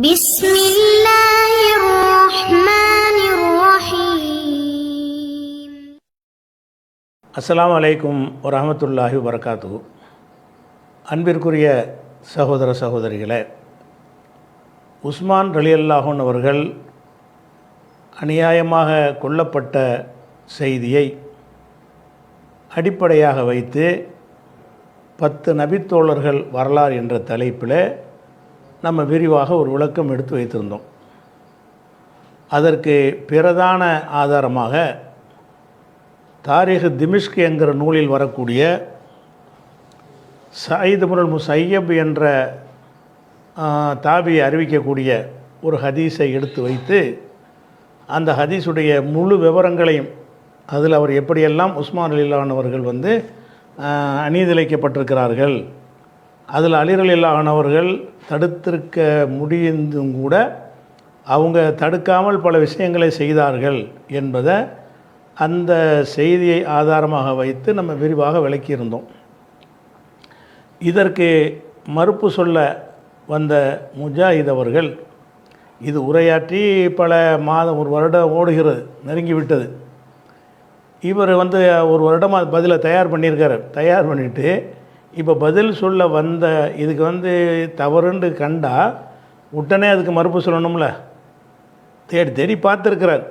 بسم الله الرحمن الرحيم. அஸ்ஸலாமு அலைக்கும் வரஹ்மத்துல்லாஹி வபரகாத்துஹு. அன்பிற்குரிய சகோதர சகோதரிகளே, உஸ்மான் ரலியல்லாஹு அன்ஹு அவர்கள் அநியாயமாக கொல்லப்பட்ட செய்தியை அடிப்படையாக வைத்து 10 நபித்தோழர்கள் வரலாறு என்ற தலைப்பில் நம்ம விரிவாக ஒரு விளக்கம் எடுத்து வைத்திருந்தோம். அதற்கு பிரதான ஆதாரமாக தாரீஹ் திமிஷ்க் என்கிற நூலில் வரக்கூடிய சயீத் இப்னுல் முஸையப் என்ற தாபியை அறிவிக்கக்கூடிய ஒரு ஹதீஸை எடுத்து வைத்து அந்த ஹதீஸுடைய முழு விவரங்களையும், அதில் அவர் எப்படியெல்லாம் உஸ்மான் ரலியல்லாஹு அன்ஹு அவர்கள் அநீதிழைக்கப்பட்டிருக்கிறார்கள், அதில் அலி ரலியல்லாஹு அன்ஹு அவர்கள் தடுத்திருக்க முடிந்தும் கூட அவங்க தடுக்காமல் பல விஷயங்களை செய்தார்கள் என்பதை அந்த செய்தியை ஆதாரமாக வைத்து நம்ம விரிவாக விளக்கியிருந்தோம். இதற்கு மறுப்பு சொல்ல வந்த முஜாஹித் அவர்கள் இது உரையாற்றி பல மாதம், ஒரு வருடம் ஓடுகிறது, நெருங்கிவிட்டது. இவர் ஒரு வருடமாக பதிலை தயார் பண்ணியிருக்கார். தயார் பண்ணிவிட்டு இப்போ பதில் சொல்ல வந்த இதுக்கு தவறுன்னு கண்டா உடனே அதுக்கு மறுப்பு சொல்லணும்ல, தேடி தேடி பார்த்துருக்கிறார்.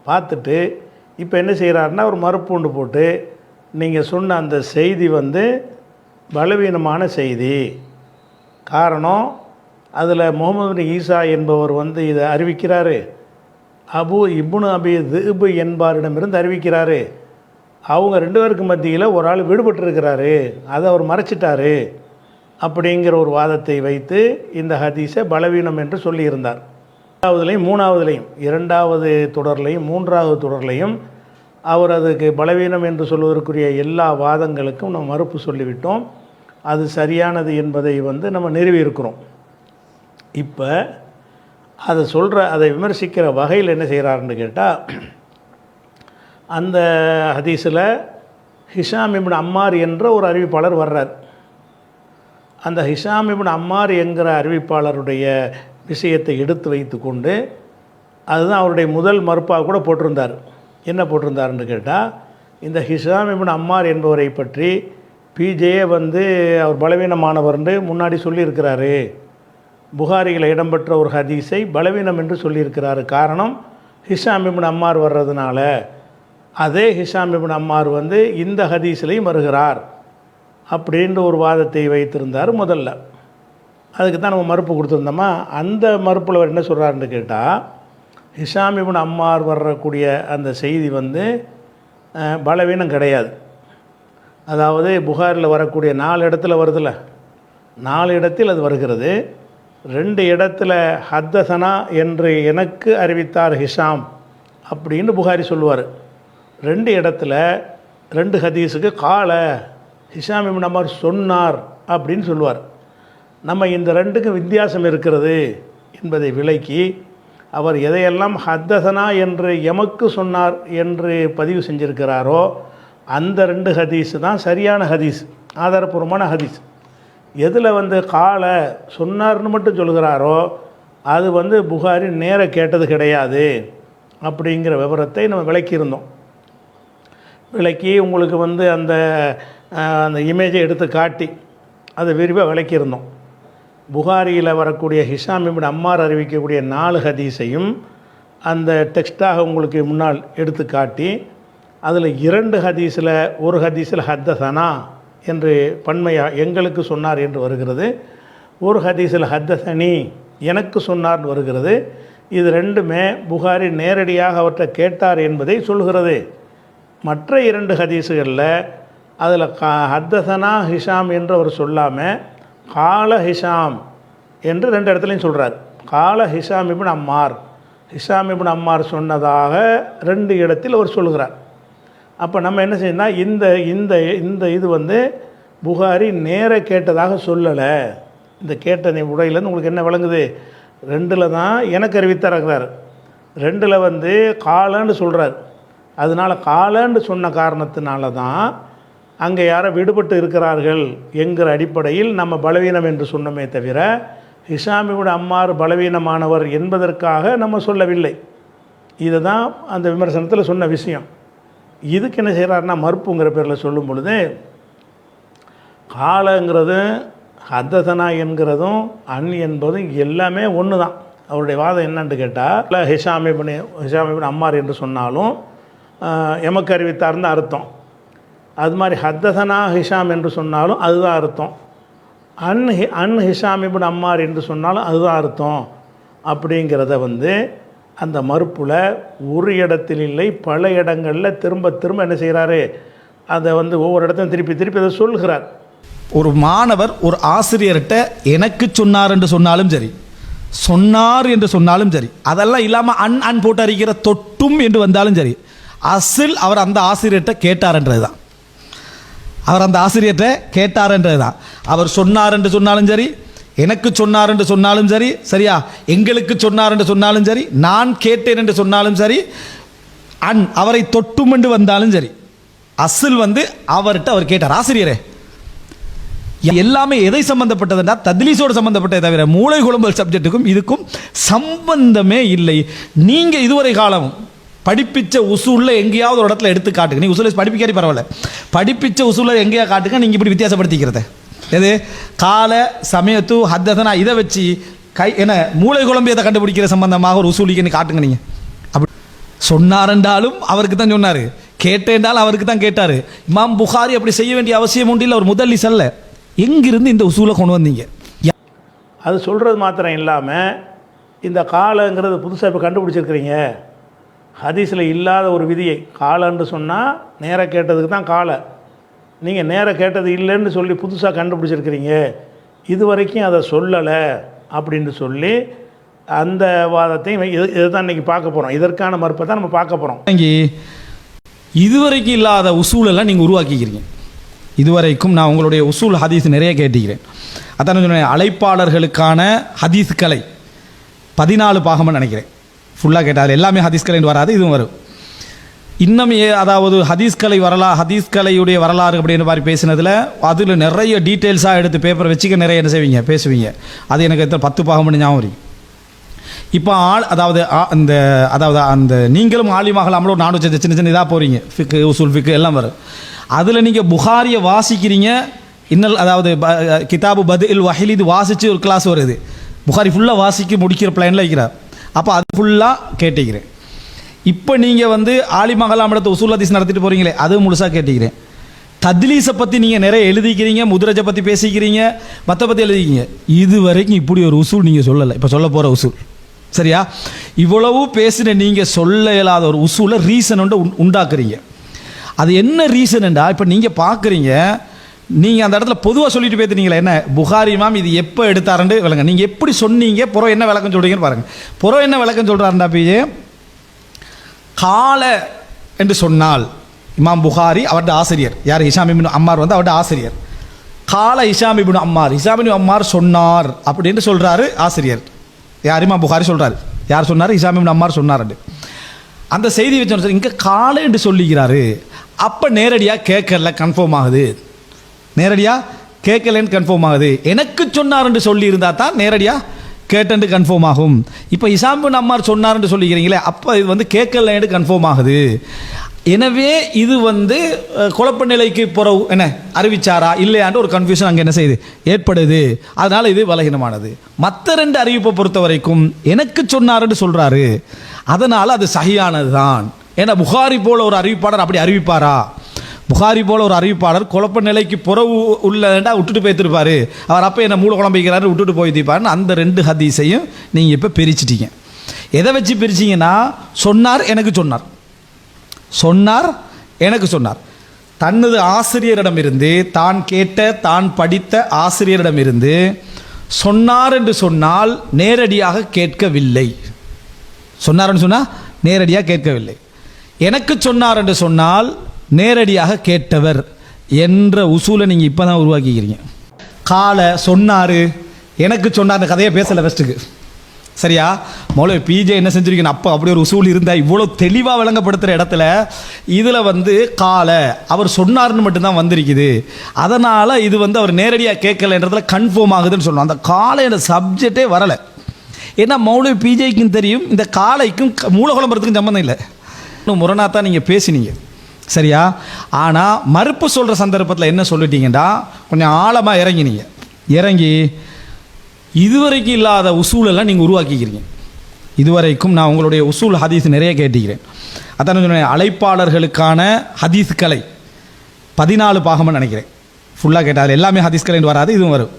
பார்த்துட்டு இப்போ என்ன செய்கிறாருன்னா ஒரு மறுப்பு ஒன்று போட்டு, நீங்கள் சொன்ன அந்த செய்தி பலவீனமான செய்தி, காரணம் அதில் முகமது பின் ஈசா என்பவர் இதை அறிவிக்கிறாரு, இப்னு அபி திப் என்பாரிடமிருந்து அறிவிக்கிறாரு, அவங்க 2 பேருக்கு மத்தியில் ஒரு ஆள் விடுபட்டிருக்கிறாரு, அதை அவர் மறைச்சிட்டாரு அப்படிங்கிற ஒரு வாதத்தை வைத்து இந்த ஹதீஸை பலவீனம் என்று சொல்லியிருந்தார். 2வதுலையும் 3வதுலையும் 2வது தொடர்லையும் 3வது தொடர்லையும் அவர் அதுக்கு பலவீனம் என்று சொல்வதற்குரிய எல்லா வாதங்களுக்கும் நம்ம மறுப்பு சொல்லிவிட்டோம். அது சரியானது என்பதை நம்ம நிறுவியிருக்கிறோம். இப்போ அதை விமர்சிக்கிற வகையில் என்ன செய்கிறாருன்னு கேட்டால், அந்த ஹதீஸில் ஹிஷாம் இப்னு அம்மார் என்ற ஒரு அறிவிப்பாளர் வர்றார். அந்த ஹிஷாம் இப்னு அம்மார் என்கிற அறிவிப்பாளருடைய விஷயத்தை எடுத்து வைத்து கொண்டு அதுதான் அவருடைய முதல் மறுப்பாக கூட போட்டிருந்தார். என்ன போட்டிருந்தாருன்னு கேட்டால், இந்த ஹிஷாம் இப்னு அம்மார் என்பவரை பற்றி பிஜேயே அவர் பலவீனமானவர்னு முன்னாடி சொல்லியிருக்கிறாரு. புகாரியில் இடம்பெற்ற ஒரு ஹதீஸை பலவீனம் என்று சொல்லியிருக்கிறாரு. காரணம் ஹிஷாம் இப்னு அம்மார் வர்றதுனால. அதே ஹிஷாம் இப்னு அம்மார் இந்த ஹதீஸ்லையும் வருகிறார் அப்படின்ற ஒரு வாதத்தை வைத்திருந்தார் முதல்ல. அதுக்கு தான் நம்ம மறுப்பு கொடுத்துருந்தோமா. அந்த மறுப்பில் அவர் என்ன சொல்கிறாருன்னு கேட்டால், ஹிஷாம் இப்னு அம்மார் வரக்கூடிய அந்த செய்தி பலவீனம் கிடையாது. அதாவது புகாரில் வரக்கூடிய 4 இடத்துல வருதில்ல, 4 இடத்தில் அது வருகிறது. 2 இடத்துல ஹத்தசனா என்று எனக்கு அறிவித்தார் ஹிஷாம் அப்படின்னு புகாரி சொல்லுவார். 2 இடத்துல 2 ஹதீஸுக்கு கால ஹிஷாம் இப்னு அம்மார் சொன்னார் அப்படின்னு சொல்லுவார். நம்ம இந்த 2க்கும் வித்தியாசம் இருக்கிறது என்பதை விளக்கி அவர் எதையெல்லாம் ஹத்தசனா என்று எமக்கு சொன்னார் என்று பதிவு செஞ்சிருக்கிறாரோ அந்த 2 ஹதீஸ் தான் சரியான ஹதீஸ், ஆதாரபூர்வமான ஹதீஸ். எதில் கால சொன்னார்னு மட்டும் சொல்கிறாரோ அது புகாரி நேர கேட்டது கிடையாது அப்படிங்கிற விவரத்தை நம்ம விளக்கியிருந்தோம். விளக்கி உங்களுக்கு அந்த இமேஜை எடுத்து காட்டி அதை விரிவாக விளக்கியிருந்தோம். புகாரியில் வரக்கூடிய ஹிஷாம் இப்னு அம்மார் அறிவிக்கக்கூடிய 4 ஹதீஸையும் அந்த டெக்ஸ்டாக உங்களுக்கு முன்னால் எடுத்து காட்டி அதில் 2 ஹதீஸில், ஒரு ஹதீஸில் ஹத்தசனா என்று பன்மையாக எங்களுக்கு சொன்னார் என்று வருகிறது, ஒரு ஹதீஸில் ஹத்தசனி எனக்கு சொன்னார்னு வருகிறது. இது 2மே புகாரி நேரடியாக அவற்றை கேட்டார் என்பதை சொல்கிறது. மற்ற 2 ஹதீஸுகளில் அதில் ஹத்தசனா ஹிஷாம் என்று அவர் சொல்லாமல் கால ஹிஷாம் என்று 2 இடத்துலையும் சொல்கிறார். கால Hisham ibn Ammar, Hisham ibn Ammar சொன்னதாக 2 இடத்தில் அவர் சொல்கிறார். அப்போ நம்ம என்ன செய்யணும்னா இந்த இந்த இந்த இது புகாரி நேர கேட்டதாக சொல்லலை. இந்த கேட்ட உடையிலேருந்து உங்களுக்கு என்ன விளங்குது, 2ல் தான் எனக்கு அறிவித்தாருங்கிறார், 2ல் காலன்னு சொல்கிறார். அதனால் காலன்னு சொன்ன காரணத்தினால தான் அங்கே யாரோ விடுபட்டு இருக்கிறார்கள் என்கிற அடிப்படையில் நம்ம பலவீனம் என்று சொன்னோமே தவிர ஹிஷாம் இப்னு அம்மார் பலவீனமானவர் என்பதற்காக நம்ம சொல்லவில்லை. இதை தான் அந்த விமர்சனத்தில் சொன்ன விஷயம். இதுக்கு என்ன செய்கிறாருன்னா, மறுப்புங்கிற பேரில் சொல்லும் பொழுது காலங்கிறது ஹத்தசனா என்கிறதும் அன் என்பதும் எல்லாமே ஒன்று தான். அவருடைய வாதம் என்னன்னு கேட்டால், ஹிஷாம் இப்னு அம்மார் என்று சொன்னாலும் எமக்கு அறிவித்தார்னு அர்த்தம். அது மாதிரி ஹத்தசனா ஹிஷாம் என்று சொன்னாலும் அதுதான் அர்த்தம். அன் ஹிஷாம் இப்னு அம்மார் என்று சொன்னாலும் அதுதான் அர்த்தம். அப்படிங்கிறத அந்த மறுப்பில் ஒரு இடத்தில் இல்லை, பல இடங்களில் திரும்ப திரும்ப என்ன செய்கிறாரு, அதை ஒவ்வொரு இடத்தையும் திருப்பி திருப்பி அதை சொல்கிறார். ஒரு மாணவர் ஒரு ஆசிரியர்கிட்ட எனக்கு சொன்னார் என்று சொன்னாலும் சரி, சொன்னார் என்று சொன்னாலும் சரி, அதெல்லாம் இல்லாமல் அன் போட்டு அறிக்கிற தொட்டும் என்று வந்தாலும் சரி, அசில் அவர் அந்த ஆசிரியர்கிட்ட கேட்டார்ன்றது தான். அவர் அந்த ஆசிரியர்கிட்ட கேட்டார்ன்றது தான். அவர் சொன்னார் என்று சொன்னாலும் சரி, எனக்கு சொன்னார் என்று சொன்னாலும் சரி, சரியா, எங்களுக்கு சொன்னார் என்று சொன்னாலும் சரி, நான் கேட்டேன் என்று சொன்னாலும் சரி, அவரை தொட்டும் என்று வந்தாலும் சரி, அசில் அவர்கிட்ட அவர் கேட்டார். ஆசிரியரே, எல்லாமே எதை சம்பந்தப்பட்டதுன்னா தத்லீஸோடு சம்பந்தப்பட்டதை தவிர மூளை குழம்பல் சப்ஜெக்ட்டுக்கும் இதுக்கும் சம்பந்தமே இல்லை. நீங்கள் இதுவரை காலம் படிப்பிச்ச உசூலில் எங்கேயாவது ஒரு இடத்துல எடுத்து காட்டுங்க. நீங்கள் உசூலை படிப்பிக்காரி பரவாயில்ல, படிப்பிச்ச உசூலில் எங்கேயா காட்டுங்க. நீங்கள் இப்படி வித்தியாசப்படுத்திக்கிறத எது கால சமயத்து ஹத்தசனா இதை வச்சு என்ன மூளை குழம்பியதை கண்டுபிடிக்கிற சம்பந்தமாக ஒரு உசூலிக்கு காட்டுங்க. நீங்கள் அப்படி சொன்னார் என்றாலும் அவருக்கு தான் சொன்னார், கேட்டேன்றாலும் அவருக்கு தான் கேட்டார். இமாம் புகாரி அப்படி செய்ய வேண்டிய அவசியம் உண்டு இல்லை. அவர் முதலிஸ் அல்ல. எங்கிருந்து இந்த உசூலை கொண்டு வந்தீங்க? அது சொல்கிறது மாத்திரம் இல்லாமல் இந்த காலங்கிறது புதுசாக இப்போ கண்டுபிடிச்சிருக்கிறீங்க. ஹதீஸில் இல்லாத ஒரு விதியை காலன்னு சொன்னால் நேர கேட்டதுக்கு தான் காலை, நீங்கள் நேர கேட்டது இல்லைன்னு சொல்லி புதுசாக கண்டுபிடிச்சிருக்கிறீங்க. இது வரைக்கும் அதை சொல்லலை அப்படின்னு சொல்லி அந்த வாதத்தையும் இதை தான் இன்றைக்கி பார்க்க போகிறோம். இதற்கான மறுப்பை தான் நம்ம பார்க்க போகிறோம். இதுவரைக்கும் இல்லாத உசூலெல்லாம் நீங்கள் உருவாக்கிக்கிறீங்க. இதுவரைக்கும் நான் உங்களுடைய உசூல் ஹதீஸ் நிறைய கேட்டுக்கிறேன். அதான் சொன்னேன், அழைப்பாளர்களுக்கான ஹதீஸ் கலை 14 பாகம்னு நினைக்கிறேன். ஃபுல்லாக கேட்டால் எல்லாமே ஹதீஸ் கலைன்னு வராது, இதுவும் வரும். இன்னும் அதாவது ஹதீஸ் கலையுடைய வரலாறு அப்படின்னு மாதிரி பேசினதில் அதில் நிறைய டீட்டெயில்ஸாக எடுத்து பேப்பரை வச்சுக்க நிறைய என்ன செய்வீங்க, பேசுவீங்க. அது எனக்கு 10 பாகம்னு ஞாபகம் வரும். இப்போ அதாவது அந்த நீங்களும் ஆலிமாகலாமலோ நானும் சின்ன சின்ன இதாக போகிறீங்க, ஃபிக்கு உசூல் ஃபிக்கு எல்லாம் வரும். அதில் நீங்கள் புகாரியை வாசிக்கிறீங்க. இன்னல் அதாவது கிதாபு பத்இல் வஹீல் இது வாசித்து ஒரு கிளாஸ் வருது. புகாரி ஃபுல்லாக வாசிக்க முடிக்கிற பிளானில் வைக்கிறார். அப்போ அது ஃபுல்லாக கேட்டுக்கிறேன். இப்போ நீங்கள் ஆலிமகலாமடத்தை உசூல் ஹதீஸ் நடத்திட்டு போகிறீங்களே, அது முழுசாக கேட்டுக்கிறேன். தத்லீஸை பற்றி நீங்கள் நிறைய எழுதிக்கிறீங்க, முதுரஜை பற்றி பேசிக்கிறீங்க, மற்ற பற்றி எழுதிக்கிறீங்க. இது வரைக்கும் இப்படி ஒரு உசூல் நீங்கள் சொல்லலை. இப்போ சொல்ல போகிற உசூல் சரியா? இவ்வளவு பேசின நீங்கள் சொல்ல இயலாத ஒரு உசூலை ரீசன் உண்டாக்குறீங்க. அது என்ன ரீசன்டா? இப்போ நீங்கள் பார்க்குறீங்க, நீங்கள் அந்த இடத்துல பொதுவாக சொல்லிட்டு பேசுனீங்களே, என்ன புகாரி இமாம் இது எப்போ எடுத்தாருன்னு விளங்க. நீங்கள் எப்படி சொன்னீங்க, புறம் என்ன விளக்கம் சொல்கிறீங்கன்னு பாருங்கள். புறம் என்ன விளக்கம் சொல்கிறாருண்டா, பிஏ கால என்று சொன்னால் இமாம் புகாரி அவருடைய ஆசிரியர் யார், ஹிஷாம் இப்னு அம்மார் அவருடைய ஆசிரியர். கால ஹிஷாம் இப்னு அம்மார் சொன்னார் அப்படின்னு சொல்கிறாரு ஆசிரியர். யார்? இமாம் புகாரி சொல்கிறாரு. யார் சொன்னார்? ஹிஷாம் இப்னு அம்மார் சொன்னார். அந்த செய்தி வச்சு இங்கே கால என்று சொல்லிக்கிறாரு. அப்போ நேரடியாக கேட்கல, கன்ஃபார்ம் ஆகுது. நேரடியாக கேட்கலன்னு கன்ஃபார்ம் ஆகுது. எனக்கு சொன்னார் என்று சொல்லியிருந்தால் தான் நேரடியாக கேட்டேன் கன்ஃபார்ம் ஆகும். இப்போ ஹிஷாம் இப்னு அம்மார் சொன்னார் என்று சொல்லிக்கிறீங்களே, அப்போ இது கேட்கலன்னு கன்ஃபார்ம் ஆகுது. எனவே இது குழப்ப நிலைக்கு பிறகு என்ன அறிவிச்சாரா இல்லையான்ற ஒரு கன்ஃபியூஷன் அங்கே என்ன செய்யுது, ஏற்படுது. அதனால் இது பலகீனமானது. மற்ற 2 அறிவிப்பை பொறுத்த வரைக்கும் எனக்கு சொன்னார்ன்னு சொல்கிறாரு, அதனால் அது சஹியானது தான். ஏன்னா புகாரி போல ஒரு அறிவிப்பாளர் அப்படி அறிவிப்பாரா? புகாரி போல ஒரு அறிவிப்பாளர் குழப்ப நிலைக்கு புறவு உள்ளதா விட்டுட்டு போய்த்திருப்பார். அவர் அப்போ என்ன மூல குழம்பிக்கிறாரு விட்டுட்டு போய்த்திருப்பாருன்னு அந்த 2 ஹதீஸையும் நீங்கள் இப்போ பிரிச்சிட்டீங்க. எதை வச்சு பிரிச்சிங்கன்னா, சொன்னார் எனக்கு சொன்னார், சொன்னார் எனக்கு சொன்னார். தனது ஆசிரியரிடமிருந்து, தான் கேட்ட தான் படித்த ஆசிரியரிடமிருந்து சொன்னார் என்று சொன்னால் நேரடியாக கேட்கவில்லை. சொன்னார்ன்னு சொன்னால் நேரடியாக கேட்கவில்லை. எனக்கு சொன்னார் என்று சொன்னால் நேரடியாக கேட்டவர் என்ற உசூலை நீங்கள் இப்போ தான் உருவாக்கிக்கிறீங்க. கால சொன்னார் எனக்கு சொன்னார் கதையை பேசலை. ஃபஸ்ட்டுக்கு சரியா? மௌலவி பிஜே என்ன செஞ்சிருக்கீங்க? அப்போ அப்படி ஒரு உசூல் இருந்தால் இவ்வளோ தெளிவாக விளங்கப்படுத்துகிற இடத்துல இதில் வந்து கால அவர் சொன்னார்னு மட்டும்தான் வந்திருக்குது. அதனால் இது வந்து அவர் நேரடியாக கேட்கலன்றதுல கன்ஃபார்ம் ஆகுதுன்னு சொல்லணும். அந்த காலையோட சப்ஜெக்டே வரலை. ஏன்னா மௌலவி பிஜேக்கும் தெரியும் இந்த காலைக்கும் மூல குழம்புறதுக்கும் சம்மந்தம் இல்லை. இன்னும் முரணாத்தான் நீங்கள் பேசினீங்க, சரியா? ஆனால் மறுப்பு சொல்கிற சந்தர்ப்பத்தில் என்ன சொல்லிட்டீங்கன்னா கொஞ்சம் ஆழமாக இறங்கினீங்க. இறங்கி இதுவரைக்கும் இல்லாத உசூலெல்லாம் நீங்கள் உருவாக்கிக்கிறீங்க. இதுவரைக்கும் நான் உங்களுடைய உசூல் ஹதீஸ் நிறைய கேட்டுக்கிறேன். அதான் சொன்னேன், அழைப்பாளர்களுக்கான ஹதீஸ் கலை 14 பாகம்னு நினைக்கிறேன். ஃபுல்லாக கேட்டால் எல்லாமே ஹதீஸ் கலைன்னு வராது, இதுவும் வரும்.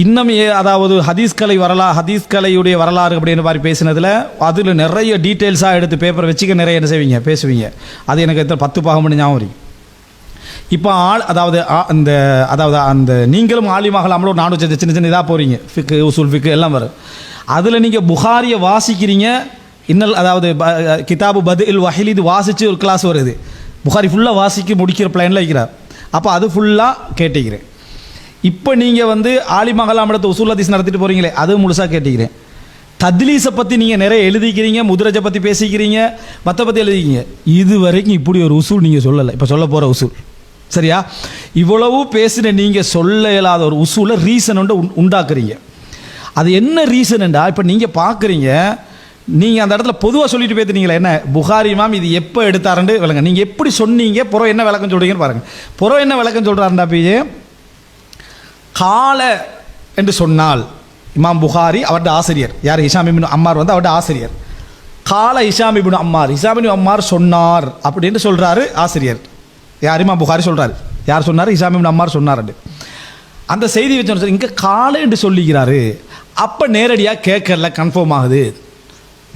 இன்னும் அதாவது ஹதீஸ் கலையுடைய வரலாறு அப்படின்னு மாதிரி பேசினதில் அதில் நிறைய டீட்டெயில்ஸாக எடுத்து பேப்பர் வச்சுக்க நிறைய என்ன செய்வீங்க, பேசுவீங்க. அது எனக்கு 10 பாகம்னு ஞாபகம் வரும். இப்போ அதாவது அந்த நீங்களும் ஆலிமாகலாமலோ நானும் சின்ன சின்ன இதாக போகிறீங்க, ஃபிக்கு உசூல் ஃபிக்கு எல்லாம் வரும். அதில் நீங்கள் புகாரியை வாசிக்கிறீங்க. இன்னல் அதாவது கிதாபு பத்இல் வஹீல் இது வாசித்து ஒரு கிளாஸ் வருது. புகாரி ஃபுல்லாக வாசிக்க முடிக்கிற பிளானில் வைக்கிறார். அப்போ அது ஃபுல்லாக கேட்டுக்கிறேன். இப்போ நீங்கள் வந்து ஆலிமாகலாமலத்தை உசூல் ஹதீஸ் நடத்திட்டு போகிறீங்களே, அது முழுசாக கேட்டுக்கிறேன். தத்லீஸை பற்றி நீங்கள் நிறைய எழுதிக்கிறீங்க, முதுரஜை பற்றி பேசிக்கிறீங்க, மற்ற பற்றி எழுதிக்கிறீங்க. இது வரைக்கும் இப்படி ஒரு உசூல் நீங்கள் சொல்லலை. இப்போ சொல்ல போகிற உசூல், சரியா? இவ்வளவு பேசின நீங்கள் சொல்ல இயலாத ஒரு உசூலை ரீசன் உண்டாக்குறீங்க. அது என்ன ரீசன்டா? இப்போ நீங்கள் பார்க்குறீங்க, நீங்கள் அந்த இடத்துல பொதுவாக சொல்லிட்டு பேசுனீங்களே, என்ன புகாரி இமாம் இது எப்போ எடுத்தாருன்னு விளங்க. நீங்கள் எப்படி சொன்னீங்க, புறம் என்ன விளக்கம் சொல்கிறீங்கன்னு பாருங்கள். புறம் என்ன விளக்கம் சொல்கிறாருண்டா பிஜே? கால என்று சொன்னால் இமாம் புகாரி அவருடைய ஆசிரியர் யார்? ஹிஷாம் இப்னு அம்மார் வந்து அவருடைய ஆசிரியர். கால ஹிஷாம் இப்னு அம்மார் சொன்னார் அப்படின்னு சொல்கிறாரு ஆசிரியர். யார்? இமாம் புகாரி சொல்கிறாரு. யார் சொன்னார்? ஹிஷாம் இப்னு அம்மார் சொன்னார். அந்த செய்தி வச்சு இங்கே காலை என்று சொல்லிக்கிறாரு. அப்போ நேரடியாக கேட்கல, கன்ஃபார்ம் ஆகுது.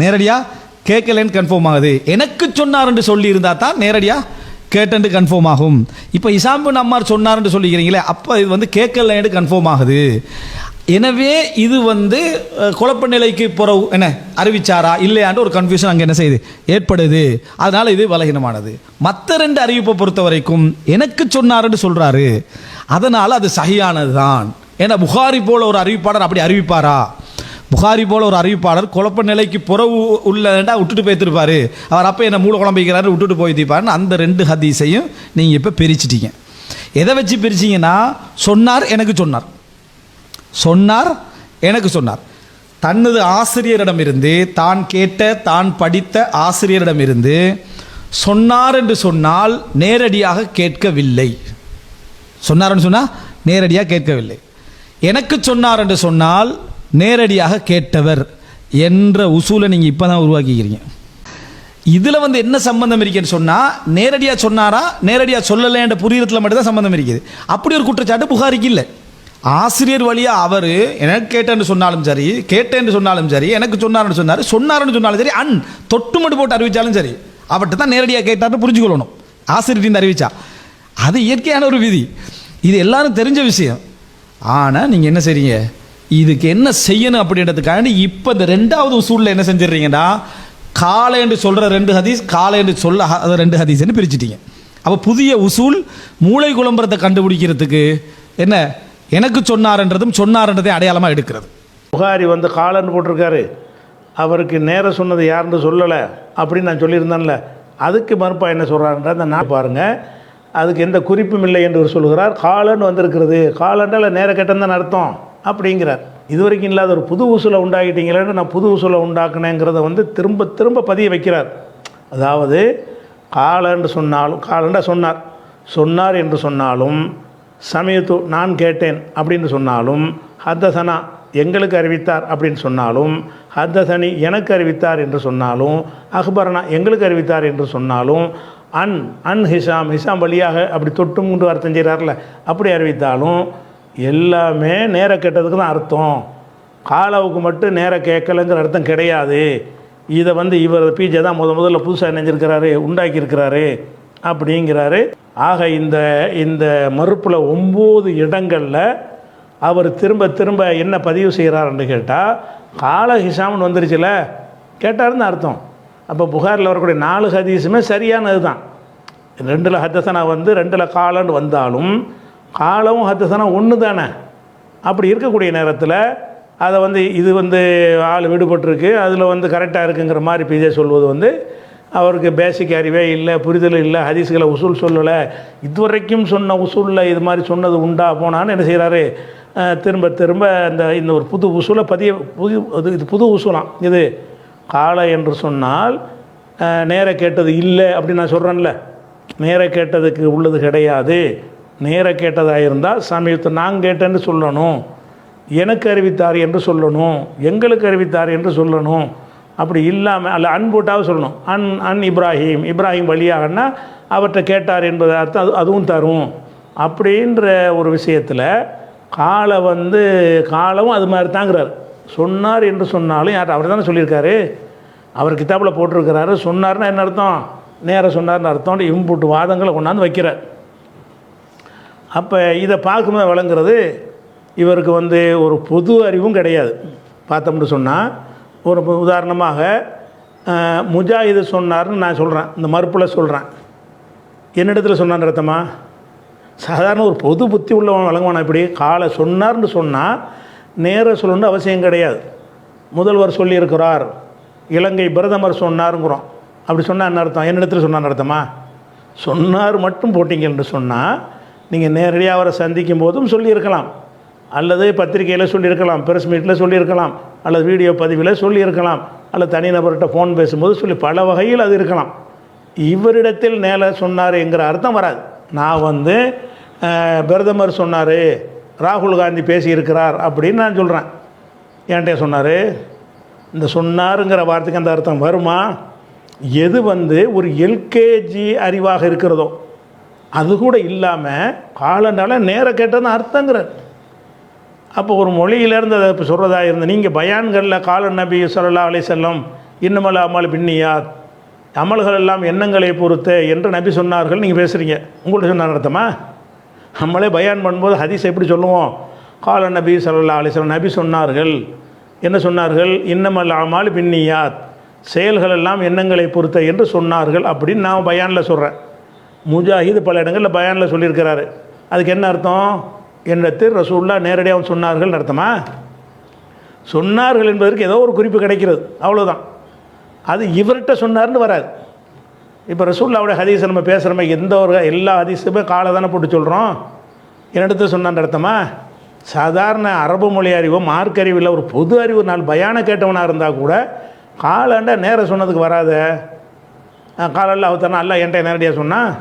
நேரடியாக கேட்கலன்னு கன்ஃபார்ம் ஆகுது. எனக்கு சொன்னார் என்று சொல்லி இருந்தால் தான் நேரடியாக கேட்டு கன்ஃபார்ம் ஆகும். இப்போ ஹிஷாம் இப்னு அம்மார் சொன்னார்ன்னு சொல்லிக்கிறீங்களே, அப்போ இது வந்து கேட்கலன்னு கன்ஃபார்ம் ஆகுது. எனவே இது வந்து குழப்ப நிலைக்கு பிறகு என்ன அறிவிச்சாரா இல்லையான்ற ஒரு கன்ஃபியூஷன் அங்கே என்ன செய்யுது, ஏற்படுது. அதனால் இது பலகீனமானது. மற்ற 2 அறிவிப்பை பொறுத்த வரைக்கும் எனக்கு சொன்னார்ன்னு சொல்கிறாரு. அதனால் அது சஹியானது தான். ஏன்னா புகாரி போல ஒரு அறிவிப்பாளர் அப்படி அறிவிப்பாரா? புகாரி போல ஒரு அறிவிப்பாளர் குழப்ப நிலைக்கு புறவு உள்ளடா விட்டுட்டு போய்த்திருப்பார். அவர் அப்போ என்ன மூல குழம்பிக்கிறாரு விட்டுட்டு போய்த்திருப்பாருன்னு அந்த 2 ஹதீஸையும் நீங்கள் இப்போ பிரிச்சிட்டீங்க. எதை வச்சு பிரிச்சிங்கன்னா, சொன்னார் எனக்கு சொன்னார், சொன்னார் எனக்கு சொன்னார். தனது ஆசிரியரிடமிருந்து, தான் கேட்ட தான் படித்த ஆசிரியரிடமிருந்து சொன்னார் என்று சொன்னால் நேரடியாக கேட்கவில்லை. சொன்னார்ன்னு சொன்னால் நேரடியாக கேட்கவில்லை. எனக்கு சொன்னார் என்று சொன்னால் நேரடியாக கேட்டவர் என்ற உசூலை நீங்கள் இப்போ தான் உருவாக்கிக்கிறீங்க. இதில் வந்து என்ன சம்பந்தம் இருக்குன்னு சொன்னால், நேரடியாக சொன்னாரா நேரடியாக சொல்லலைன்ற புரியறதுல மட்டும்தான் சம்பந்தம் இருக்குது. அப்படி ஒரு குற்றச்சாட்டு புகாரிக்கு இல்லை. ஆசிரியர் வழியாக அவர் எனக்கு கேட்டேன்னு சொன்னாலும் சரி, கேட்டேன்னு சொன்னாலும் சரி, எனக்கு சொன்னார்னு சொன்னார்னு சொன்னாலும் சரி, தொட்டு மட்டும் போட்டு அறிவித்தாலும் சரி, அவர்கிட்ட தான் நேரடியாக கேட்டார்னு புரிஞ்சுக்கொள்ளணும். ஆசிரியர்கிட்ட அறிவிச்சா அது இயற்கையான ஒரு விதி, இது எல்லாரும் தெரிஞ்ச விஷயம். ஆனால் நீங்கள் என்ன செய்றீங்க, இதுக்கு என்ன செய்யணும் அப்படின்றதுக்காண்டி இப்போ இந்த 2வது உசூலில் என்ன செஞ்சிடறீங்கன்னா, காலை என்று சொல்கிற 2 ஹதீஸ், காலை என்று சொல்ல 2 ஹதீஸ்ன்னு பிரிச்சுட்டீங்க. அப்போ புதிய உசூல் மூளை குழம்புறதை கண்டுபிடிக்கிறதுக்கு என்ன, எனக்கு சொன்னார்ன்றதும் சொன்னார்ன்றதை அடையாளமாக எடுக்கிறது. புகாரி வந்து காலன்னு போட்டிருக்காரு, அவருக்கு நேரம் சொன்னது யாருன்னு சொல்லலை அப்படின்னு நான் சொல்லியிருந்தேன்ல, அதுக்கு மறுப்பா என்ன சொல்கிறாருன்ற அந்த நான் பாருங்கள். அதுக்கு எந்த குறிப்பும் இல்லை என்று சொல்கிறார். காலன்னு வந்திருக்கிறது, காலன்றால் நேர கெட்டந்தான் அர்த்தம் அப்படிங்கிறார். இது வரைக்கும் இல்லாத ஒரு புது உசூலை உண்டாக்கிட்டீங்களேன்னு நான் புது உசூலை உண்டாக்குனேங்கிறத வந்து திரும்ப திரும்ப பதிய வைக்கிறார். அதாவது காலன்னு சொன்னாலும், காலண்டா சொன்னார், சொன்னார் என்று சொன்னாலும், சமயத்து நான் கேட்டேன் அப்படின்னு சொன்னாலும், ஹத்தசனா எங்களுக்கு அறிவித்தார் அப்படின்னு சொன்னாலும், ஹத்தசனி எனக்கு அறிவித்தார் என்று சொன்னாலும், அக்பரனா எங்களுக்கு அறிவித்தார் என்று சொன்னாலும், அன் ஹிஷாம் வழியாக அப்படி தொட்டும் கொண்டு அர்த்தம் செய்கிறார்ல, அப்படி அறிவித்தாலும் எல்லாமே நேர கேட்டதுக்கு தான் அர்த்தம். காலாவுக்கு மட்டும் நேர கேட்கலைங்கிற அர்த்தம் கிடையாது. இதை வந்து இவர் பிஜே தான் முதல்ல புதுசாக நினைஞ்சிருக்கிறாரு, உண்டாக்கியிருக்கிறாரு அப்படிங்கிறாரு. ஆக இந்த மறுப்பில் 9 இடங்களில் அவர் திரும்ப திரும்ப என்ன பதிவு செய்கிறாருன்னு கேட்டால், கால ஹிஷாம்னு வந்துருச்சுல, கேட்டாருன்னு அர்த்தம். அப்போ புகாரில் வரக்கூடிய 4 ஹதீஸுமே சரியானது தான். 2ல் ஹத்தசனா வந்து 2ல் காலன்னு வந்தாலும் காலமும் ஹத்தசனா ஒன்று தானே. அப்படி இருக்கக்கூடிய நேரத்தில் அதை வந்து இது வந்து ஆள் விடுபட்டிருக்கு, அதில் வந்து கரெக்டாக இருக்குங்கிற மாதிரி பிஜே சொல்வது வந்து அவருக்கு பேசிக் அறிவே இல்லை, புரிதல் இல்லை, ஹதீஸ்களை உசூல் சொல்லலை, இதுவரைக்கும் சொன்ன உசூலில் இது மாதிரி சொன்னது உண்டா போனான்னு என்ன செய்கிறாரு, திரும்ப திரும்ப இந்த ஒரு புது உசூலை இது புது உசூலாம். இது கால என்று சொன்னால் நேர கேட்டது இல்லை அப்படின்னு நான் சொல்கிறேன்ல, நேர கேட்டதுக்கு உள்ளது கிடையாது. நேர கேட்டதாக இருந்தால் சமயத்தை நான் கேட்டேன்னு சொல்லணும், எனக்கு அறிவித்தார் என்று சொல்லணும், எங்களுக்கு அறிவித்தார் என்று சொல்லணும். அப்படி இல்லாமல் அல்ல அன்போட்டாவது சொல்லணும். அன் இப்ராஹிம் வழியாகனா அவர்கிட்ட கேட்டார் என்பது அர்த்தம் அதுவும் தரும். அப்படின்ற ஒரு விஷயத்தில் காலமும் அது மாதிரி தாங்கிறார். சொன்னார் என்று சொன்னாலும் யார் அவர் தானே சொல்லியிருக்காரு, அவர் கிதாபில் போட்டிருக்கிறாரு. சொன்னார்னா என்ன அர்த்தம், நேராக சொன்னார்னு அர்த்தம். இம்புட்டு வாதங்களை கொண்டாந்து வைக்கிறார். அப்போ இதை பார்க்கும்போது விளங்குறது இவருக்கு வந்து ஒரு பொது அறிவும் கிடையாது. பார்த்தோம்னு சொன்னால் ஒரு உதாரணமாக முஜாஹிது சொன்னார்னு நான் சொல்கிறேன், இந்த மறுப்பில் சொல்கிறேன், என்னிடத்தில் சொன்னான்னு அர்த்தமா? சாதாரண ஒரு பொது புத்தி உள்ளவன் வழங்குவானா? இப்படி காலை சொன்னார்னு சொன்னால் நேர சொல்லணுன்னு அவசியம் கிடையாது. முதல்வர் சொல்லியிருக்கிறார், இலங்கை பிரதமர் சொன்னாருங்கிறோம். அப்படி சொன்னால் என்ன அர்த்தம்? என்னிடத்தில் சொன்னான்னு அர்த்தமா? சொன்னார் மட்டும் போட்டிங்க என்று சொன்னால் நீங்கள் நேரடியாக அவரை சந்திக்கும் போதும் சொல்லியிருக்கலாம், அல்லது பத்திரிகையில் சொல்லியிருக்கலாம், ப்ரெஸ் மீட்டில் சொல்லியிருக்கலாம், அல்லது வீடியோ பதிவில் சொல்லியிருக்கலாம், அல்லது தனிநபர்கிட்ட ஃபோன் பேசும்போது சொல்லி பல வகையில் அது இருக்கலாம். இவரிடத்தில் நேர சொன்னார் என்கிற அர்த்தம் வராது. நான் வந்து பிரதமர் சொன்னார், ராகுல் காந்தி பேசியிருக்கிறார் அப்படின்னு நான் சொல்கிறேன். என்கிட்ட சொன்னார், இந்த சொன்னாருங்கிற வார்த்தைக்கு அந்த அர்த்தம் வருமா? எது வந்து ஒரு எல்கேஜி அறிவாக இருக்கிறதோ அது கூட இல்லாமல் காலண்டால நேர கேட்டதுன்னு அர்த்தங்கிறார். அப்போ ஒரு மொழியிலேருந்து அதை இப்போ சொல்கிறதா இருந்த நீங்கள் பயான்களில் கால நபி ஸல்லல்லாஹு அலைஹி வஸல்லம் இன்னமல் அமல் பின்னியாத், அமல்கள் எல்லாம் எண்ணங்களை பொறுத்து என்று நபி சொன்னார்கள் நீங்கள் பேசுகிறீங்க. உங்கள்கிட்ட சொன்னார் அர்த்தமா? நம்மளே பயான் பண்ணும்போது ஹதீஸ் எப்படி சொல்லுவோம்? கால நபி ஸல்லல்லாஹு அலைஹி வஸல்லம் நபி சொன்னார்கள். என்ன சொன்னார்கள்? இன்னமல் அமல் பின்னியாத், செயல்கள் எல்லாம் எண்ணங்களை பொறுத்த என்று சொன்னார்கள் அப்படின்னு நான் பயானில் சொல்கிறேன். முஜாஹிது பல இடங்களில் பயானில் சொல்லியிருக்கிறாரு. அதுக்கு என்ன அர்த்தம்? என்னத்தில் ரசூலுல்லாஹ் நேரடியாக சொன்னார்கள் அர்த்தமா? சொன்னார்கள் என்பதற்கு ஏதோ ஒரு குறிப்பு கிடைக்கிறது, அவ்வளோதான். அது இவர்கிட்ட சொன்னார்னு வராது. இப்போ ரசூலுல்லாஹ்வுடைய ஹதீஸை நம்ம பேசுகிறோமே, எல்லா ஹதீஸுமே காலை தானே போட்டு சொல்கிறோம். என்னிடத்தில் சொன்னான்னு அர்த்தமா? சாதாரண அரபு மொழி அறிவோ மார்க் அறிவில் ஒரு பொது அறிவு நாள் பயான கேட்டவனாக இருந்தால் கூட காலண்டா நேரம் சொன்னதுக்கு வராத. காலல்ல அவத்தானா அல்லா என்கிட்ட நேரடியாக சொன்னால்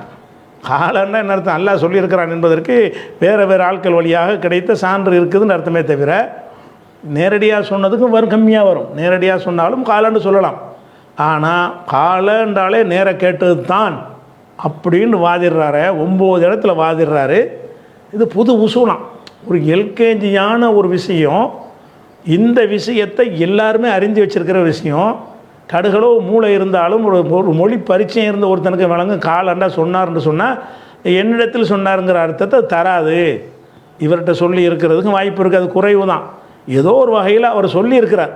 காலன்னா என்ன அர்த்தம்? அல்லா சொல்லியிருக்கிறான் என்பதற்கு வேறு வேறு ஆட்கள் வழியாக கிடைத்த சான்று இருக்குதுன்னு அர்த்தமே தவிர நேரடியாக சொன்னதுக்கும் கம்மியாக வரும். நேரடியாக சொன்னாலும் காலன்னு சொல்லலாம். ஆனால் காலன்றாலே நேர கேட்டது தான் அப்படின்னு வாதிடுறாரு. 9 இடத்துல வாதிடுறாரு. இது புது உசூலாம், ஒரு எல்கேஜியான ஒரு விஷயம். இந்த விஷயத்தை எல்லாருமே அறிஞ்சு வச்சுருக்கிற விஷயம். கடுகளோ மூளை இருந்தாலும் ஒரு மொழி பரிச்சயம் இருந்த ஒருத்தனுக்கு வழங்கும் காலண்டா சொன்னார்னு சொன்னால் என்னிடத்தில் சொன்னாருங்கிற அர்த்தத்தை தராது. இவர்கிட்ட சொல்லி இருக்கிறதுக்கும் வாய்ப்பு இருக்குது, அது குறைவு தான். ஏதோ ஒரு வகையில் அவர் சொல்லியிருக்கிறார்,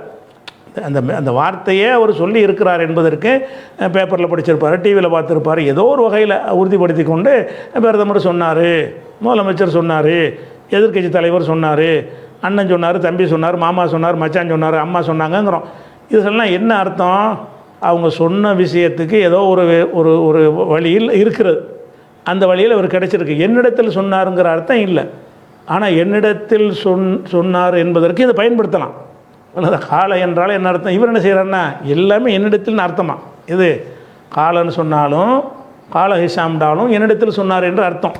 அந்த வார்த்தையே அவர் சொல்லி இருக்கிறார் என்பதற்கு பேப்பரில் படிச்சிருப்பார், டிவியில் பார்த்துருப்பார். ஏதோ ஒரு வகையில் உறுதிப்படுத்தி கொண்டு பிரதமர் சொன்னார், முதலமைச்சர் சொன்னார், எதிர்க்கட்சி தலைவர் சொன்னார், அண்ணன் சொன்னார், தம்பி சொன்னார், மாமா சொன்னார், மச்சான் சொன்னார், அம்மா சொன்னாங்கங்கிறோம். இதெல்லாம் என்ன அர்த்தம்? அவங்க சொன்ன விஷயத்துக்கு ஏதோ ஒரு ஒரு ஒரு வழியில் இருக்கிறது, அந்த வழியில் அவர் கிடைச்சிருக்கு. என்னிடத்தில் சொன்னாருங்கிற அர்த்தம் இல்லை. ஆனால் என்னிடத்தில் சொன்னார் என்பதற்கு இதை பயன்படுத்தலாம். காலை என்றால் என்ன அர்த்தம்? இவர் என்ன செய்கிறாருன்னா எல்லாமே என்னிடத்தில் அர்த்தமா. இது காலன்னு சொன்னாலும் கால ஹிஷாம்டாலும் என்னிடத்தில் சொன்னார் என்று அர்த்தம்.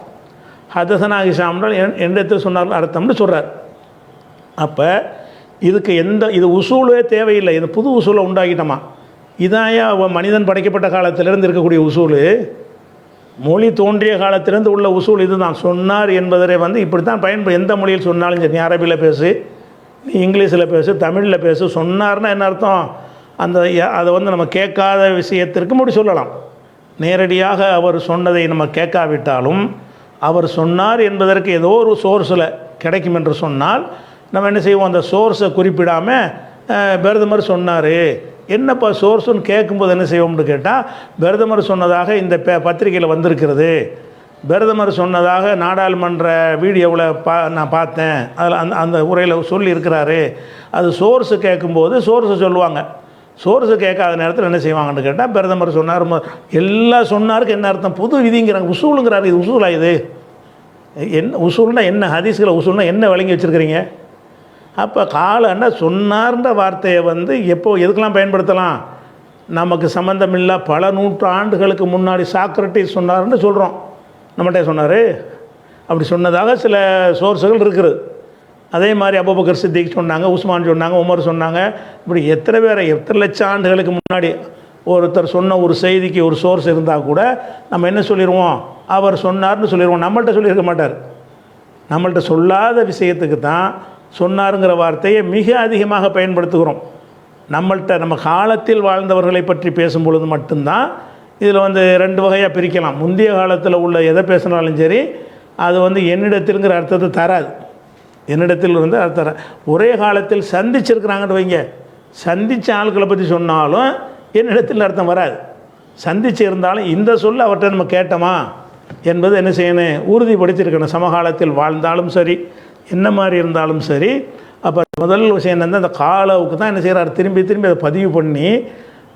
ஹதசனா ஹிஷாம்டால் என்னிடத்தில் சொன்னார் அர்த்தம்னு சொல்கிறார். அப்போ இதுக்கு இது உசூலே தேவையில்லை. இது புது உசூலை உண்டாக்கிட்டோமா? இதாயா மனிதன் படைக்கப்பட்ட காலத்திலிருந்து இருக்கக்கூடிய உசூல், மொழி தோன்றிய காலத்திலிருந்து உள்ள உசூல் இதுதான். சொன்னார் என்பதை வந்து இப்படி தான் எந்த மொழியில் சொன்னாலும் சரி, நீ அரபியில் பேசு, நீ இங்கிலீஷில் பேசு, தமிழில் பேசு, சொன்னார்னா என்ன அர்த்தம்? அதை வந்து நம்ம கேட்காத விஷயத்திற்கு முடி சொல்லலாம். நேரடியாக அவர் சொன்னதை நம்ம கேட்காவிட்டாலும் அவர் சொன்னார் என்பதற்கு ஏதோ ஒரு சோர்ஸில் கிடைக்கும் என்று சொன்னால் நம்ம என்ன செய்வோம்? அந்த சோர்ஸை குறிப்பிடாமல் பிரதமர் சொன்னார், என்னப்பா சோர்ஸுன்னு கேட்கும்போது என்ன செய்வோம்னு கேட்டால், பிரதமர் சொன்னதாக இந்த பத்திரிகையில் வந்திருக்கிறது, பிரதமர் சொன்னதாக நாடாளுமன்ற வீடியோவில் நான் பார்த்தேன், அதில் அந்த உரையில் சொல்லியிருக்கிறாரு. அது சோர்ஸு கேட்கும்போது சோர்ஸு சொல்லுவாங்க. சோர்ஸு கேட்காத நேரத்தில் என்ன செய்வாங்கன்னு கேட்டால், பிரதமர் சொன்னார், எல்லாம் சொன்னாருக்கு என்ன அர்த்தம், புது விதிங்கிறாங்க, உசூலுங்கிறாரு. இது உசூலா? இது என்ன உசூல்னா என்ன? ஹதீஸ்களை உசூல்னா என்ன விளங்கி வச்சுருக்கிறீங்க? அப்போ காலன்னா சொன்னார்ன்ற வார்த்தையை வந்து எப்போ எதுக்கெல்லாம் பயன்படுத்தலாம்? நமக்கு சம்மந்தமில்லை பல நூற்றாண்டுகளுக்கு முன்னாடி சாக்ரட்டிஸ் சொன்னார்ன்னு சொல்கிறோம். நம்மகிட்ட சொன்னார், அப்படி சொன்னதாக சில சோர்ஸுகள் இருக்குது. அதே மாதிரி அபூபக்கர் சித்திக் சொன்னாங்க, உஸ்மான் சொன்னாங்க, உமர் சொன்னாங்க. இப்படி எத்தனை லட்சம் ஆண்டுகளுக்கு முன்னாடி ஒருத்தர் சொன்ன ஒரு செய்திக்கு ஒரு சோர்ஸ் இருந்தால் கூட நம்ம என்ன சொல்லிடுவோம், அவர் சொன்னார்னு சொல்லிடுவோம். நம்மள்கிட்ட சொல்லியிருக்க மாட்டார். நம்மள்கிட்ட சொல்லாத விஷயத்துக்கு தான் சொன்னாருங்கிற வார்த்தையை மிக அதிகமாக பயன்படுத்துகிறோம். நம்மள்கிட்ட நம்ம காலத்தில் வாழ்ந்தவர்களை பற்றி பேசும் பொழுது மட்டும்தான் இதில் வந்து ரெண்டு வகையாக பிரிக்கலாம். முந்தைய காலத்தில் உள்ள எதை பேசினாலும் சரி, அது வந்து என்னிடத்தில்ங்கிற அர்த்தத்தை தராது. என்னிடத்தில் இருந்து அது தர ஒரே காலத்தில் சந்திச்சிருக்கிறாங்கன்னு வைங்க, சந்தித்த ஆட்களை பற்றி சொன்னாலும் என்னிடத்தில் அர்த்தம் வராது. சந்திச்சு இருந்தாலும் இந்த சொல்ல அவர்கிட்ட நம்ம கேட்டோமா என்பது என்ன செய்யணும், உறுதிப்படுத்தியிருக்கணும். சமகாலத்தில் வாழ்ந்தாலும் சரி, என்ன மாதிரி இருந்தாலும் சரி. அப்போ முதல் விஷயம் என்னன்னா, அந்த காலவுக்கு தான் என்ன செய்கிறார், திரும்பி திரும்பி அதை பதிவு பண்ணி,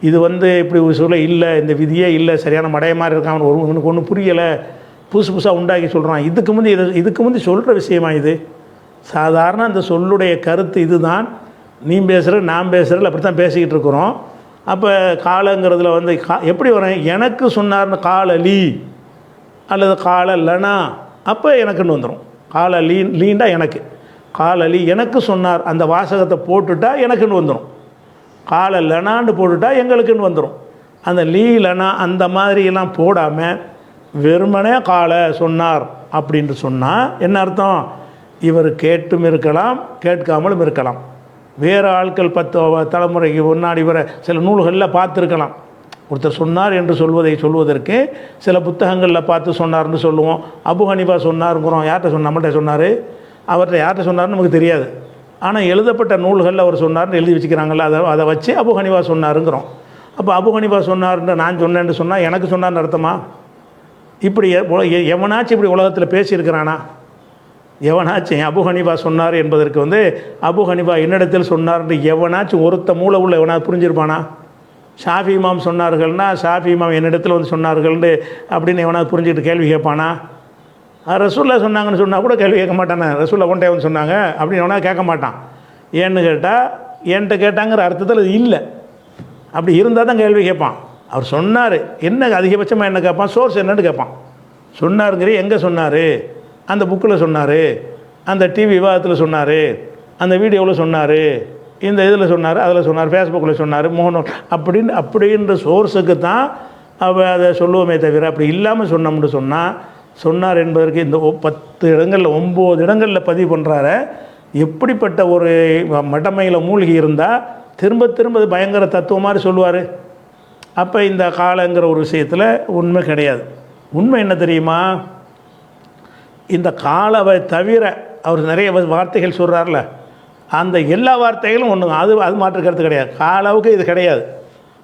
இது வந்து இப்படி ஒரு சொல்ல இல்லை, இந்த விதியே இல்லை, சரியான மடைய மாதிரி இருக்கான், ஒன்றுக்கு ஒன்றும் புரியலை, புதுசாக உண்டாக்கி சொல்கிறான். இதுக்கு முந்தி சொல்கிற விஷயமா இது? சாதாரண அந்த சொல்லுடைய கருத்து இதுதான். நீ பேசுகிற நான் பேசுகிறல அப்படி தான் பேசிக்கிட்டு இருக்கிறோம். அப்போ காலங்கிறதுல வந்து எப்படி வரும், எனக்கு சொன்னார்னு காலலி அல்லது காலலனா, அப்போ எனக்குன்னு வந்துடும். காலலீண்டா எனக்கு, காலலி எனக்கு சொன்னார் அந்த வாசகத்தை போட்டுட்டா எனக்குன்னு வந்துடும். காலலனான்னு போட்டுட்டா எங்களுக்குன்னு வந்துடும். அந்த லீலனா அந்த மாதிரியெல்லாம் போடாமல் வெறுமனே கால சொன்னார் அப்படின்ட்டு சொன்னால் என்ன அர்த்தம், இவர் கேட்டும் இருக்கலாம் கேட்காமலும் இருக்கலாம். வேறு ஆட்கள் 10 தலைமுறைக்கு முன்னாடி வர சில நூல்களில் பார்த்துருக்கலாம். ஒருத்தர் சொன்னார் என்று சொல்வதற்கு சில புத்தகங்களில் பார்த்து சொன்னார்னு சொல்லுவோம். அபு ஹனீஃபா சொன்னாருங்கிறோம். யார்கிட்ட நம்மள்கிட்ட சொன்னார், அவர்கிட்ட யார்கிட்ட சொன்னார்னு நமக்கு தெரியாது. ஆனால் எழுதப்பட்ட நூல்களில் அவர் சொன்னார்னு எழுதி வச்சுக்கிறாங்கல்ல, அதை வச்சு அபு ஹனீஃபா சொன்னாருங்கிறோம். அப்போ அபு ஹனீஃபா சொன்னார்ன்னு நான் சொன்னேன்னு சொன்னால் எனக்கு சொன்னார்னு அர்த்தமா? இப்படி எவனாச்சும் இப்படி உலகத்தில் பேசியிருக்கிறானா? எவனாச்சும் அபு ஹனீஃபா சொன்னார் என்பதற்கு வந்து அபு ஹனீஃபா என்னிடத்தில் சொன்னார்ன்னு எவனாச்சும் ஒருத்த மூளை உள்ள எவனாவது புரிஞ்சிருப்பானா? ஷாஃபி இமாம் சொன்னார்கள்னா ஷாஃபி இமாம் என்னிடத்தில் வந்து சொன்னார்கள்னு அப்படின்னு எவனாவது புரிஞ்சுக்கிட்டு கேள்வி கேட்பானா? ரசூல்லா சொன்னாங்கன்னு சொன்னால் கூட கேள்வி கேட்க மாட்டானே. ரசூல்லா ஒன்றை வந்து சொன்னாங்க அப்படின்னு எவனா கேட்க மாட்டான். ஏன்னு கேட்டால் என்கிட்ட கேட்டாங்கிற அர்த்தத்தில் அது இல்லை. அப்படி இருந்தால் தான் கேள்வி கேட்பான். அவர் சொன்னார் என்ன, அதிகபட்சமாக என்ன கேட்பான், சோர்ஸ் என்னன்னு கேட்பான். சொன்னாருங்கிற எங்கே சொன்னார், அந்த புக்கில் சொன்னார், அந்த டிவி விவாதத்தில் சொன்னார், அந்த வீடியோவில் சொன்னார், இந்த இதில் சொன்னார், அதில் சொன்னார், ஃபேஸ்புக்கில் சொன்னார், மோகன் அப்படின்ற சோர்ஸுக்கு தான் அதை சொல்லுவோமே தவிர அப்படி இல்லாமல் சொன்னோம்னு சொன்னார் என்பதற்கு இந்த 10 இடங்களில் 9 இடங்களில் பதிவு பண்ணுறாரு. எப்படிப்பட்ட ஒரு மடமையில் மூழ்கி இருந்தால் திரும்ப திரும்ப பயங்கர தத்துவம் மாதிரி சொல்லுவார். அப்போ இந்த காலங்கிற ஒரு விஷயத்தில் உண்மை கிடையாது. உண்மை என்ன தெரியுமா, இந்த காலவை தவிர அவர் நிறைய வார்த்தைகள் சொல்கிறார்ல, அந்த எல்லா வார்த்தைகளும் ஒன்று, அது மாற்றுக்கிறது கிடையாது. காலவுக்கு இது கிடையாது.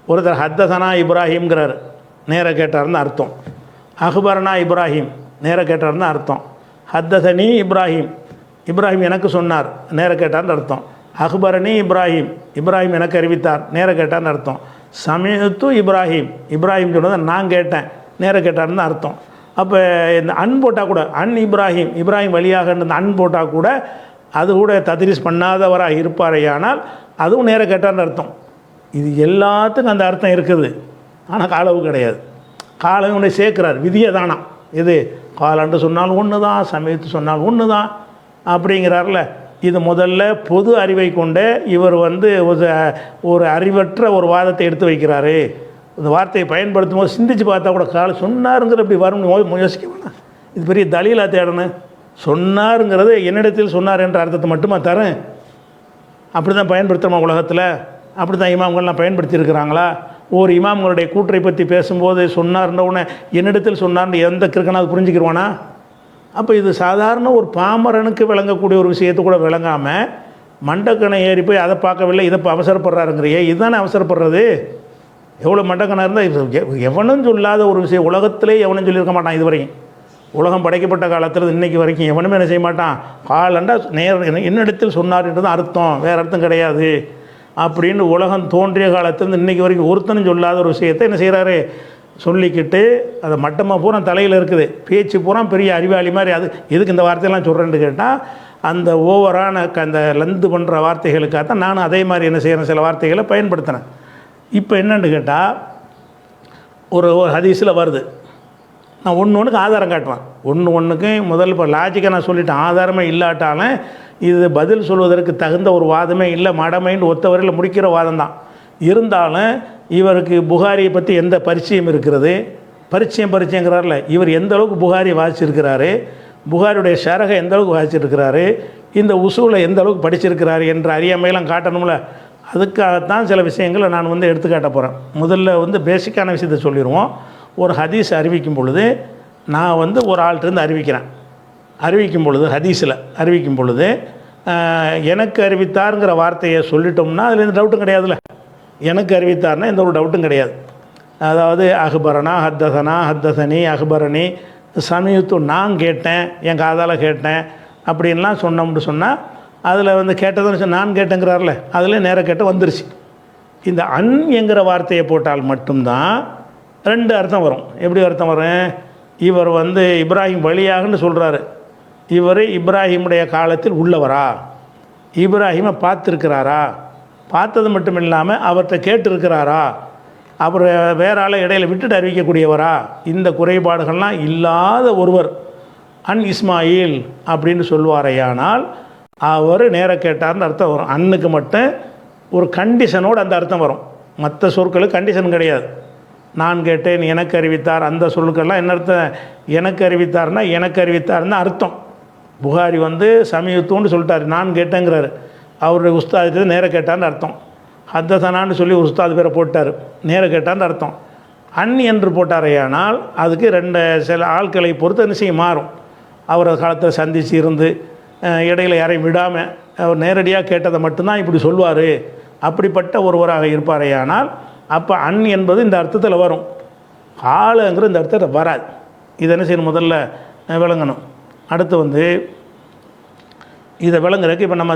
ஒருத்தர் ஹத்தசனா இப்ராஹிம்ங்கிறார், நேர கேட்டார்னு அர்த்தம். அஹ்பரனா இப்ராஹிம், நேர கேட்டார்னு அர்த்தம். ஹத்தசனி இப்ராஹிம், இப்ராஹிம் எனக்கு சொன்னார், நேர கேட்டார்னு அர்த்தம். அஹ்பரணி இப்ராஹிம், இப்ராஹிம் எனக்கு அறிவித்தார், நேர கேட்டார்னு அர்த்தம். சமீஅத்து இப்ராஹிம், இப்ராஹிம் சொன்னதை நான் கேட்டேன், நேர கேட்டார்னு அர்த்தம். அப்போ இந்த அன் போட்டால் கூட அன் இப்ராஹிம், இப்ராஹிம் வழியாக இந்த அன் போட்டால் கூட அது கூட தத்ரீஸ் பண்ணாதவராக இருப்பாரையானால் அதுவும் நேர கேட்டார்னு அர்த்தம். இது எல்லாத்துக்கும் அந்த அர்த்தம் இருக்குது. ஆனால் காலவு கிடையாது. காலம் உன்னை சேர்க்கிறார், விதியை தானா இது. காலண்டு சொன்னால் ஒன்று தான், சமயத்து சொன்னால் ஒன்று தான் அப்படிங்கிறார்ல. இது முதல்ல பொது அறிவை கொண்டு இவர் வந்து ஒரு அறிவற்ற ஒரு வாதத்தை எடுத்து வைக்கிறாரு. இந்த வார்த்தையை பயன்படுத்தும் போது சிந்திச்சு பார்த்தா கூட காலம் சொன்னாருங்கிற இப்படி வரும்னு யோசிக்க வேணாம். இது பெரிய தலீலாக தேடணும். சொன்னாருங்கிறது என்னிடத்தில் சொன்னார் என்ற அர்த்தத்தை மட்டுமா தரேன்? அப்படி தான் பயன்படுத்துகிறோமா உலகத்தில்? அப்படி தான் இமாம்கள்லாம் பயன்படுத்தியிருக்கிறாங்களா? ஒரு இமாம்களுடைய கூற்றை பற்றி பேசும்போது சொன்னார்ன்றவுடனே என்னிடத்தில் சொன்னார்னு எந்த கிறுக்கனாவது புரிஞ்சுக்கிடுவானா? அப்போ இது சாதாரண ஒரு பாமரனுக்கு விளங்கக்கூடிய ஒரு விஷயத்தை கூட விளங்காமல் மண்டக்கணை ஏறி போய் அதை பார்க்கவில்லை, இதை இப்போ அவசரப்படுறாருங்கிறியே. இதுதானே அவசரப்படுறது. எவ்வளோ மண்டக்கணம் இருந்தால் எவனும் சொல்லாத ஒரு விஷயம் உலகத்திலே எவனும் சொல்லியிருக்க மாட்டான் இதுவரையும். உலகம் படைக்கப்பட்ட காலத்தில் இன்றைக்கி வரைக்கும் எவனுமே என்ன செய்ய மாட்டான். காலண்டா என்னிடத்தில் சொன்னார்ன்றது அர்த்தம், வேறு அர்த்தம் கிடையாது அப்படின்னு உலகம் தோன்றிய காலத்துலேருந்து இன்றைக்கி வரைக்கும் ஒருத்தனும் சொல்லாத ஒரு விஷயத்தை என்ன செய்கிறாரு, சொல்லிக்கிட்டு அதை மட்டமாக பூரா தலையில் இருக்குது, பேச்சு பூரா பெரிய அறிவாளி மாதிரி. அது எதுக்கு இந்த வார்த்தையெல்லாம் சொல்கிறேன்னு கேட்டால், அந்த ஓவரான அந்த லந்து பண்ணுற வார்த்தைகளுக்காக தான் நானும் அதே மாதிரி என்ன செய்கிறேன், சில வார்த்தைகளை பயன்படுத்தினேன். இப்போ என்னென்னு கேட்டால், ஒரு ஹதீஸில் வருது, நான் ஒன்றுக்கு ஆதாரம் காட்டுவேன். ஒன்றுக்கு முதல் இப்போ லாஜிக்காக நான் சொல்லிட்டேன், ஆதாரமே இல்லாட்டாலும் இது பதில் சொல்வதற்கு தகுந்த ஒரு வாதமே இல்லை, மடமைன்னு ஒத்தவரையில் முடிக்கிற வாதம் தான். இருந்தாலும் இவருக்கு புகாரியை பற்றி எந்த பரிச்சயம் இருக்கிறது, பரிச்சயங்கிறார்ல, இவர் எந்த அளவுக்கு புகாரி வாசிச்சிருக்கிறாரு, புகாரியுடைய ஷரகை எந்த அளவுக்கு வாசிச்சிருக்கிறாரு, இந்த உசூலை எந்த அளவுக்கு படிச்சிருக்கிறாரு என்ற அறியாமையெல்லாம் காட்டணும்ல. அதுக்காகத்தான் சில விஷயங்களை நான் எடுத்துக்காட்ட போகிறேன். முதல்ல பேசிக்கான விஷயத்தை சொல்லிடுவோம். ஒரு ஹதீஸ் அறிவிக்கும் பொழுது நான் ஒரு ஆள்கிட்டருந்து அறிவிக்கும் பொழுது ஹதீஸில் அறிவிக்கும் பொழுது எனக்கு அறிவித்தாருங்கிற வார்த்தையை சொல்லிட்டோம்னா அதில் எந்த டவுட்டும் கிடையாதுல்ல. எனக்கு அறிவித்தார்னா எந்த ஒரு டவுட்டும் கிடையாது. அதாவது அஹ்பரனா, ஹத்தசனி, அஹ்பரணி, சமீத்து நான் கேட்டேன், என் காதால் கேட்டேன் அப்படின்லாம் சொன்னோம்னு சொன்னால் அதில் கேட்டதுன்னு நான் கேட்டேங்கிறார்ல, அதில் நேர கேட்ட வந்துருச்சு. இந்த அன் என்கிற வார்த்தையை போட்டால் மட்டும்தான் ரெண்டு அர்த்தம் வரும். எப்படி அர்த்தம் வரும்? இவர் இப்ராஹிம் வழியாகன்னு சொல்கிறாரு, இவர் இப்ராஹிமுடைய காலத்தில் உள்ளவரா, இப்ராஹிமை பார்த்துருக்கிறாரா, பார்த்தது மட்டும் இல்லாமல் அவர்கிட்ட கேட்டிருக்கிறாரா, அவர் வேற ஆளை இடையில் விட்டுட்டு அறிவிக்கக்கூடியவரா, இந்த குறைபாடுகள்லாம் இல்லாத ஒருவர் அன் இஸ்மாயில் அப்படின்னு சொல்வாரையானால் அவர் நேர கேட்டார்னு அர்த்தம் வரும். அன்னுக்கு மட்டும் ஒரு கண்டிஷனோடு அந்த அர்த்தம் வரும். மற்ற சொற்களுக்கு கண்டிஷன் கிடையாது. நான் கேட்டேன், எனக்கு அறிவித்தார், அந்த சொற்கள்லாம் என்ன அர்த்தம்? எனக்கு அறிவித்தார்னா எனக்கு அறிவித்தார்னு அர்த்தம். புகாரி சமீபத்தோன்னு சொல்லிட்டார், நான் கேட்டேங்கிறாரு, அவருடைய உஸ்தாது நேர கேட்டார்னு அர்த்தம். ஹத்தசனான்னு சொல்லி உஸ்தாது பேரை போட்டார், நேர கேட்டார்னு அர்த்தம். அன் என்று போட்டாரையானால் அதுக்கு சில ஆட்களை பொறுத்து நிச்சயம் மாறும். அவர் காலத்தில் சந்தித்து இருந்து இடையில் யாரையும் விடாமல் அவர் நேரடியாக கேட்டதை மட்டும்தான் இப்படி சொல்வார், அப்படிப்பட்ட ஒருவராக இருப்பாரையானால் அப்போ அன் என்பது இந்த அர்த்தத்தில் வரும். ஆளுங்கிற இந்த அர்த்தத்தை வராது. இதை என்ன செய்யணும், முதல்ல விளங்கணும். அடுத்து இதை விளங்குறதுக்கு இப்போ நம்ம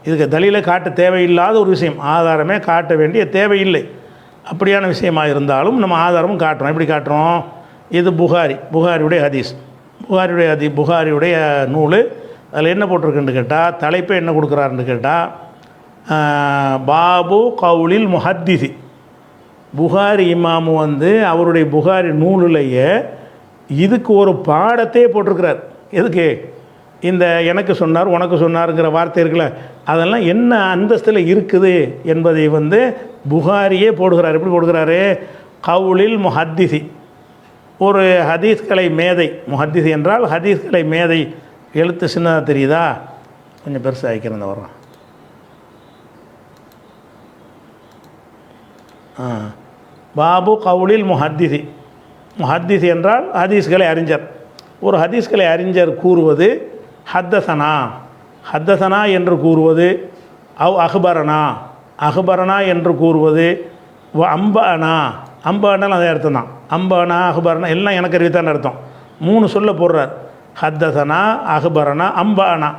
இதுக்கு தலீலை காட்ட தேவையில்லாத ஒரு விஷயம், ஆதாரமே காட்ட வேண்டிய தேவையில்லை. அப்படியான விஷயமாக இருந்தாலும் நம்ம ஆதாரமும் காட்டுறோம். எப்படி காட்டுறோம்? இது புகாரியுடைய ஹதீஸ், புகாரியுடைய நூல். அதில் என்ன போட்டிருக்குன்னு கேட்டால், தலைப்பை என்ன கொடுக்குறாருன்னு கேட்டால், பாபு கவுலில் முஹத்திசி. புகாரி இமாமு அவருடைய புகாரி நூலிலேயே இதுக்கு ஒரு பாடத்தையே போட்டிருக்கிறார். எதுக்கு? இந்த எனக்கு சொன்னார், உனக்கு சொன்னாருங்கிற வார்த்தை இருக்குல்ல, அதெல்லாம் என்ன அந்தஸ்தில் இருக்குது என்பதை புகாரியே போடுகிறார். எப்படி போடுகிறாரு? கவுலில் முஹத்திசி, ஒரு ஹதீஸ்களை மேதை. முஹத்திசி என்றால் ஹதீஸ்களை மேதை. எழுத்து சின்னதாக தெரியுதா? கொஞ்சம் பெருசாக ஆகிக்கிறேன் வர்றோம். பாபு கவுலில் முஹத்திசி. முஹத்திசி என்றால் ஹதீஸ்களை அறிஞர். ஒரு ஹதீஸ்களை அறிஞர் கூறுவது ஹத்தசனா என்று கூறுவது, அஹ்பரனா என்று கூறுவது, அம்பானாலும் அதே அர்த்தம் தான். அம்பானா அஹ்பரனா எல்லாம் எனக்கு அறிவித்தான் அர்த்தம். 3 சொல்ல போடுறார். ஹத்தசனா, அஹ்பரனா, அம்பானா.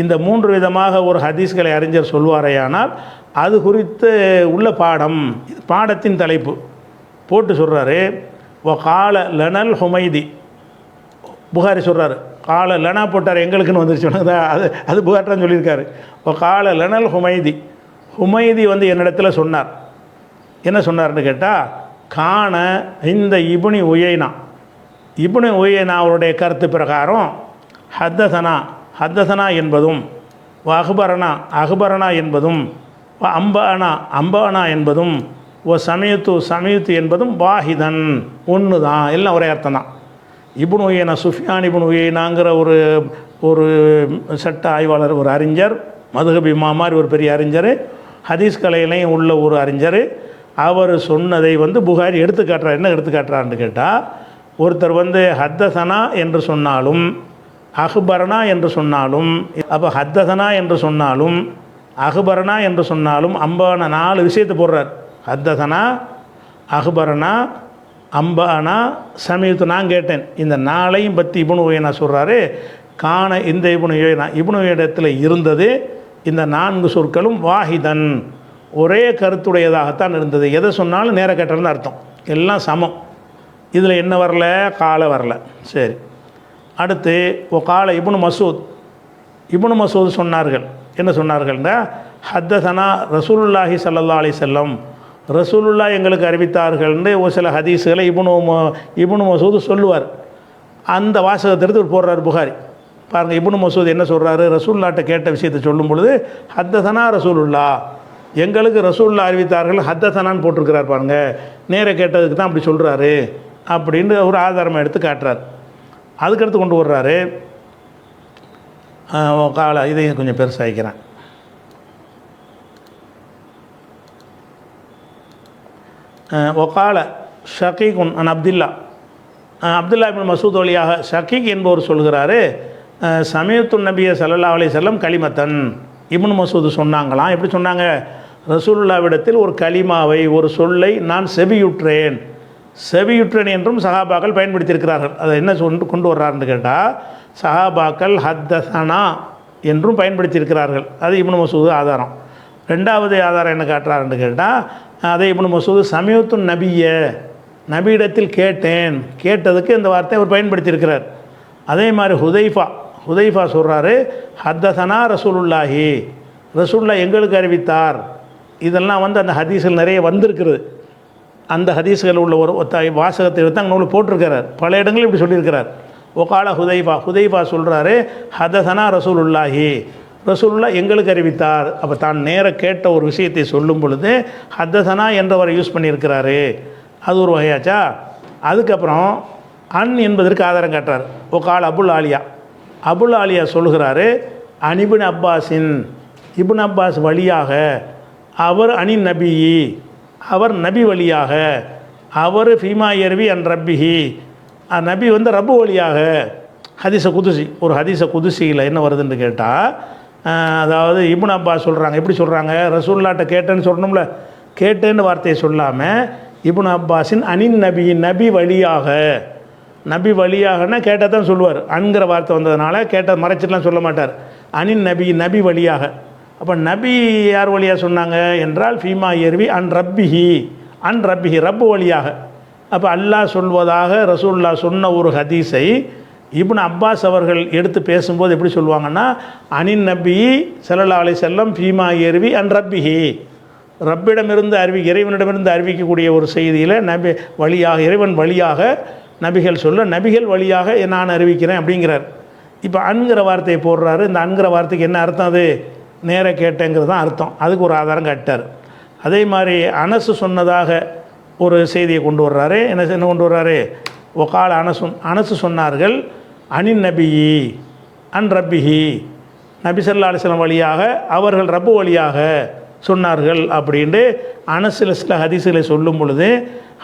இந்த 3 விதமாக ஒரு ஹதீஸ்களை அறிஞர் சொல்வாரையானால் அது குறித்து உள்ள பாடம், இது பாடத்தின் தலைப்பு போட்டு சொல்கிறாரு. கால லனல் ஹுமைதி, புகாரி சொல்கிறாரு. கால லனா போட்டார், எங்களுக்குன்னு வந்துருச்சு. அது புகார்தான் சொல்லியிருக்காரு. கால லனல் ஹுமைதி, ஹுமைதி என்னிடத்தில் சொன்னார். என்ன சொன்னார்னு கேட்டால், காண இந்த இப்னு உயைனா அவருடைய கருத்து பிரகாரம் ஹத்தசனா என்பதும், அஹ்பரனா என்பதும், அம்பானா என்பதும், சமீத்து என்பதும் வாஹிதன் ஒன்று தான், எல்லாம் ஒரே அர்த்தம் தான். இப்னு உயைனா, சுஃபியான் இப்னு உயைனாங்கிற ஒரு சட்ட ஆய்வாளர், ஒரு அறிஞர், மதுஹப் இமாம் மாதிரி ஒரு பெரிய அறிஞர், ஹதீஸ் கலையிலையும் உள்ள ஒரு அறிஞர். அவர் சொன்னதை புகாரி எடுத்துக்காட்டுறார். என்ன எடுத்துக்காட்டுறாருன்னு கேட்டால், ஒருத்தர் ஹத்தசனா என்று சொன்னாலும், அஹ்பரனா என்று சொன்னாலும், அப்போ ஹத்தசனா என்று சொன்னாலும், அஹ்பரனா என்று சொன்னாலும், அம்பான 4 விஷயத்தை போடுறார். ஹத்தசனா, அஹ்பரனா, அம்பானா சமீத்து நான் கேட்டேன். இந்த நாளையும் பற்றி இப்னு உயைனா சொல்கிறாரு. காண இந்த இப்னு உயைனத்தில் இருந்தது இந்த 4 சொற்களும் வாஹிதன் ஒரே கருத்துடையதாகத்தான் இருந்தது. எதை சொன்னாலும் நேர கேட்டல்னு அர்த்தம், எல்லாம் சமம். இதில் என்ன வரல, கால வரல. சரி, அடுத்து கால இப்னு மசூத் சொன்னார்கள். என்ன சொன்னார்கள்னா, ஹத்தசனா ரசூலுல்லாஹி ஸல்லல்லாஹு அலைஹி வஸல்லம், ரசூலுல்லா எங்களுக்கு அறிவித்தார்கள்னு ஒரு சில ஹதீஸுகளை இப்னு மசூத் சொல்லுவார். அந்த வாசகத்தை எடுத்து போடுறார் புகாரி. பாருங்கள், இப்னு மசூத் என்ன சொல்கிறாரு, ரசூலுல்லாட்ட கேட்ட விஷயத்தை சொல்லும் பொழுது ஹத்தசனா ரசூலுல்லா, எங்களுக்கு ரசூலுல்லா அறிவித்தார்கள், ஹத்தசனான்னு போட்டிருக்கிறார். பாருங்கள், நேர கேட்டதுக்கு தான் அப்படி சொல்கிறாரு அப்படின்னு ஒரு ஆதாரமாக எடுத்து காட்டுறார். அதுக்கடுத்து கொண்டு வர்றாரு கால, இதையும் கொஞ்சம் பெருசாகிக்கிறேன். ஒகால ஷகீகுன் அன் அப்துல்லா இப்னு மசூத் வழியாக ஷகீக் என்பவர் சொல்கிறாரு, சமீஅத்து நபிய ஸல்லல்லாஹு அலைஹி வஸல்லம் கலிமத்தன், இப்னு மசூத் சொன்னாங்களாம். எப்படி சொன்னாங்க, ரசூலுல்லாவிடத்தில் ஒரு கலிமாவை, ஒரு சொல்லை நான் செவியுற்றேன் என்றும் சஹாபாக்கள் பயன்படுத்தியிருக்கிறார்கள். அதை என்ன கொண்டு வர்றாருன்னு கேட்டால், சஹாபாக்கள் ஹத்தசனா என்றும் பயன்படுத்தியிருக்கிறார்கள். அது இப்னு மசூத் ஆதாரம். ரெண்டாவது ஆதாரம் என்ன காட்டுறாருன்னு கேட்டால், அதை இப்னு மசூத் சமீஅத்து நபியிடத்தில் கேட்டதுக்கு இந்த வார்த்தையை அவர் பயன்படுத்தியிருக்கிறார். அதே மாதிரி ஹுதைஃபா சொல்கிறாரு, ஹத்தசனா ரசூலுல்லா எங்களுக்கு அறிவித்தார். இதெல்லாம் அந்த ஹதீஸில் நிறைய வந்திருக்கிறது. அந்த ஹதீஸ்கள் உள்ள ஒரு வாசகத்தை எடுத்து அங்கே நூல் போட்டிருக்கிறார். பல இடங்களில் இப்படி சொல்லியிருக்கிறார். ஒகால ஹுதைஃபா சொல்கிறாரு, ஹதசனா ரசூலுல்லா எங்களுக்கு அறிவித்தார். அப்போ தான் நேர கேட்ட ஒரு விஷயத்தை சொல்லும் பொழுது ஹதசனா என்றவரை யூஸ் பண்ணியிருக்கிறாரு. அது ஒரு வகையாச்சா. அதுக்கப்புறம் அன் என்பதற்கு ஆதாரம் காட்டுறார். ஒகால அபுல் ஆலியா சொல்கிறாரு, இப்னு அப்பாஸ் வழியாக, அவர் அனின் நபியி, அவர் நபி வழியாக, அவர் ஃபீமா யர்வி அன் ரப்பிஹி, நபி ரப்பு வழியாக. ஒரு ஹதீஸ குதுசியில் என்ன வருதுன்னு கேட்டால், அதாவது இப்னு அப்பாஸ் சொல்கிறாங்க. எப்படி சொல்கிறாங்க, ரசூலுல்லாட்ட கேட்டேன்னு சொல்லணும்ல, கேட்டேன்னு வார்த்தையை சொல்லாமல் இப்னு அப்பாஸின் அனின் நபி வழியாகனா கேட்டால் தான் சொல்லுவார். அன்கிற வார்த்தை வந்ததுனால கேட்ட மறைச்சிட்டுலாம் சொல்ல மாட்டார். அனின் நபி வழியாக. அப்போ நபி யார் வழியாக சொன்னாங்க என்றால் ஃபீமா யர்வி அன் ரப்பிஹி ரப்பு வழியாக. அப்போ அல்லாஹ் சொல்வதாக ரசூலுல்லாஹ் சொன்ன ஒரு ஹதீஸை இப்னு அப்பாஸ் அவர்கள் எடுத்து பேசும்போது எப்படி சொல்லுவாங்கன்னா, அனின் நபி ஸல்லல்லாஹு அலைஹி வஸல்லம் ஃபீமா யர்வி அன் ரப்பிஹி, இறைவனிடமிருந்து அறிவிக்கக்கூடிய ஒரு செய்தியில் நபி வழியாக, இறைவன் வழியாக நபிகள் சொல்ல, நபிகள் வழியாக நான் அறிவிக்கிறேன் அப்படிங்கிறார். இப்போ அன்கிற வார்த்தையை போடுறாரு. இந்த அன்கிற வார்த்தைக்கு என்ன அர்த்தம், அது நேர கேட்டேங்கிறது தான் அர்த்தம். அதுக்கு ஒரு ஆதாரம் காட்டார். அதே மாதிரி அனசு சொன்னதாக ஒரு செய்தியை கொண்டு வர்றாரு. என்ன கொண்டு வர்றாரு, ஒகால அனசு சொன்னார்கள், அனின் நபியி அன் ரப்பிஹி, நபி ஸல்லல்லாஹு அலைஹி வஸல்லம் வழியாக, அவர்கள் ரப்பு வழியாக சொன்னார்கள் அப்படின்ட்டு அனசில் சில ஹதீஸுகளை சொல்லும் பொழுது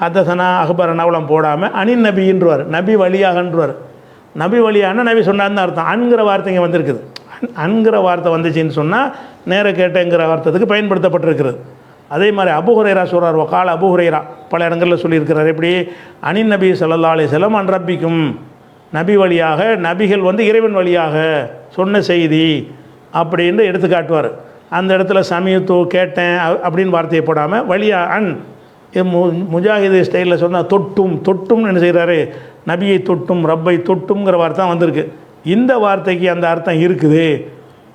ஹதசனா அக்பரனாவெலாம் போடாமல் அனின் நபின்றுவார், நபி வழியாகன்றுவார். நபி வழியான நபி சொன்னார்னு அர்த்தம். அன்கிற வார்த்தைங்க வந்திருக்குது. அன்கிற வார்த்தை வந்துச்சின்னு சொன்னால் நேர கேட்டேங்கிற வார்த்தைக்கு பயன்படுத்தப்பட்டிருக்கிறது. அதே மாதிரி அபூ ஹுரைரா சொல்கிறார், வகால அபூ ஹுரைரா பல இடங்களில் சொல்லியிருக்கிறார். எப்படி, அனின் நபி ஸல்லல்லாஹு அலைஹி வஸல்லம் அன் ரப்பிக்கும், நபி வழியாக, நபிகள் இறைவன் வழியாக சொன்ன செய்தி அப்படின்னு எடுத்து காட்டுவார். அந்த இடத்துல சமீத்து கேட்டேன் அப்படின்னு வார்த்தையை போடாமல் வழியா அன் முஜாஹிது ஸ்டைலில் சொன்னால் தொட்டும் என்ன செய்கிறாரு, நபியை தொட்டும் ரப்பை தொட்டும்ங்கிற வார்த்தை தான் வந்திருக்கு. இந்த வார்த்தைக்கு அந்த அர்த்தம் இருக்குது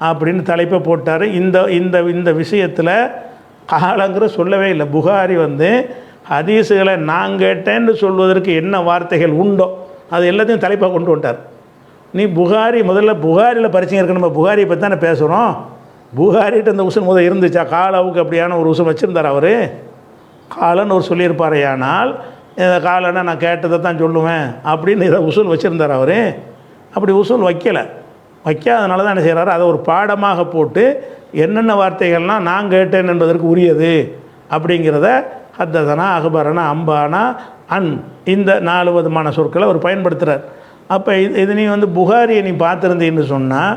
அப்படின்னு தலைப்பை போட்டார். இந்த விஷயத்தில் காலங்கிற சொல்லவே இல்லை. புகாரி ஹதீஸுகளை நான் கேட்டேன்னு சொல்வதற்கு என்ன வார்த்தைகள் உண்டோ அது எல்லாத்தையும் தலைப்பாக கொண்டு வந்துட்டார். நீ முதல்ல புகாரியில் பரிச்சயம் இருக்கு. நம்ம புகாரியை பற்றி தானே பேசுகிறோம். புகாரிட்டு அந்த உசுன் இருந்துச்சா, காலாவுக்கு அப்படியான ஒரு உசுன் வச்சுருந்தார் அவர். காலன்னு ஒரு சொல்லியிருப்பார். ஆனால் இந்த காலன்னா நான் கேட்டதை தான் சொல்லுவேன் அப்படின்னு இதை உசூல் வச்சுருந்தார் அவர். அப்படி உசூல் வைக்காதனால தான் என்ன செய்கிறாரு, அதை ஒரு பாடமாக போட்டு என்னென்ன வார்த்தைகள்னால் நான் கேட்டேன் என்பதற்கு உரியது அப்படிங்கிறத ஹத்தசனா அக்பரனா அம்பானா அன் இந்த 4 விதமான சொற்களை அவர் பயன்படுத்துகிறார். அப்போ இது நீ புகாரியை நீ பார்த்துருந்தீன்னு சொன்னால்,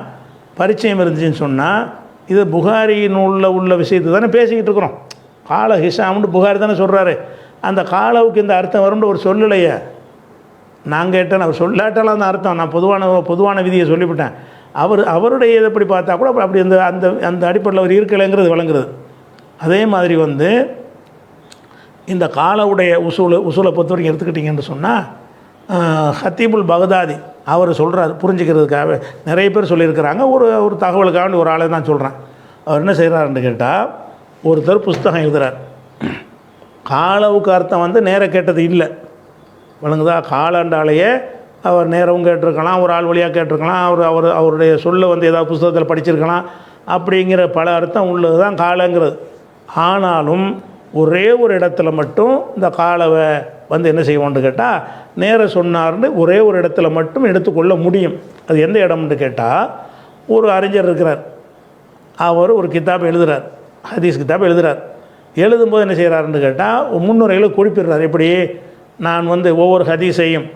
பரிச்சயம் இருந்துச்சுன்னு சொன்னால், இது புகாரி நூலில் உள்ள விஷயத்தை தானே பேசிக்கிட்டு இருக்கிறோம். கால ஹிஷாம்னு புகாரி தானே சொல்கிறாரு. அந்த காலவுக்கு இந்த அர்த்தம் வரும்னு ஒரு சொல்லலையே. நான் கேட்டேன், அவர் சொல்லாட்டாலும் அந்த அர்த்தம், நான் பொதுவான விதியை சொல்லிவிட்டேன். அவருடைய இதை எப்படி பார்த்தா கூட அப்படி அந்த அந்த அந்த அடிப்படையில் அவர் இருக்கலைங்கிறது விளங்குறது. அதே மாதிரி வந்து இந்த காலவுடைய உசூலை பொறுத்த வரைக்கும் எடுத்துக்கிட்டிங்கன்னு சொன்னால், ஹத்தீபுல் பகதாதி அவர் சொல்கிறார், புரிஞ்சுக்கிறதுக்காக நிறைய பேர் சொல்லியிருக்கிறாங்க. ஒரு தகவலுக்காக ஒரு ஆளை தான் சொல்கிறேன். அவர் என்ன செய்கிறாருன்னு கேட்டால், ஒருத்தர் புஸ்தகம் எழுதுகிறார். காலவுக்கு அர்த்தம் வந்து நேர கேட்டது இல்லை, விளங்குதா? காலாண்டாலேயே அவர் நேரவும் கேட்டிருக்கலாம், ஒரு ஆள் வழியாக கேட்டிருக்கலாம், அவருடைய சொல்ல வந்து ஏதாவது புஸ்தகத்தில் படிச்சிருக்கலாம். அப்படிங்கிற பல அர்த்தம் உள்ளது தான் காலங்கிறது. ஆனாலும் ஒரே ஒரு இடத்துல மட்டும் இந்த காலவை வந்து என்ன செய்வோம்னு கேட்டால், நேரம் சொன்னார்னு ஒரே ஒரு இடத்துல மட்டும் எடுத்துக்கொள்ள முடியும். அது எந்த இடம்னு கேட்டால், ஒரு அறிஞர் இருக்கிறார், அவர் ஒரு கிதாப் எழுதுகிறார், ஹதீஸ் கிதாப் எழுதுகிறார். எழுதும்போது என்ன செய்கிறாருன்னு கேட்டால், முன்னுரையில் குறிப்பிடுறார். எப்படி நான் வந்து ஒவ்வொரு ஹதீஸையும்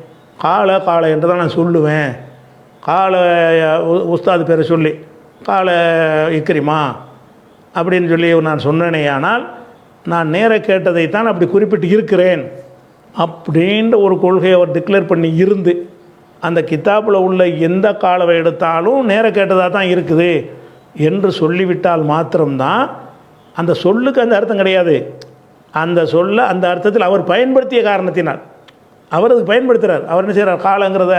கால என்று தான் நான் சொல்லுவேன். கால உஸ்தாது பேரை சொல்லி கால இக்ரிமா அப்படின்னு சொல்லி நான் சொன்னேனே, ஆனால் நான் நேர கேட்டதைத்தான் அப்படி குறிப்பிட்டு இருக்கிறேன் அப்படின்ற ஒரு கொள்கையை அவர் டிக்ளேர் பண்ணி இருந்து, அந்த கிதாப்பில் உள்ள எந்த காலவை எடுத்தாலும் நேர கேட்டதாக தான் இருக்குது என்று சொல்லிவிட்டால் மாத்திரம்தான் அந்த சொல்லுக்கு அந்த அர்த்தம் கிடையாது. அந்த சொல்ல அந்த அர்த்தத்தில் அவர் பயன்படுத்திய காரணத்தினால் அவர் அதுக்கு பயன்படுத்துகிறார். அவர் என்ன செய்கிறார், காலங்கிறத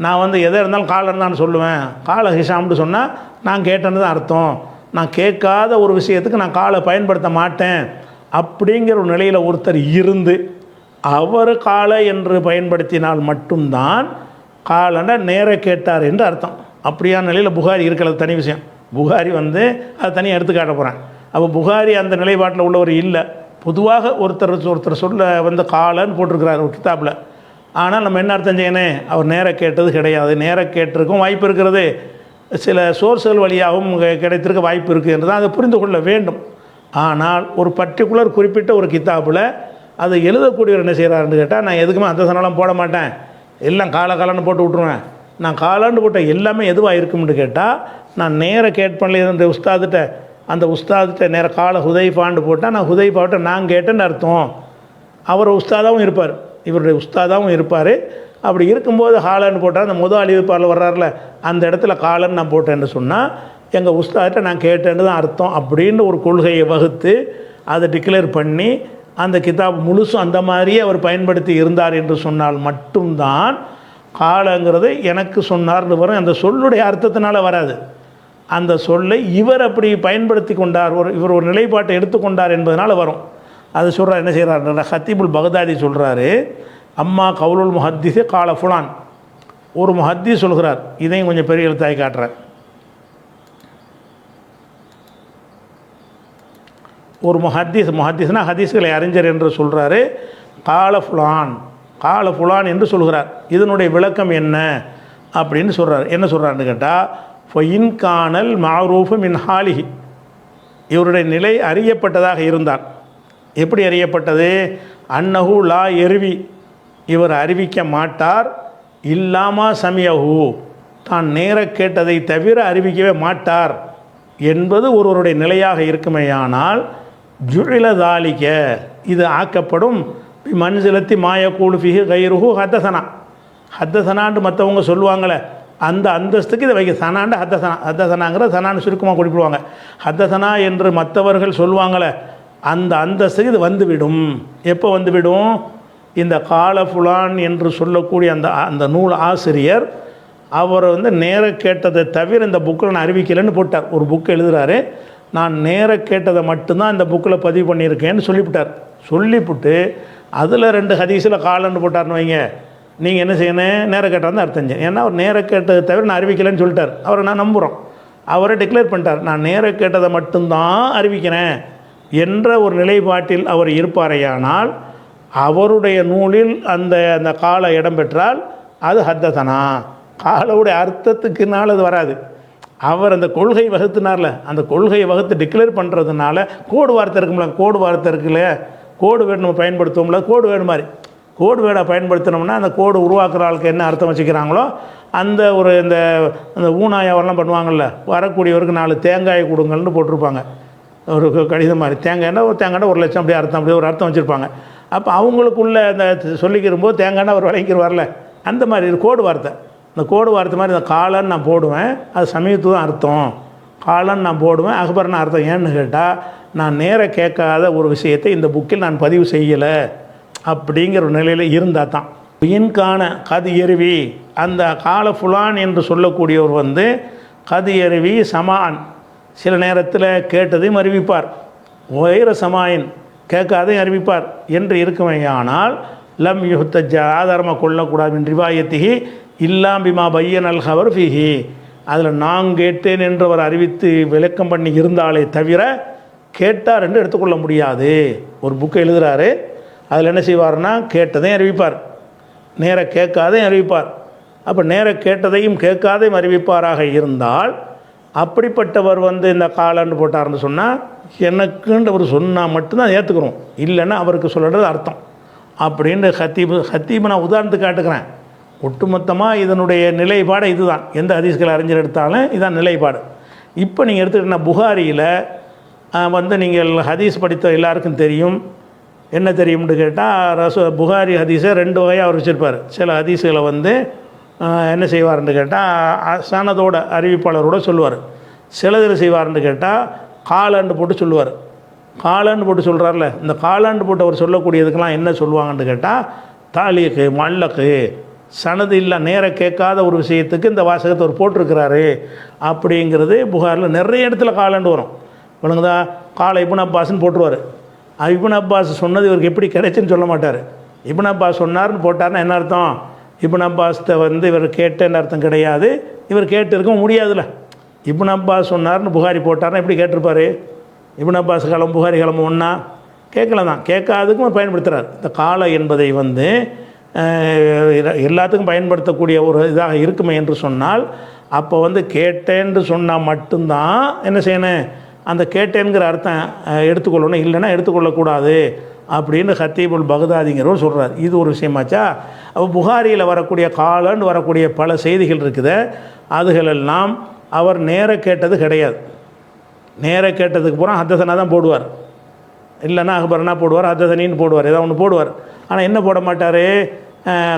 நான் வந்து எதை இருந்தாலும் காலன்னு தான் சொல்லுவேன், கால ஹிஷாம்னு சொன்னால் நான் கேட்டேன்னு தான் அர்த்தம், நான் கேட்காத ஒரு விஷயத்துக்கு நான் காலை பயன்படுத்த மாட்டேன் அப்படிங்கிற ஒரு நிலையில் ஒருத்தர் இருந்து அவர் காலை என்று பயன்படுத்தினால் மட்டும்தான் காலன்னா நேர கேட்டார் என்று அர்த்தம். அப்படியான நிலையில் புகாரி இருக்கிறது தனி விஷயம். புகாரி வந்து அதை தனியாக எடுத்து காட்ட போகிறேன். அப்போ புகாரி அந்த நிலைப்பாட்டில் உள்ளவர் இல்லை. பொதுவாக ஒருத்தர் சொல்ல வந்து காலன்னு போட்டிருக்கிறார் ஒரு கிதாப்பில். ஆனால் நம்ம என்ன அர்த்தம் செய்யணும், அவர் நேர கேட்டது கிடையாது. நேர கேட்டிருக்கும் வாய்ப்பு இருக்கிறது, சில சோர்ஸ்கள் வழியாகவும் கிடைத்திருக்க வாய்ப்பு இருக்குது என்று தான் அதை புரிந்து கொள்ள வேண்டும். ஆனால் ஒரு பர்டிகுலர் குறிப்பிட்ட ஒரு கிதாப்பில் அதை எழுதக்கூடியவர் என்ன செய்கிறாருன்னு கேட்டால், நான் எதுக்குமே அந்த சனலாம் போட மாட்டேன், எல்லாம் காலன்னு போட்டு விட்ருவேன், நான் காலாண்டு போட்ட எல்லாமே எதுவாக இருக்கும்னு கேட்டால், நான் நேர கேட்பேன் இந்த உஸ்தாதுகிட்ட, அந்த உஸ்தாதுகிட்ட நேர கால ஹுதைஃபான்னு போட்டால் நான் ஹுதைஃபாவிட்ட நான் கேட்டேன்னு அர்த்தம். அவர் உஸ்தாதாகவும் இருப்பார், இவருடைய உஸ்தாதாகவும் இருப்பார். அப்படி இருக்கும்போது காலன்னு போட்டால் அந்த முதல் அழிவுப்பாரில் வர்றாருல அந்த இடத்துல காலன்னு நான் போட்டேன்னு சொன்னால் எங்கள் உஸ்தாதிட்ட நான் கேட்டேன்னு தான் அர்த்தம் அப்படின்னு ஒரு கொள்கையை வகுத்து அதை டிக்ளேர் பண்ணி அந்த கிதாப் முழுசும் அந்த மாதிரியே அவர் பயன்படுத்தி இருந்தார் என்று சொன்னால் மட்டும்தான் காலங்கிறது எனக்கு சொன்னார்னு வரும். அந்த சொல்லுடைய அர்த்தத்தினால வராது. அந்த சொல்லை இவர் அப்படி பயன்படுத்தி கொண்டார், இவர் ஒரு நிலைப்பாட்டை எடுத்துக்கொண்டார் என்பதனால வரும். அது சொல்கிறார், என்ன செய்கிறார், ஹத்தீபுல் பகதாதி சொல்கிறாரு, அம்மா கவுலுல் முஹத்திஸே கால ஃபுலான். ஒரு முஹத்திஸ் சொல்கிறார், இதையும் கொஞ்சம் பெரிய எழுத்தாய் காட்டுறார். ஒரு முஹத்திஸ்னா ஹதீஸ்களை அறிஞர் என்று சொல்கிறாரு, கால ஃபுலான் என்று சொல்கிறார். இதனுடைய விளக்கம் என்ன அப்படின்னு சொல்கிறார். என்ன சொல்கிறாருன்னு கேட்டால், ஃபயின் கானல் மாரூஃபு மின் ஹாலிஹி, இவருடைய நிலை அறியப்பட்டதாக இருந்தார். எப்படி அறியப்பட்டது, அன்னஹு லா எருவி, இவர் அறிவிக்க மாட்டார், இல்லாமா சமியஹு, தான் நேர கேட்டதை தவிர அறிவிக்கவே மாட்டார் என்பது ஒருவருடைய நிலையாக இருக்குமேயானால், ஜுஇல தாலிக, இது ஆக்கப்படும் மன்சிலத்தி மாயக்கூலு ஃபிஹி கைருஹு ஹத்தசனான்னு மற்றவங்க சொல்லுவாங்களே அந்த அந்தஸ்துக்கு இதை வைக்க. சனாண்டு ஹத்தசனாங்கிற சனான்னு சுருக்கமாக குறிப்பிடுவாங்க. ஹத்தசனா என்று மற்றவர்கள் சொல்லுவாங்களே அந்த அந்தஸ்துக்கு இது வந்துவிடும். எப்போ வந்துவிடும், இந்த கால ஃபுலான் என்று சொல்லக்கூடிய அந்த நூல் ஆசிரியர் அவர் வந்து நேர கேட்டதை தவிர இந்த புக்கில் நான் அறிவிக்கலைன்னு போட்டார். ஒரு புக்கு எழுதுகிறாரு, நான் நேர கேட்டதை மட்டும்தான் இந்த புக்கில் பதிவு பண்ணியிருக்கேன்னு சொல்லிவிட்டார். சொல்லிவிட்டு அதில் 2 ஹதீஸில் காலன்னு போட்டார்னு வைங்க, நீங்கள் என்ன செய்யணும், நேர கேட்டால் அர்த்தம் செய்யணும். ஏன்னா அவர் நேர கேட்டதை தவிர நான் அறிவிக்கலைன்னு சொல்லிட்டார். அவரை நான் நம்புகிறோம், அவரை டிக்ளேர் பண்ணிட்டார், நான் நேர கேட்டதை மட்டும்தான் அறிவிக்கிறேன் என்ற ஒரு நிலைப்பாட்டில் அவர் இருப்பாரையானால் அவருடைய நூலில் அந்த கால இடம் பெற்றால் அது ஹத்தசனா, காலவுடைய அர்த்தத்துக்குனால அது வராது. அவர் அந்த கொள்கை வகுத்துனார்ல, அந்த கொள்கையை வகுத்து டிக்ளேர் பண்ணுறதுனால கோடு வார்த்தை இருக்கும்ல, கோடு வார்த்தை இருக்குல்ல, கோடு வேர்டு நம்ம பயன்படுத்துவோம்ல, கோடு வேர்டு மாதிரி கோடு வேர்டை பயன்படுத்தினோம்னா அந்த கோடு உருவாக்குற ஆளுக்கு என்ன அர்த்தம் வச்சுக்கிறாங்களோ அந்த ஒரு இந்த ஊனாயாவெல்லாம் பண்ணுவாங்கள்ல, வரக்கூடியவருக்கு 4 தேங்காய் கொடுங்கள்னு போட்டிருப்பாங்க. ஒரு கடிதம் மாதிரி, தேங்காய்னா ஒரு தேங்காய்னா 1 லட்சம் அப்படி அர்த்தம், அப்படியே ஒரு அர்த்தம் வச்சுருப்பாங்க. அப்போ அவங்களுக்குள்ள அந்த சொல்லிக்கிறம்போது தேங்காய்னா அவர் விளங்கிடுவார்ல, அந்த மாதிரி இது கோடு வார்த்தை. இந்த கோடு வார்த்தை மாதிரி இந்த காலன்னு நான் போடுவேன், அது சமயத்து தான் அர்த்தம். காலன்னு நான் போடுவேன், அக்பர்னு அர்த்தம். ஏன்னு கேட்டால் நான் நேர கேட்காத ஒரு விஷயத்தை இந்த புக்கில் நான் பதிவு செய்யலை அப்படிங்கிற ஒரு நிலையில் இருந்தால் தான். இன்கான கது எருவி, அந்த கால ஃபுலான் என்று சொல்லக்கூடியவர் வந்து கது எருவி சமான், சில நேரத்தில் கேட்டதையும் அறிவிப்பார், ஒயிர சமாயின் கேட்காதையும் அறிவிப்பார் என்று இருக்குமையானால் லம் யுஹ்தஜ ஆதாரமாக கொள்ளக்கூடாது ரிவாயத்திகி இல்லாம் பிமா பையனல் ஹவர் ஃபிஹி, அதில் நான் கேட்டேன் என்று அவர் அறிவித்து விளக்கம் பண்ணி இருந்தாலே தவிர கேட்டார் என்று எடுத்துக்கொள்ள முடியாது. ஒரு புக்கை எழுதுகிறாரு, அதில் என்ன செய்வார்னா கேட்டதையும் அறிவிப்பார், நேர கேட்காதையும் அறிவிப்பார். அப்போ நேர கேட்டதையும் கேட்காதையும் அறிவிப்பாராக இருந்தால் அப்படிப்பட்டவர் வந்து இந்த காலன்னு போட்டார்னு சொன்னால் எனக்குன்ற அவர் சொன்னால் மட்டும்தான் ஏற்றுக்கிறோம், இல்லைன்னா அவருக்கு சொல்கிறது அர்த்தம் அப்படின்னு ஹத்தீபு நான் உதாரணத்துக்கு காட்டுக்கிறேன். ஒட்டுமொத்தமாக இதனுடைய நிலைப்பாடு இதுதான். எந்த ஹதீஸ்களை அறிஞர் எடுத்தாலும் இதுதான் நிலைப்பாடு. இப்போ நீங்கள் எடுத்துக்கிட்டீங்கன்னா புகாரியில் வந்து நீங்கள் ஹதீஸ் படித்த எல்லாருக்கும் தெரியும். என்ன தெரியும்னு கேட்டால் புகாரி ஹதீஸை 2 வகையாக அவர் வச்சுருப்பார். சில ஹதீஸுகளை வந்து என்ன செய்வார்னு கேட்டால் சனதோட அறிவிப்பாளரோட சொல்லுவார். சிலதில் செய்வார்னு கேட்டால் காலாண்டு போட்டு சொல்லுவார். காலாண்டு போட்டு சொல்கிறார்ல, இந்த காலாண்டு போட்டு அவர் சொல்லக்கூடியதுக்கெல்லாம் என்ன சொல்லுவாங்கன்னு கேட்டால் தாலீக்கு மல்லக்கு, சனது இல்லை நேர கேட்காத ஒரு விஷயத்துக்கு இந்த வாசகத்தை அவர் போட்டிருக்கிறாரு அப்படிங்கிறது புகாரில் நிறைய இடத்துல காலாண்டு வரும். விளங்குதா? காலை இப்னு அப்பாஸ்ன்னு போட்டுருவார். இப்னு அப்பாஸ் சொன்னது இவருக்கு எப்படி கிடைச்சுன்னு சொல்ல மாட்டார். இப்னு அப்பாஸ் சொன்னார்னு போட்டார்னா என்ன அர்த்தம்? இப்னு அப்பாஸ்த்தை வந்து இவர் கேட்டேன்னு அர்த்தம் கிடையாது, இவர் கேட்டு இருக்க முடியாதுல்ல. இப்னு அப்பாஸ் சொன்னார்னு புகாரி போட்டார்னா எப்படி கேட்டிருப்பார்? இப்னு அப்பாஸ் காலம் புகாரி காலம் ஒன்றா? கேட்கல தான், கேட்காதுக்கும் பயன்படுத்துகிறார். இந்த காலை என்பதை வந்து எல்லாத்துக்கும் பயன்படுத்தக்கூடிய ஒரு இதாக இருக்குமே என்று சொன்னால் அப்போ வந்து கேட்டேன்னு சொன்னால் மட்டும்தான் என்ன செய்யணும், அந்த கேட்டேங்கிற அர்த்தம் எடுத்துக்கொள்ளணும், இல்லைன்னா எடுத்துக்கொள்ளக்கூடாது அப்படின்னு ஹத்தீபுல் பகதாதிங்கிறவர் சொல்கிறார். இது ஒரு விஷயமாச்சா? அப்போ புகாரியில் வரக்கூடிய காலன்னு வரக்கூடிய பல செய்திகள் இருக்குது, அதுகளெல்லாம் அவர் நேர கேட்டது கிடையாது. நேர கேட்டதுக்கு பூரா ஹத்தசனா தான் போடுவார், இல்லைன்னா அக்பர்னா போடுவார், ஹத்தசனின்னு போடுவார், ஏதாவது ஒன்று போடுவார். ஆனால் என்ன போட மாட்டார்?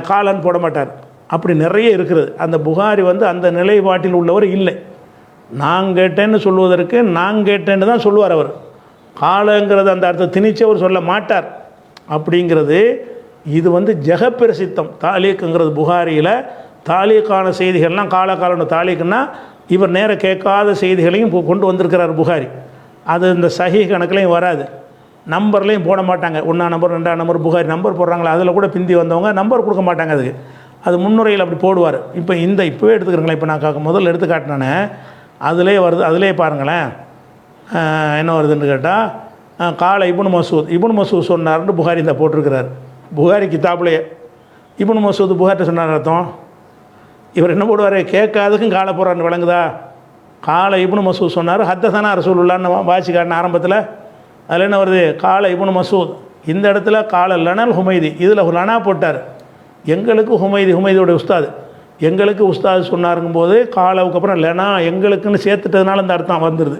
காலன்னு போட மாட்டார். அப்படி நிறைய இருக்கிறது. அந்த புகாரி வந்து அந்த நிலைப்பாட்டில் உள்ளவர் இல்லை. நான் கேட்டேன்னு சொல்வதற்கு நான் கேட்டேன்னு தான் சொல்லுவார் அவர். காலங்கிறது அந்த அர்த்தம் திணிச்சு அவர் சொல்ல மாட்டார். அப்படிங்கிறது இது வந்து ஜெகப்பிரசித்தம். தாலீக்குங்கிறது புகாரியில் தாலீக்கான செய்திகள்லாம் காலன்னு தாலீக்குன்னா இவர் நேர கேட்காத செய்திகளையும் கொண்டு வந்திருக்கிறார் புகாரி. அது இந்த சஹீஹ் கணக்குலையும் வராது, நம்பர்லேயும் போட மாட்டாங்க. 1ஆம் நம்பர் 2ஆம் நம்பர் புகாரி நம்பர் போடுறாங்களா, அதில் கூட பிந்தி வந்தவங்க நம்பர் கொடுக்க மாட்டாங்க. அதுக்கு அது முன்னுரையில் அப்படி போடுவார். இப்போ இப்போவே எடுத்துக்கிறீங்களா, இப்போ நான் முதல்ல எடுத்து காட்டினேனே அதிலே வருது, அதிலே பாருங்களேன் என்ன வருதுன்னு கேட்டால் காலை இப்னு மசூத் சொன்னார்னு புகாரி இந்த போட்டிருக்கிறார். புகாரி கிதாப்லேயே இப்னு மசூத் புகார்ட்ட சொன்னார் அர்த்தம். இவர் என்ன போடுவார்? கேட்காதுக்கும் காலை போடுறான்னு விளங்குதா? காலை இப்னு மசூத் சொன்னார், ஹத்தசனா ரசூலுல்லான்னு வாசி காட்டின ஆரம்பத்தில் அதில் என்ன வருது? காலை இப்னு மசூத். இந்த இடத்துல காலை லனல் ஹுமைதி, இதில் லனா போட்டார். எங்களுக்கு ஹுமைதியோடைய உஸ்தாது, எங்களுக்கு உஸ்தாது சொன்னாருங்கும்போது காலவுக்கு அப்புறம் லனா எங்களுக்குன்னு சேர்த்துட்டதுனால இந்த அர்த்தம் வந்துடுது.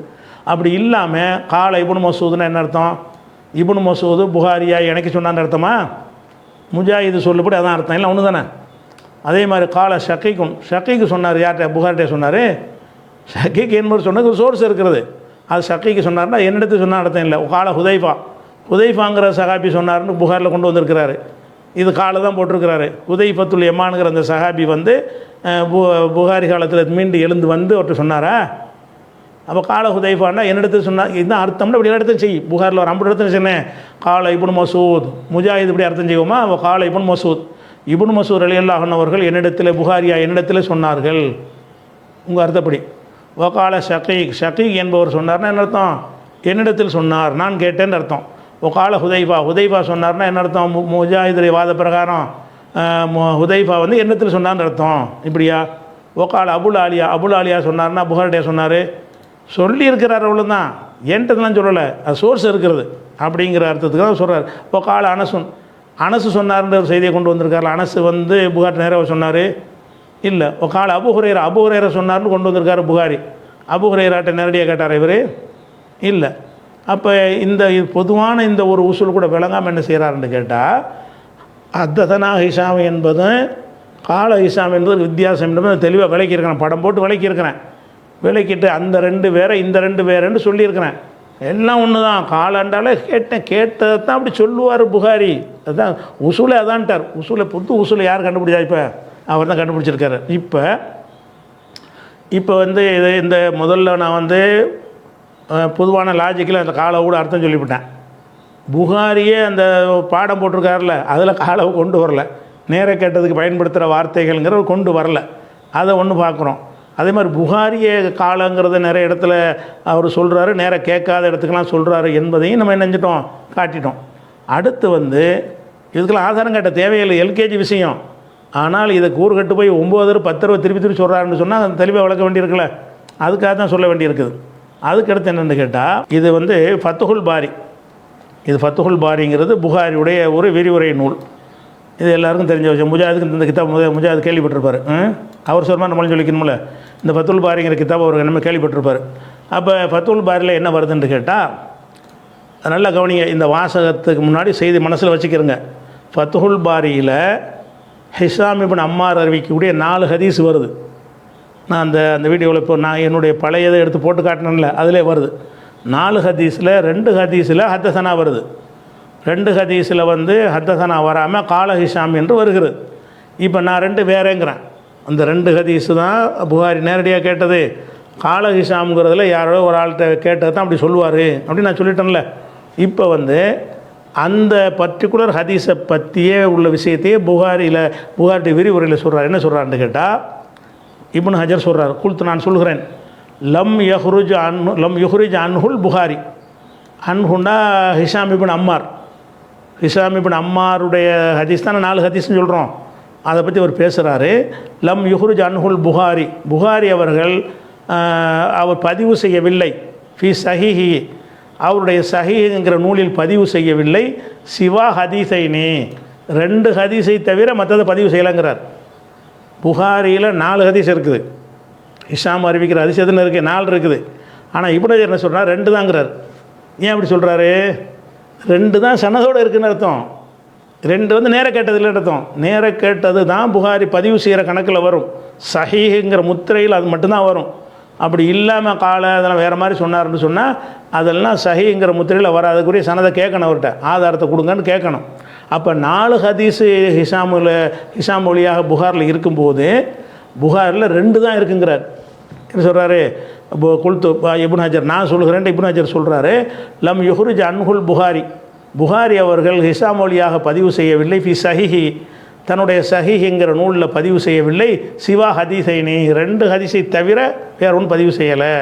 அப்படி இல்லாமல் காலை இப்னு மசூதுன்னு என்ன அர்த்தம்? இப்னு மசூது புகாரியா எனக்கு சொன்னான்னு அர்த்தமா? முஜாஹிது சொல்லுபடி அதான் அர்த்தம், இல்லை ஒன்று தானே. அதே மாதிரி காலை ஷக்கீக்கு சொன்னார். யார்கிட்ட? புகார்கிட்ட சொன்னார். ஷக்கீக் என்பவர் சொன்னது சோர்ஸ் இருக்கிறது, அது ஷக்கீக்கு சொன்னார்னா என்னிடத்து சொன்ன அர்த்தம் இல்லை. காலை ஹுதைஃபாங்கிற சஹாபி சொன்னார்னு புகாரில் கொண்டு வந்திருக்கிறாரு. இது காலை தான் போட்டிருக்கிறாரு. ஹுதைஃபத்துல் யமானுங்கிற அந்த சஹாபி வந்து புகாரி காலத்தில் மீண்டு எழுந்து வந்து அவர்கிட்ட சொன்னாரா? அப்போ காலை ஹுதைஃபான்னா என்னிடத்து சொன்னார், இதுதான் அர்த்தம்னு இப்படி அர்த்தம் செய்யும். புகாரில் ஒரு 50 இடத்துல சொன்னேன் காலை இப்னு மசூத், முஜாஹித் இப்படி அர்த்தம் செய்வோமா? அவள் காலை இப்னு மசூத், இப்னு மசூத் ரலியல்லாஹு அன்ஹு அவர்கள் என்னிடத்தில் புகாரியா என்னிடத்தில் சொன்னார்கள், உங்கள் அர்த்தப்படி. வகால ஷக்கீக் என்பவர் சொன்னார்னா என்ன அர்த்தம்? என்னிடத்தில் சொன்னார், நான் கேட்டேன்னு அர்த்தம். ஒகால ஹுதைஃபா சொன்னார்னா என்ன அர்த்தம்? முஜாஹிதுடைய வாத பிரகாரம் ஹுதைஃபா வந்து என்னத்தில் சொன்னார்னு அர்த்தம். இப்படியா? ஒகால அபுல் ஆலியா சொன்னார்னா புகாரிடையா சொன்னார், சொல்லியிருக்கிறார், அவ்வளோதான், என்கிட்டலாம் சொல்லலை, அது சோர்ஸ் இருக்கிறது அப்படிங்கிற அர்த்தத்துக்கு தான் சொல்கிறார். ஒகால அனசு சொன்னார்ன்ற ஒரு செய்தியை கொண்டு வந்திருக்காரு. அனசு வந்து புகார்ட்ட நேராக சொன்னார், இல்லை. ஒகால அபு ஹுரைரா சொன்னார்னு கொண்டு வந்திருக்காரு புகாரி. அபு ஹுரைராட்ட நேரடியாக கேட்டார் இவர், இல்லை. அப்போ இந்த பொதுவான இந்த ஒரு உசூல் கூட விளங்காமல் என்ன செய்கிறாருன்னு கேட்டால் ஹத்தஸனா ஹிஷாம் என்பதும் கால ஹிஷாம் என்பது வித்தியாசம் என்பது தெளிவாக விளக்கியிருக்கிறேன், படம் போட்டு விளக்கியிருக்கிறேன். விளக்கிட்டு அந்த ரெண்டு வேற இந்த ரெண்டு வேறன்னு சொல்லியிருக்கிறேன். எல்லாம் ஒன்று தான். காலாண்டாலே கேட்டதை தான் அப்படி சொல்லுவார் புகாரி. அதுதான் உசூலை அதான்ட்டார். உசூலை புது உசூலை யார் கண்டுபிடிச்சா? இப்போ அவர் தான் கண்டுபிடிச்சிருக்காரு. இப்போ வந்து இந்த முதல்ல நான் வந்து பொதுவான லாஜிக்கில் அந்த காலை கூட அர்த்தம் சொல்லிவிட்டேன். புகாரியே அந்த பாடம் போட்டிருக்காருல, அதில் காலவை கொண்டு வரல. நேர கேட்டதுக்கு பயன்படுத்துகிற வார்த்தைகள்ங்கிற கொண்டு வரல. அதை ஒன்று பார்க்குறோம். அதே மாதிரி புகாரியே காலங்கிறத நிறைய இடத்துல அவர் சொல்கிறாரு, நேர கேட்காத இடத்துக்கெல்லாம் சொல்கிறாரு என்பதையும் நம்ம என்ன செஞ்சிட்டோம், காட்டிட்டோம். அடுத்து வந்து இதுக்கெல்லாம் ஆதாரம் காட்ட தேவையில்லை, எல்கேஜி விஷயம். ஆனால் இதை கூறுகட்டு போய் 9 10 திருப்பி சொல்கிறாருன்னு சொன்னால் அது தெளிவாக வளர்க்க வேண்டியிருக்குல்ல, அதுக்காக தான் சொல்ல வேண்டியிருக்குது. அதுக்கடுத்து என்னென்னு கேட்டால் இது வந்து ஃபத்துஹுல் பாரி. இது ஃபத்துஹுல் பாரிங்கிறது புகாரியுடைய ஒரு விரிவுரை நூல். இது எல்லாருக்கும் தெரிஞ்ச விஷயம். முஜாஹிதுக்கு இந்த கிதாப் முஜாஹித் கேள்விப்பட்டிருப்பார். அவர் சொல்மா நம்மளும் சொல்லிக்கணும்ல. இந்த ஃபத்துல் பாரிங்கிற கிதாப் அவர் நம்ம கேள்விப்பட்டிருப்பார். அப்போ ஃபத்துல் பாரியில் என்ன வருதுன்னு கேட்டால் நல்லா கவனிங்க. இந்த வாசகத்துக்கு முன்னாடி செய்தி மனசில் வச்சுக்கிறங்க. ஃபத்துல் பாரியில் ஹிஷாம் இப்னு அம்மார் அறிவிக்கக்கூடிய 4 ஹதீஸ் வருது. நான் அந்த வீடியோவில் இப்போ நான் என்னுடைய பழையதை எடுத்து போட்டு காட்டினேன்ல, அதிலே வருது. 4 ஹதீஸில் 2 ஹதீஸில் ஹத்தசனா வருது. 2 ஹதீஸில் வந்து ஹத்தசனா வராமல் கால ஹிஷாம் என்று வருகிறது. இப்போ நான் 2 வேறேங்கிறேன். அந்த 2 ஹதீஸு தான் புகாரி நேரடியாக கேட்டது. கால ஹிஷாம்ங்கிறதுல யாரோ ஒரு ஆள்கிட்ட கேட்டது தான் அப்படி சொல்லுவார் அப்படின்னு நான் சொல்லிட்டேன்ல. இப்போ வந்து அந்த பர்டிகுலர் ஹதீஸை பற்றியே உள்ள விஷயத்தையே புகாரி விரிவுரையில் சொல்கிறார். என்ன சொல்கிறாருன்னு கேட்டால் இப்னு ஹஜர் சொல்கிறார், குல்த்து நான் சொல்கிறேன், லம் யுஹ்ரிஜ் அன்ஹுல் புகாரி. அன்ஹுண்டா Hisham ibn Ammar. Hisham ibn அம்மாருடைய ஹதீஸ் தானே 4 ஹதீஸ்ன்னு சொல்கிறோம். அதை பற்றி அவர் பேசுகிறாரு. லம் யுஹ்ரிஜ் அன்ஹுல் புகாரி. புகாரி அவர் பதிவு செய்யவில்லை. ஃபி சஹீஹி, அவருடைய சஹீஹுங்கிற நூலில் பதிவு செய்யவில்லை. சிவா ஹதீஸைனே, 2 ஹதீஸை தவிர மற்றதை பதிவு செய்யலைங்கிறார். புகாரியில் 4 ஹதீஸ் இருக்குது. ஹிஷாம் அறிவிக்கிற ஹதீஸ் எதுன்னு இருக்குது? 4 இருக்குது. ஆனால் இப்னு ஹஜர் என்ன சொல்கிறார்? 2 தாங்கிறார். ஏன் அப்படி சொல்கிறாரு? 2 தான் சனதோடு இருக்குதுன்னு அர்த்தம். 2 வந்து நேர கேட்டது இல்லைன்னு அர்த்தம். நேர கேட்டது தான் புகாரி பதிவு செய்கிற கணக்கில் வரும். சஹீஹுங்கிற முத்திரையில் அது மட்டும்தான் வரும். அப்படி இல்லாமல் அதெல்லாம் வேறு மாதிரி சொன்னார்னு சொன்னால் அதெல்லாம் சஹீஹுங்கிற முத்திரையில் வராதுக்குரிய சனதை கேட்கணும், அவர்கிட்ட ஆதாரத்தை கொடுங்கன்னு கேட்கணும். அப்போ 4 ஹதீஸு ஹிஷாம் மொழியாக புகாரில் இருக்கும்போது புகாரில் 2 தான் இருக்குங்கிறார். என்ன சொல்கிறாரு? குல்து இப்னு ஹஜர், நான் சொல்கிறேன், இப்னு ஹஜர் சொல்கிறாரு, லம் யுஹ்ரிஜ் அன்ஹுல் புகாரி. புகாரி அவர்கள் ஹிஷாம் மொழியாக பதிவு செய்யவில்லை. ஃபி சஹீஹி, தன்னுடைய சஹீஹுங்கிற நூலில் பதிவு செய்யவில்லை. சிவா ஹதீஸைனி, 2 ஹதீஸை தவிர வேறு ஒன்றும் பதிவு செய்யலை.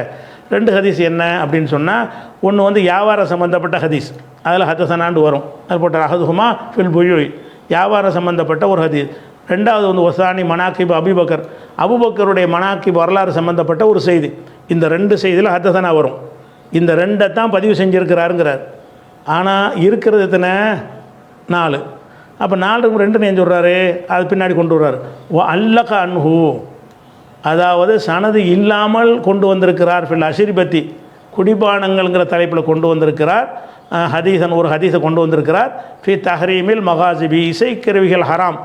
2 ஹதீஸ் என்ன அப்படின்னு சொன்னால், ஒன்று வந்து வியாபாரம் சம்மந்தப்பட்ட ஹதீஸ், அதில் ஹத்தசனாண்டு வரும். அது போட்ட அஹதுஹுமா ஃபில் புயூய், வியாபாரம் சம்மந்தப்பட்ட ஒரு ஹதீஸ். 2வது வந்து ஒசானி மனாக்கிப் அபுபக்கர், அபுபக்கருடைய மனாக்கிப் வரலாறு சம்மந்தப்பட்ட ஒரு செய்தி. இந்த 2 செய்தியில் ஹத்தசனா வரும். இந்த 2ஐ தான் பதிவு செஞ்சுருக்கிறாருங்கிறார். ஆனால் இருக்கிறது எத்தனை? 4. அப்போ 4க்கு 2 ஏன் சொல்கிறாரு? அது பின்னாடி கொண்டு வர்றாரு. அல்லக அன்ஹு, அதாவது சனது இல்லாமல் கொண்டு வந்திருக்கிறார். ஃபில் அஷிரிபத்தி, குடிபானங்கள்ங்கிற தலைப்பில் கொண்டு வந்திருக்கிறார். ஹதீசன், ஒரு ஹதீஸை கொண்டு வந்திருக்கிறார். ஃபி தஹரீமில் மகாசிபி, இசைக்கருவிகள் ஹராம்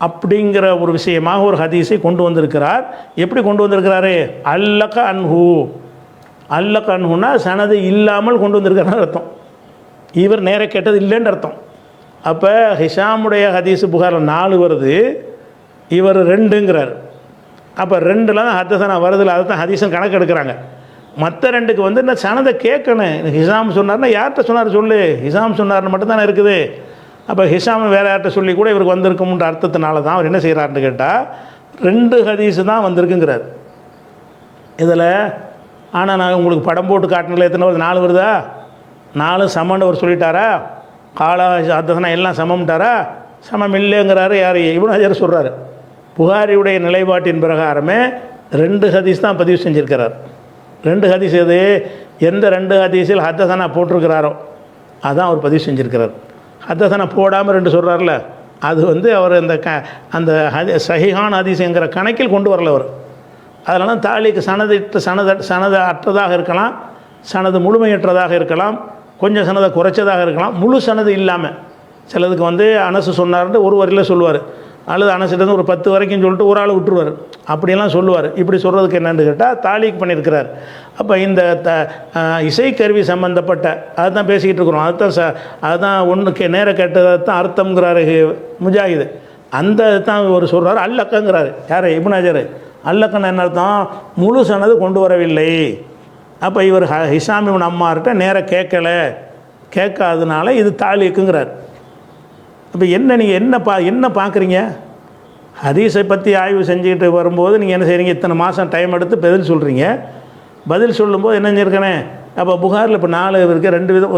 அப்படிங்கிற ஒரு விஷயமாக ஒரு ஹதீஸை கொண்டு வந்திருக்கிறார். எப்படி கொண்டு வந்திருக்கிறாரு? அல்லக அன்ஹு. அல்லக அன்ஹுனா சனது இல்லாமல் கொண்டு வந்திருக்கிறார் அர்த்தம். இவர் நேர கேட்டது இல்லைன்னு அர்த்தம். அப்போ ஹிஷாமுடைய ஹதீஸ் புகாரில் 4 வருது, இவர் 2ங்கிறார். அப்போ 2ல் தான் ஹத்தசனா வருதில்ல, அதை தான் ஹதீஸன் கணக்கு எடுக்கிறாங்க. மற்ற 2க்கு வந்து இந்த சனதை கேட்கணும். ஹிஷாம் சொன்னார்னா யார்கிட்ட சொன்னார் சொல்லு, ஹிஷாம் சொன்னார்னு மட்டும்தானே இருக்குது. அப்போ ஹிஷாம் வேறு யார்கிட்ட சொல்லி கூட இவருக்கு வந்திருக்கும்ன்ற அர்த்தத்தினால தான் அவர் என்ன செய்கிறாருன்னு கேட்டால் 2 ஹதீஸு தான் வந்திருக்குங்கிறார் இதில். ஆனால் நான் உங்களுக்கு படம் போட்டு காட்டினில் எத்தனை வருது? 4 வருதா? 4 சமன்னு அவர் சொல்லிட்டாரா? காலா ஹத்தசனா எல்லாம் சமம்ட்டாரா? சமம் இல்லைங்கிறாரு. யார்? இப்னு ஹஜர் சொல்கிறாரு. புகாரியுடைய நிலைப்பாட்டின் பிரகாரமே 2 ஹதீஸ் தான் பதிவு செஞ்சுருக்கிறார். 2 ஹதீஸ் எது? எந்த 2 ஹதீஸில் ஹத்தசனா போட்டிருக்கிறாரோ அதான் அவர் பதிவு செஞ்சுருக்கிறார். ஹத்தசனா போடாமல் 2 சொல்கிறார்ல, அது வந்து அவர் அந்த சஹீஹான ஹதீஸுங்கிற கணக்கில் கொண்டு வரல அவர். அதனால தாலிக்கு சனது அற்றதாக இருக்கலாம், சனது முழுமையற்றதாக இருக்கலாம், கொஞ்சம் சனதை குறைச்சதாக இருக்கலாம், முழு சனது இல்லாமல். சிலதுக்கு வந்து அனசு சொன்னார்ன்ட்டு ஒரு வரியில் சொல்லுவார், அல்லது அனசிட்டேருந்து ஒரு 10 வரைக்கும் சொல்லிட்டு ஒரு ஆள் விட்டுருவார், அப்படியெல்லாம் சொல்லுவார். இப்படி சொல்கிறதுக்கு என்னென்னு கேட்டால் தாலீக் பண்ணியிருக்கிறார். அப்போ இந்த இசைக்கருவி சம்மந்தப்பட்ட அதுதான் பேசிக்கிட்டு இருக்கிறோம். அதுதான் ஒன்றுக்கு நேர கேட்டதை தான் அர்த்தம்ங்கிறாரு முஜாஹிது. அந்த தான் ஒரு சொல்கிறார் அல்லக்கங்கிறாரு. யார்? இப்னு ஹஜர். அல்லக்கன்னு என்ன அர்த்தம்? முழு சனது கொண்டு வரவில்லை. அப்போ இவர் ஹிஷாம் இப்னு அம்மார்கிட்ட நேராக கேட்காதனால இது தாலீக்குங்கிறார். இப்போ என்ன நீங்கள் என்ன பார்க்குறீங்க? ஹதீஸை பற்றி ஆய்வு செஞ்சுக்கிட்டு வரும்போது நீங்கள் என்ன செய்கிறீங்க? இத்தனை மாதம் டைம் எடுத்து பதில் சொல்கிறீங்க. பதில் சொல்லும்போது என்ன செஞ்சுருக்கேனே, அப்போ புகாரில் இப்போ 4 இருக்குது, 2 விதம்.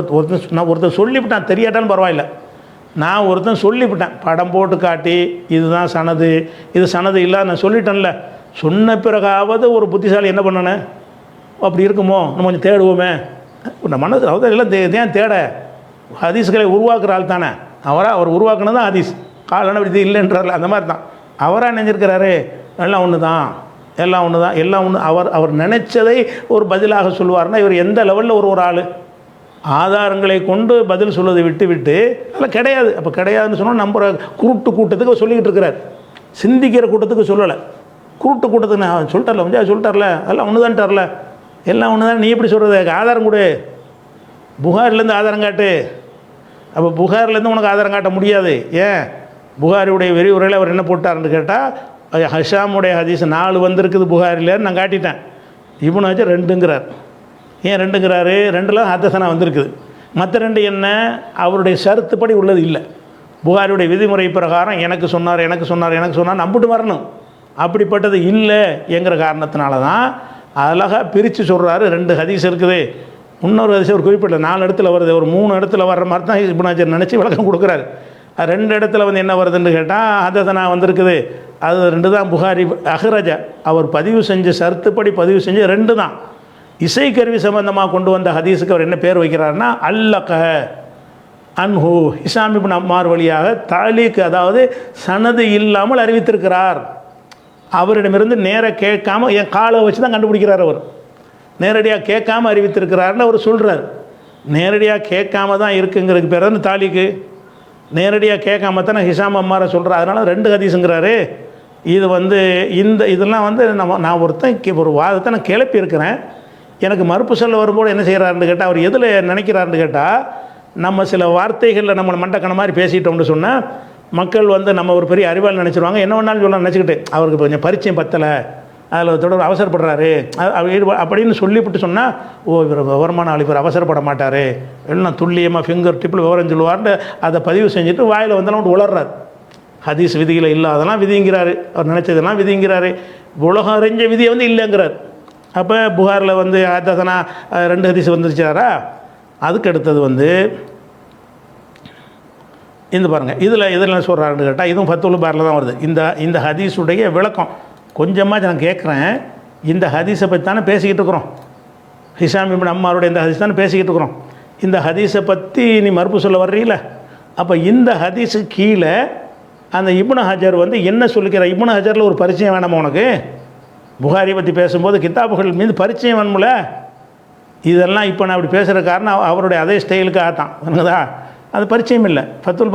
ஒருத்தன் சொல்லிவிட்டான், தெரியாட்டாலும் பரவாயில்ல. நான் ஒருத்தன் சொல்லிவிட்டேன், படம் போட்டு காட்டி இதுதான் சனது, இது சனது இல்லை நான் சொல்லிட்டேன்ல. சொன்ன பிறகாவது ஒரு புத்திசாலி என்ன பண்ணனே, அப்படி இருக்குமோ நம்ம கொஞ்சம் தேடுவோமே. நம்ம மனது அதாவது எல்லாம் ஏன் தேட? ஹதீஸ்களை உருவாக்குற ஆள் தானே அவர் உருவாக்குனது தான் ஹதீஸ். காலன இது இல்லைன்றார்ல, அந்த மாதிரி தான் அவராக நினைஞ்சிருக்கிறாரு. எல்லாம் ஒன்று தான், எல்லாம் ஒன்று. அவர் நினைச்சதை ஒரு பதிலாக சொல்லுவார்னா இவர் எந்த லெவலில் ஒரு ஆள்? ஆதாரங்களை கொண்டு பதில் சொல்வதை விட்டு அதெல்லாம் கிடையாது. அப்போ கிடையாதுன்னு சொன்னால் நம்புகிற குருட்டு கூட்டத்துக்கு சொல்லிக்கிட்டு இருக்கிறார். சிந்திக்கிற கூட்டத்துக்கு சொல்லலை, குருட்டு கூட்டத்துக்கு நான் சொல்லிட்டார்ல, கொஞ்சம் சொல்லிட்டார்ல, அதெல்லாம் ஒன்று தான்ட்டார்ல, எல்லாம் ஒன்று தான். நீ எப்படி சொல்கிறது? ஆதாரம் கொடு, புகாரிலேருந்து ஆதாரம் காட்டு. அப்போ புகாரிலேருந்து உனக்கு ஆதாரம் காட்ட முடியாது. ஏன்? புகாரியுடைய விரிவுரையில் அவர் என்ன போட்டார்ன்னு கேட்டால் ஹிஷாமுடைய ஹதீஸ் 4 வந்திருக்குது புகாரிலேன்னு நான் காட்டிட்டேன். இப்னு ஹஜர் 2ங்கிறார். ஏன் 2ங்கிறாரு? 2ல் ஹதஸனா வந்திருக்குது. மற்ற 2 என்ன? அவருடைய ஷரத்துப்படி உள்ளது இல்லை. புகாரியுடைய விதிமுறை பிரகாரம் எனக்கு சொன்னார் நம்பிட்டு வரணும். அப்படிப்பட்டது இல்லை என்கிற காரணத்தினால தான் அழகாக பிரித்து சொல்கிறாரு. 2 ஹதீஸ் இருக்குது, இன்னொரு ஹதீஸ் ஒரு குறிப்பிட்ட 4 இடத்துல வருது, ஒரு 3 இடத்துல வர்ற மாதிரி தான் இப்னு ஹஜர் நினச்சி விளக்கம் கொடுக்குறாரு. 2 இடத்துல வந்து என்ன வருதுன்னு கேட்டால் ஹதஸனா வந்திருக்குது, அது 2 தான். புகாரி அஹ்ரஜ அவர் பதிவு செஞ்ச ஷர்த்துப்படி பதிவு செஞ்ச 2 தான். இசைக்கருவி சம்பந்தமாக கொண்டு வந்த ஹதீஸுக்கு அவர் என்ன பேர் வைக்கிறாருன்னா அல்லக அன்ஹு, ஹிஷாம் இப்னு அம்மார் வழியாக தாலீக், அதாவது சனது இல்லாமல் அறிவித்திருக்கிறார். அவரிடமிருந்து நேராக கேட்காம என் காலை வச்சு தான் கண்டுபிடிக்கிறார். அவர் நேரடியாக கேட்காம அறிவித்திருக்கிறார்னு அவர் சொல்கிறார். நேரடியாக கேட்காம தான் இருக்குங்கிறதுக்கு பேர் தான் தாலீக்கு. நேரடியாக கேட்காம தானே ஹிஷாம் அம்மாரை சொல்கிறார். அதனால் 2 ஹதீஸுங்கிறாரு. இது வந்து இதெல்லாம் வந்து நான் ஒரு வாதத்தை நான் கிளப்பி இருக்கிறேன். எனக்கு மறுப்பு சொல்ல வரும்போது என்ன செய்கிறாருன்னு கேட்டால், அவர் எதில் நினைக்கிறாருன்னு கேட்டால், நம்ம சில வார்த்தைகளில் நம்ம மண்டக்கண மாதிரி பேசிட்டோம்னு சொன்னால் மக்கள் வந்து நம்ம ஒரு பெரிய அறிவாளி நினச்சிருவாங்க. என்ன வேணாலும் சொல்ல நினச்சிக்கிட்டு அவருக்கு கொஞ்சம் பரிச்சயம் பத்தலை, அதில் தொடர்பு அவசரப்படுறாரு அப்படின்னு சொல்லிவிட்டு சொன்னால், ஓ இவர் விவரமான ஆள், இவர் அவசரப்பட மாட்டார், எல்லாம் துல்லியமாக ஃபிங்கர் டிப்பில் விவரம் சொல்லுவார்னு அதை பதிவு செஞ்சுட்டு வாயில் வந்தாலும் உளர்றார். ஹதீஸ் விதிகளை இல்லாதெல்லாம் விதிங்கிறாரு, அவர் நினச்சதெல்லாம் விதிங்கிறாரு, உலகம் அறிஞ்ச விதியை வந்து இல்லைங்கிறார். அப்போ புகாரில் வந்து ஹதஸனா 2 ஹதீஸ் வந்துருச்சாரா. அதுக்கு அடுத்தது வந்து இந்த பாருங்கள், இதில் சொல்கிறாருன்னு கேட்டால் இதுவும் ஃபத்துல் பாரில் தான் வருது. இந்த ஹதீஸுடைய விளக்கம் கொஞ்சமாக நான் கேட்குறேன். இந்த ஹதீஸை பற்றி தானே பேசிக்கிட்டு இருக்கிறோம், ஹிஷாம் இப்னு அம்மாருடைய இந்த ஹதீஸ் தானே பேசிக்கிட்டு இருக்கிறோம். இந்த ஹதீஸை பற்றி நீ மறுப்பு சொல்ல வர்றீல. அப்போ இந்த ஹதீஸு கீழே அந்த இப்னு ஹஜர் வந்து என்ன சொல்லிக்கிற? இப்னு ஹஜரில் ஒரு பரிச்சயம் வேணாமா உனக்கு? புகாரியை பற்றி பேசும்போது கிதாபுகள் மீது பரிச்சயம் வேணும்ல. இதெல்லாம் இப்போ நான் அப்படி பேசுகிற காரணம் அவருடைய அதே ஸ்டைலுக்கு ஆத்தான் எனக்குதா, அது பரிச்சயம் இல்லை. ஃபத்துல்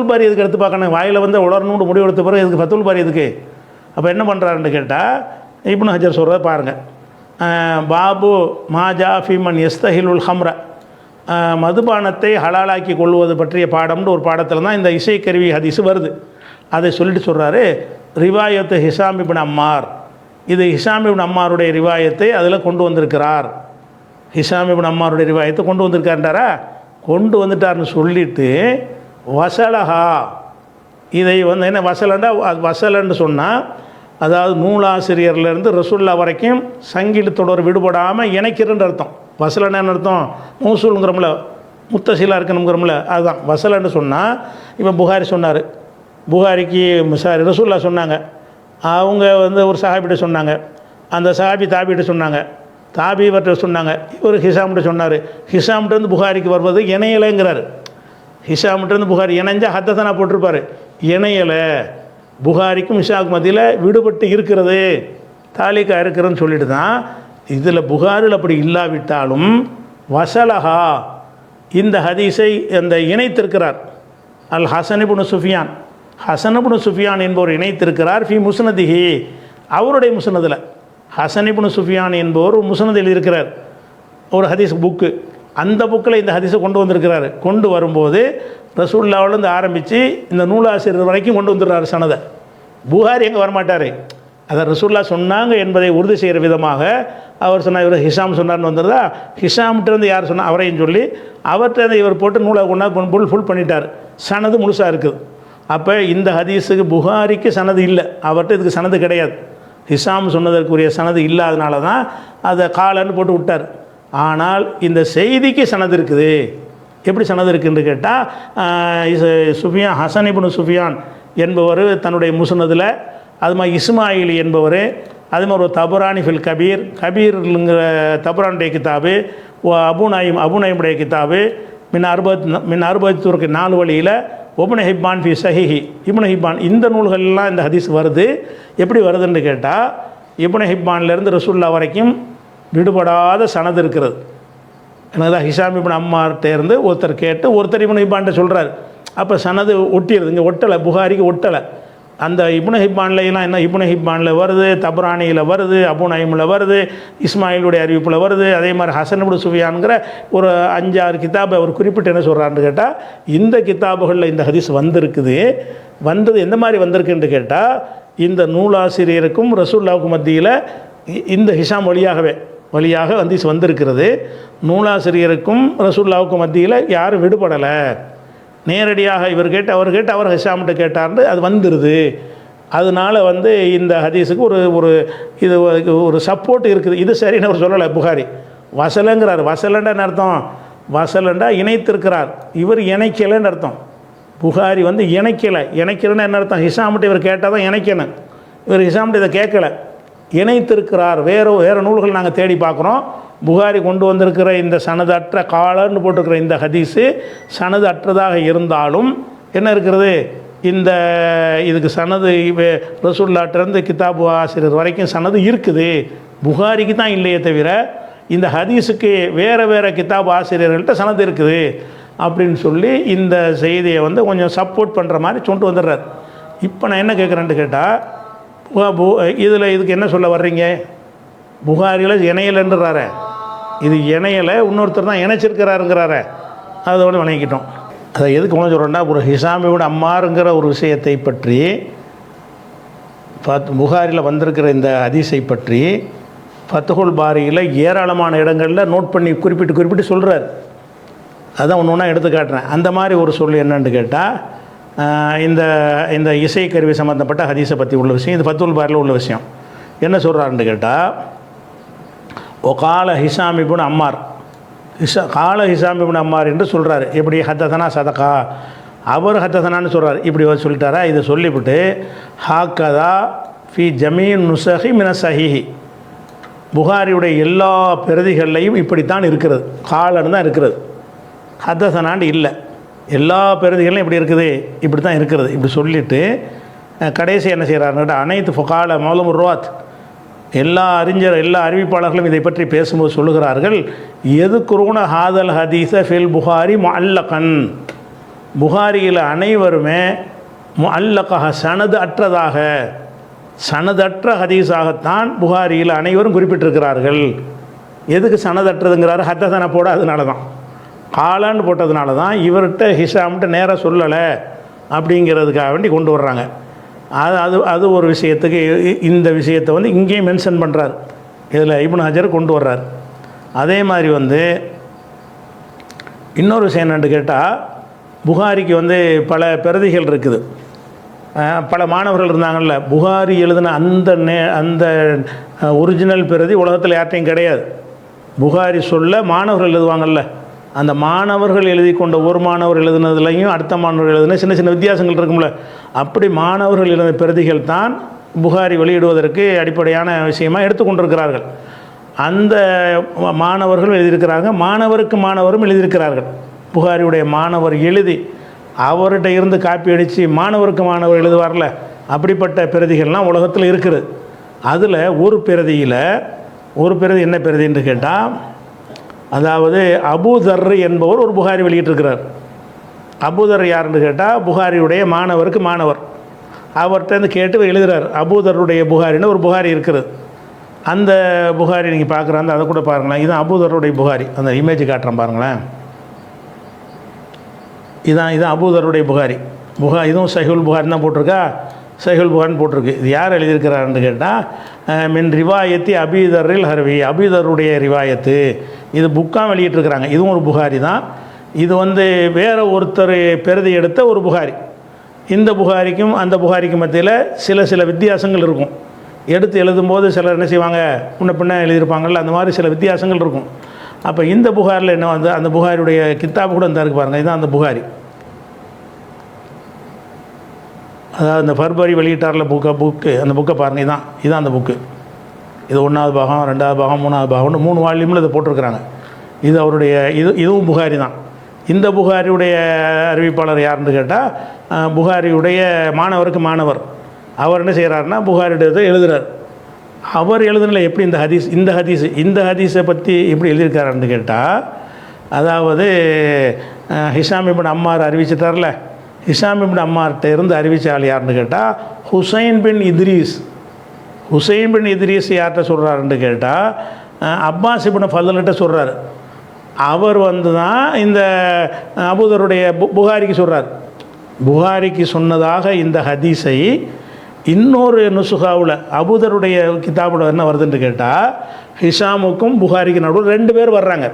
பாரி எதுக்கு எடுத்து பார்க்கணும்? வாயில் வந்து உலரணுன்னு முடிவெடுத்த பிறகு எதுக்கு ஃபத்துல் பாரி எதுக்கு? அப்போ என்ன பண்ணுறாருன்னு கேட்டால் இப்னு ஹஜர் சொல்கிறத பாருங்கள். பாபு மாஜா ஃபீமன் எஸ்தஹிலுல் ஹம்ர, மதுபானத்தை ஹலாலாக்கி கொள்வது பற்றிய பாடம்னு ஒரு பாடத்தில் தான் இந்த இசைக்கருவி ஹதீஸ் வருது. அதை சொல்லிட்டு சொல்கிறாரு, ரிவாயத்து ஹிஷாம் இப்னு அம்மார், இது ஹிஷாம் இப்னு அம்மாருடைய ரிவாயத்தை அதில் கொண்டு வந்திருக்கிறார். ஹிஷாம் இப்னு அம்மாருடைய ரிவாயத்தை கொண்டு வந்திருக்காருன்றாரா, கொண்டு வந்துட்டார்னு சொல்லிவிட்டு வசலஹா, இதை வந்து என்ன வசலண்டா, வசலன்னு சொன்னால் அதாவது நூலாசிரியர்லேருந்து ரசூல்லா வரைக்கும் சங்கிலி தொடர் விடுபடாமல் இணைக்கிறன்ற அர்த்தம். வசலன்னு அர்த்தம் மூசூலுங்கிறோம்ல, முத்தசீலாக இருக்கணுங்கிறோம்ல, அதுதான் வசலன்னு சொன்னால். இப்போ புகாரி சொன்னார், புகாரிக்கு ரசூல்லா சொன்னாங்க, அவங்க வந்து ஒரு சஹாபிட்ட சொன்னாங்க, அந்த சஹாபி தாபிகிட்ட சொன்னாங்க, தாபி இவர்கிட்ட சொன்னாங்க, இவர் ஹிஷாம்கிட்ட சொன்னார். ஹிஷாம்கிட்டேருந்து புகாரிக்கு வருவது இணையலைங்கிறார். ஹிஷாம்கிட்டேருந்து புகாரி இணைஞ்சா ஹத்தஸனா போட்டிருப்பார், இணையலை. புகாரிக்கும் ஹிஷாமுக்கு மத்தியில் விடுபட்டு இருக்கிறது, தாலிக்கா இருக்கிறதுன்னு சொல்லிட்டு தான். இதில் புகாரில் அப்படி இல்லாவிட்டாலும் வசலஹா, இந்த ஹதீஸை அந்த இணைத்திருக்கிறார். அல் ஹசன் இப்னு சுஃபியான், ஹசன் இப்னு சுஃபியான் என்பவர் இணைத்திருக்கிறார். ஃபி முஸ்னதிஹி, அவருடைய முஸ்னதில் ஹசன் இப்னு சுஃபியான் என்பவர் முஸ்னத் எழுதியிருக்கிறார், ஒரு ஹதீஸ் புக்கு. அந்த புக்கில் இந்த ஹதீஸை கொண்டு வந்திருக்கிறாரு. கொண்டு வரும்போது ரசூலுல்லாஹ்விலேருந்து ஆரம்பித்து இந்த நூலாசிரியர் வரைக்கும் கொண்டு வந்துடுறாரு சனதை. புகாரி எங்கே வரமாட்டார். அதை ரசூலுல்லாஹ் சொன்னாங்க என்பதை உறுதி செய்கிற விதமாக அவர் சொன்னார். இவர் ஹிஷாம் சொன்னார்னு வந்துடுதா, ஹிஷாம்கிட்டேருந்து யார் சொன்னால் அவரையும் சொல்லி அவர்கிட்ட இவர் போட்டு நூலை கொண்டா ஃபுல் பண்ணிட்டார். சனது முழுசாக இருக்குது. அப்போ இந்த ஹதீஸுக்கு புகாரிக்கு சனது இல்லை, அவர்கிட்ட இதுக்கு சனது கிடையாது. ஹிஷாம் சொன்னதற்குரிய சனது இல்லாதனால தான் அதை காலன்னு போட்டு விட்டார். ஆனால் இந்த செய்திக்கு சனது இருக்குது. எப்படி சனது இருக்குன்னு கேட்டால், சுஃபியான் ஹசன் இப்னு சுஃபியான் என்பவர் தன்னுடைய முஸ்னதில், அது மாதிரி இஸ்மாயில் என்பவர், அது மாதிரி ஒரு தபரானி ஃபில் கபீருங்கிற தபரானுடைய கிதாபு, அபுநாயிமுடைய கிதாபு, மின் அறுபத்துக்கு 4 வழியில் இப்னு ஹிப்பான் ஃபி சஹீஹி, இப்னு ஹிப்பான், இந்த நூல்கள்லாம் இந்த ஹதீஸ் வருது. எப்படி வருதுன்னு கேட்டால், இப்னு ஹிப்பான்லேருந்து ரசூலுல்லாஹ் வரைக்கும் விடுபடாத சனது இருக்கிறது. எனக்கு தான் ஹிஷாம் இப்னு அம்மார்கிட்டேருந்து ஒருத்தர் கேட்டு ஒருத்தர் இப்னு ஹிப்பான்கிட்ட சொல்கிறார். அப்போ சனது ஒட்டிடுது, இங்கே ஒட்டலை, புகாரிக்கு ஒட்டலை. அந்த இப்னு ஹிப்பான்லாம் என்ன, இப்னு ஹிப்பானில் வருது, தபரானியில் வருது, அபு நயீமில் வருது, இஸ்மாயிலுடைய அறிவிப்பில் வருது. அதே மாதிரி ஹசன் இப்னு சுஃபியான்கிற ஒரு 5-6 கிதாபை அவர் குறிப்பிட்டு என்ன சொல்கிறான்னு கேட்டால், இந்த கிதாபுகளில் இந்த ஹதீஸ் வந்திருக்குது. வந்தது எந்த மாதிரி வந்திருக்குன்னு கேட்டால், இந்த நூலாசிரியருக்கும் ரசூலுல்லாஹ்வுக்கும் மத்தியில் இந்த ஹிஷாம் வழியாக ஹதீஸ் வந்திருக்கிறது. நூலாசிரியருக்கும் ரசூலுல்லாஹ்வுக்கும் மத்தியில் யாரும் விடுபடலை. நேரடியாக இவர் கேட்டு அவர் ஹிஷாம்கிட்ட கேட்டார்னு அது வந்துடுது. அதனால் இந்த ஹதீஸுக்கு இது ஒரு சப்போர்ட் இருக்குது. இது சரின்னு அவர் சொல்லலை புகாரி. வசலங்கிறார். வசலண்டான்னு அர்த்தம், வசலண்டா இணைத்திருக்கிறார், இவர் இணைக்கலைன்னு அர்த்தம். புகாரி இணைக்கலைன்னு என்ன அர்த்தம், ஹிஷாம்கிட்ட இவர் கேட்டால் தான் இணைக்கணும். இவர் ஹிஷாம்கிட்ட இதை கேட்கலை, இணைத்திருக்கிறார். வேறு நூல்கள் நாங்கள் தேடி பார்க்குறோம். புகாரி கொண்டு வந்திருக்கிற இந்த சனது அற்ற காலன்னு போட்டிருக்கிற இந்த ஹதீஸு சனது அற்றதாக இருந்தாலும் என்ன இருக்கிறது, இதுக்கு சனது ரசூலுல்லாஹ்விலிருந்து கிதாபு ஆசிரியர் வரைக்கும் சனது இருக்குது. புகாரிக்கு தான் இல்லையே தவிர இந்த ஹதீஸுக்கு வேறு கிதாபு ஆசிரியர்கள்ட்ட சனது இருக்குது அப்படின்னு சொல்லி இந்த செய்தியை கொஞ்சம் சப்போர்ட் பண்ணுற மாதிரி கொண்டு வந்துடுறார். இப்போ நான் என்ன கேட்குறேன்ட்டு கேட்டால், இதுக்கு என்ன சொல்ல வர்றீங்க, புகாரியில் இணையலைன்றார, இது இணையலை, இன்னொருத்தர் தான் இணைச்சிருக்கிறாருங்கிறார, அதோடு வணங்கிட்டோம். அதை எதுக்கு ஒன்று சொல்கிறேன்னா, ஒரு ஹிஷாம் இப்னு அம்மாருங்கிற ஒரு விஷயத்தை பற்றி புகாரியில் வந்திருக்கிற இந்த ஹதீஸை பற்றி ஃபத்ஹுல் பாரியில் ஏராளமான இடங்களில் நோட் பண்ணி குறிப்பிட்டு சொல்கிறார். அதான் ஒன்று ஒன்றா எடுத்து காட்டுறேன். அந்த மாதிரி ஒரு சொல் என்னன்னு கேட்டால், இந்த இசைக்கருவி சம்மந்தப்பட்ட ஹதீஸை பற்றி உள்ள விஷயம், இது ஃபத்ஹுல் பாரியில் உள்ள விஷயம். என்ன சொல்கிறாருன்னு கேட்டால், ஒகால Hisham ibn Ammar, Hisham ibn Ammar என்று சொல்கிறார். எப்படி ஹத்ததனா சதகா, அவர் ஹத்ததனான்னு சொல்கிறார். இப்படி சொல்லிட்டாரா, இதை சொல்லிவிட்டு ஹாக்கதா ஃபி ஜமீன் நுசஹி மின சஹீஹி, புகாரியுடைய எல்லா பிரதிகள்லையும் இப்படித்தான் இருக்கிறது, காலன்னு தான் இருக்கிறது, ஹத்ததனான்னு இல்லை. எல்லா பிரதிகளும் இப்படி இருக்குது, இப்படி தான் இருக்கிறது. இப்படி சொல்லிவிட்டு கடைசி என்ன செய்கிறாருன்னா, அனைத்து ஃபுகால மௌலம் ருவாத், எல்லா அறிவிப்பாளர்களும் இதை பற்றி பேசும்போது சொல்லுகிறார்கள், எது குருன ஹாதல் ஹதீஸ ஃபில் புகாரி முஅல்லகன், புகாரியில் அனைவருமே முஅல்லகஹ சனதற்ற ஹதீஸாகத்தான் புகாரியில் அனைவரும் குறிப்பிட்டிருக்கிறார்கள். எதுக்கு சனதற்றதுங்கிறாரு, ஹத்ததன போடாதனால தான், காலான்னு போட்டதுனால தான் இவர்கிட்ட ஹிஷாம்கிட்ட நேராக சொல்லலை அப்படிங்கிறதுக்காக வேண்டி கொண்டு வர்றாங்க. அது ஒரு விஷயத்துக்கு இந்த விஷயத்தை இங்கேயும் மென்ஷன் பண்ணுறார். இதில் இப்னு ஹஜர் கொண்டு வர்றார். அதே மாதிரி இன்னொரு விஷயம் என்னென்னு கேட்டால், புகாரிக்கு பல பிரதிகள் இருக்குது. பல மாணவர்கள் இருந்தாங்கள்ல, புகாரி எழுதின அந்த ஒரிஜினல் பிரதி உலகத்தில் யார்ட்டையும் கிடையாது. புகாரி சொல்ல மாணவர்கள் எழுதுவாங்கள்ல, அந்த மாணவர்கள் எழுதி கொண்ட ஒரு மாணவர் எழுதுனதுலையும் அடுத்த மாணவர் எழுதுன சின்ன வித்தியாசங்கள் இருக்கும்ல, அப்படி மாணவர்கள் எழுதின பிரதிகள் தான் புகாரி வெளியிடுவதற்கு அடிப்படையான விஷயமாக எடுத்துக்கொண்டிருக்கிறார்கள். அந்த மாணவர்கள் எழுதியிருக்கிறாங்க, மாணவரும் எழுதியிருக்கிறார்கள். புகாரியுடைய மாணவர் எழுதி அவர்கிட்ட இருந்து காப்பி அடித்து மாணவர் எழுதுவார்ல, அப்படிப்பட்ட பிரதிகள்லாம் உலகத்தில் இருக்குது. அதில் ஒரு பிரதி என்ன பிரதின்னு கேட்டால், அதாவது அபூதர் என்பவர் ஒரு புகாரி வெளியிட்டிருக்கிறார். அபூதர் யாருன்னு கேட்டால் புகாரியுடைய மாணவருக்கு மாணவர். அவர்கிட்ட கேட்டு எழுதுகிறார். அபூதருடைய புகாரின்னு ஒரு புகாரி இருக்கிறது. அந்த புகாரி நீங்கள் பார்க்குறாங்க, அதை கூட பாருங்களேன். இதுதான் அபூதருடைய புகாரி. அந்த இமேஜ் காட்டுறேன் பாருங்களேன். இதுதான் அபூதருடைய புகாரி. இதுவும் சஹீஹுல் புகாரி தான் போட்டிருக்கா. சஹீஹுல் புகாரின்னு போட்டிருக்கு. இது யார் எழுதியிருக்கிறாருன்னு கேட்டால் மின் ரிவாயத்தி அபீதரில் ஹர்வி, அபீதருடைய ரிவாயத்து. இது புக்காக வெளியிட்டிருக்கிறாங்க. இதுவும் ஒரு புகாரி தான். இது வேறு ஒருத்தர் பிரதி எடுத்த ஒரு புகாரி. இந்த புகாரிக்கும் அந்த புகாரிக்கும் மத்தியில் சில வித்தியாசங்கள் இருக்கும். எடுத்து எழுதும்போது சிலர் என்ன செய்வாங்க, முன்ன பின்ன எழுதியிருப்பாங்கள்ல, அந்த மாதிரி சில வித்தியாசங்கள் இருக்கும். அப்போ இந்த புகாரில் என்ன அந்த புகாரியுடைய கித்தாப் கூட இந்த இருக்கு பாருங்கள். இதுதான் அந்த புகாரி. அதாவது இந்த ஃபர்பரி வெளியிட்டாரில் புக்கு அந்த புக்கை பாருங்கள். இதுதான் அந்த புக்கு. இது 1வது பாகம், 2வது பாகம், 3வது பாகம்னு 3 வால்யூமில் இதை போட்டிருக்கிறாங்க. இது அவருடைய இதுவும் புகாரி தான். இந்த புகாரியுடைய அறிவிப்பாளர் யாருன்னு கேட்டால் புகாரியுடைய மாணவருக்கு மாணவர். அவர் என்ன செய்கிறாருன்னா புகாரிடத்தை எழுதுகிறார். அவர் எழுதுனல எப்படி இந்த ஹதீஸை பற்றி எப்படி எழுதியிருக்காருன்னு கேட்டால், அதாவது ஹிஷாம் இப்னு அம்மார் அறிவிச்சிட்டார்ல, ஹிஷாம் இப்னு அம்மார்கிட்ட இருந்து அறிவித்த ஆள் யாருன்னு கேட்டால் ஹுசைன் பின் இத்ரீஸ். ஹுசைன் பின் இத்ரீஸ் யார்கிட்ட சொல்கிறாருன்னு கேட்டால் அப்பாஸ் இப்னு ஃபضல்கிட்ட சொல்கிறார். அவர் தான் இந்த அபூதருடைய புகாரிக்கு சொல்கிறார். புகாரிக்கு சொன்னதாக இந்த ஹதீஸை இன்னொரு நுசுகாவில் அபூதருடைய கிதாபுல என்ன வருதுன்னு கேட்டால் ஹிஷாமுக்கும் புகாரிக்கு நடுவில் 2 பேர் வர்றாங்க.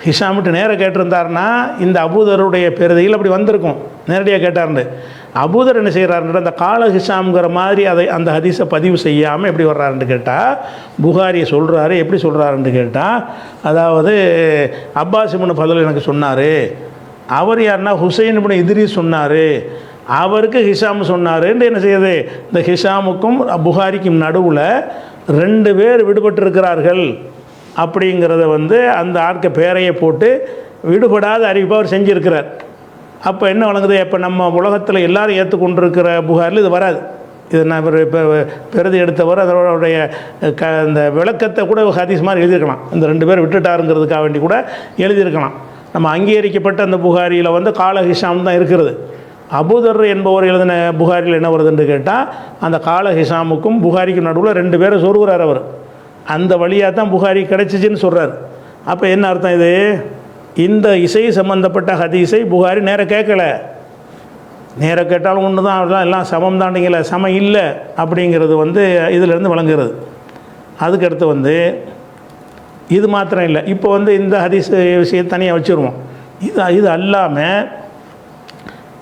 ஹிஷாமுட்டு நேராக கேட்டிருந்தாருன்னா இந்த அபூதருடைய பெருதையில் அப்படி வந்திருக்கும். நேரடியாக கேட்டார்னு அபூதர் என்ன செய்கிறாருன்ற அந்த கால ஹிஷாம்ங்கிற மாதிரி அந்த ஹதீஸை பதிவு செய்யாமல் எப்படி வர்றாருன்னு கேட்டால் புகாரியை சொல்கிறாரு. எப்படி சொல்கிறாருன்னு கேட்டால், அதாவது அப்பாஸ் இப்னு ஃபضல் எனக்கு சொன்னார். அவர் யாருன்னா ஹுசைன் இப்னு இத்ரீஸ் சொன்னார். அவருக்கு ஹிஷாம் சொன்னாருன்னு என்ன செய்யுது, இந்த ஹிஷாமுக்கும் புகாரிக்கும் நடுவில் 2 பேர் விடுபட்டிருக்கிறார்கள் அப்படிங்கிறத அந்த ஆட்க பேரையை போட்டு விடுபடாத அறிவிப்பை அவர் செஞ்சுருக்கிறார். அப்போ என்ன வழங்குது, இப்போ நம்ம உலகத்தில் எல்லோரும் ஏற்றுக்கொண்டிருக்கிற புகாரில் இது வராது. இது நான் இப்போ பிரதி எடுத்தவர் அதோடைய இந்த விளக்கத்தை கூட ஹதீஸ் மாதிரி எழுதியிருக்கலாம். இந்த 2 பேர் விட்டுட்டாருங்கிறதுக்காக வேண்டி கூட எழுதியிருக்கலாம். நம்ம அங்கீகரிக்கப்பட்ட அந்த புகாரியில் கால ஹிஷாம் தான் இருக்கிறது. அபூதர் என்பவர் எழுதின புகாரில் என்ன வருதுன்னு கேட்டால் அந்த கால ஹிஷாமுக்கும் புகாரிக்கும் நடுவில் 2 பேரை சொல்கிறார் அவர். அந்த வழியாக தான் புகாரி கிடச்சிச்சின்னு சொல்கிறார். அப்போ என்ன அர்த்தம், இது இந்த இசை சம்பந்தப்பட்ட ஹதீஸை புகாரி நேராக கேட்கல. நேராக கேட்டாலும் ஒன்று தான், எல்லாம் சமம் தாண்டிங்கல, சமம் இல்லை அப்படிங்கிறது இதிலேருந்து வழங்குகிறது. அதுக்கடுத்து இது மாத்திரம் இல்லை. இப்போ இந்த ஹதீஸ் விஷயத்தை தனியாக வச்சுருவோம். இது அல்லாமல்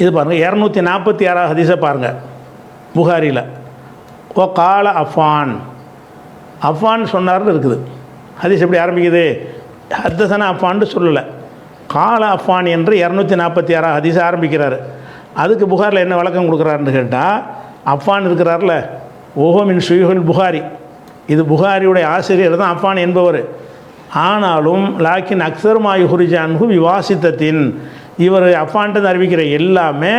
இது பாருங்கள் 246 ஹதீஸை பாருங்கள் புகாரியில். ஓ கால அஃபான் சொன்னார்னு இருக்குது. ஹதீஸ் எப்படி ஆரம்பிக்குது, ஹத்தசனா அஃபான்னு சொல்லலை, கால அஃபான் என்று 246 ஹதீஸை ஆரம்பிக்கிறார். அதுக்கு புகாரில் என்ன வழக்கம் கொடுக்குறாருன்னு கேட்டால், அஃபான் இருக்கிறார்ல, ஓஹோ மின் ஷுயூஹுல் புகாரி, இது புகாரியுடைய ஆசிரியர் தான் அஃபான் என்பவர். ஆனாலும் லாக்கின் அக்சர் மாயுஹுரிஜான்ஹு விவாசித்தத்தின், இவர் அஃபான்ட்டு அறிவிக்கிற எல்லாமே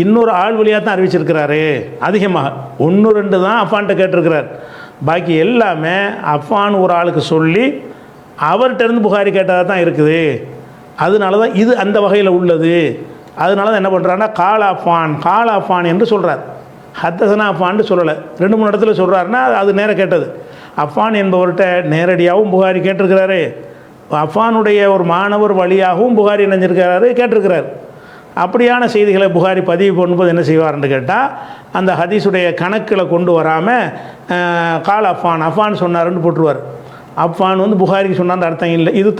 இன்னொரு ஆள் வழியாக தான் அறிவிச்சிருக்கிறாரு. அதிகமாக 1-2 தான் அஃபான்ட்ட கேட்டிருக்கிறார். பாக்கி எல்லாமே அஃபான் ஒரு ஆளுக்கு சொல்லி அவர்கிட்டருந்து புகாரி கேட்டதாக தான் இருக்குது. அதனால தான் இது அந்த வகையில் உள்ளது. அதனால தான் என்ன பண்ணுறாருன்னா கால அஃபான் என்று சொல்கிறார். ஹத்தசனா அஃபான்னு சொல்லலை. 2-3 இடத்துல சொல்கிறாருன்னா அது நேராக கேட்டது. அஃபான் என்பவர்கிட்ட நேரடியாகவும் புகாரி கேட்டிருக்கிறாரு, அஃபானுடைய ஒரு மாணவர் வழியாகவும் புகாரி இணைஞ்சிருக்கிறாரு, கேட்டிருக்கிறார். அப்படியான செய்திகளை புகாரி பதிவு பண்ணும்போது என்ன செய்வார்னு கேட்டால், அந்த ஹதீஸுடைய கணக்கில் கொண்டு வராமல் கால் அஃபான் சொன்னாருன்னு போட்டுருவார். அஃபான் புகாரிக்கு சொன்னான்னு அர்த்தம் இல்லை. இது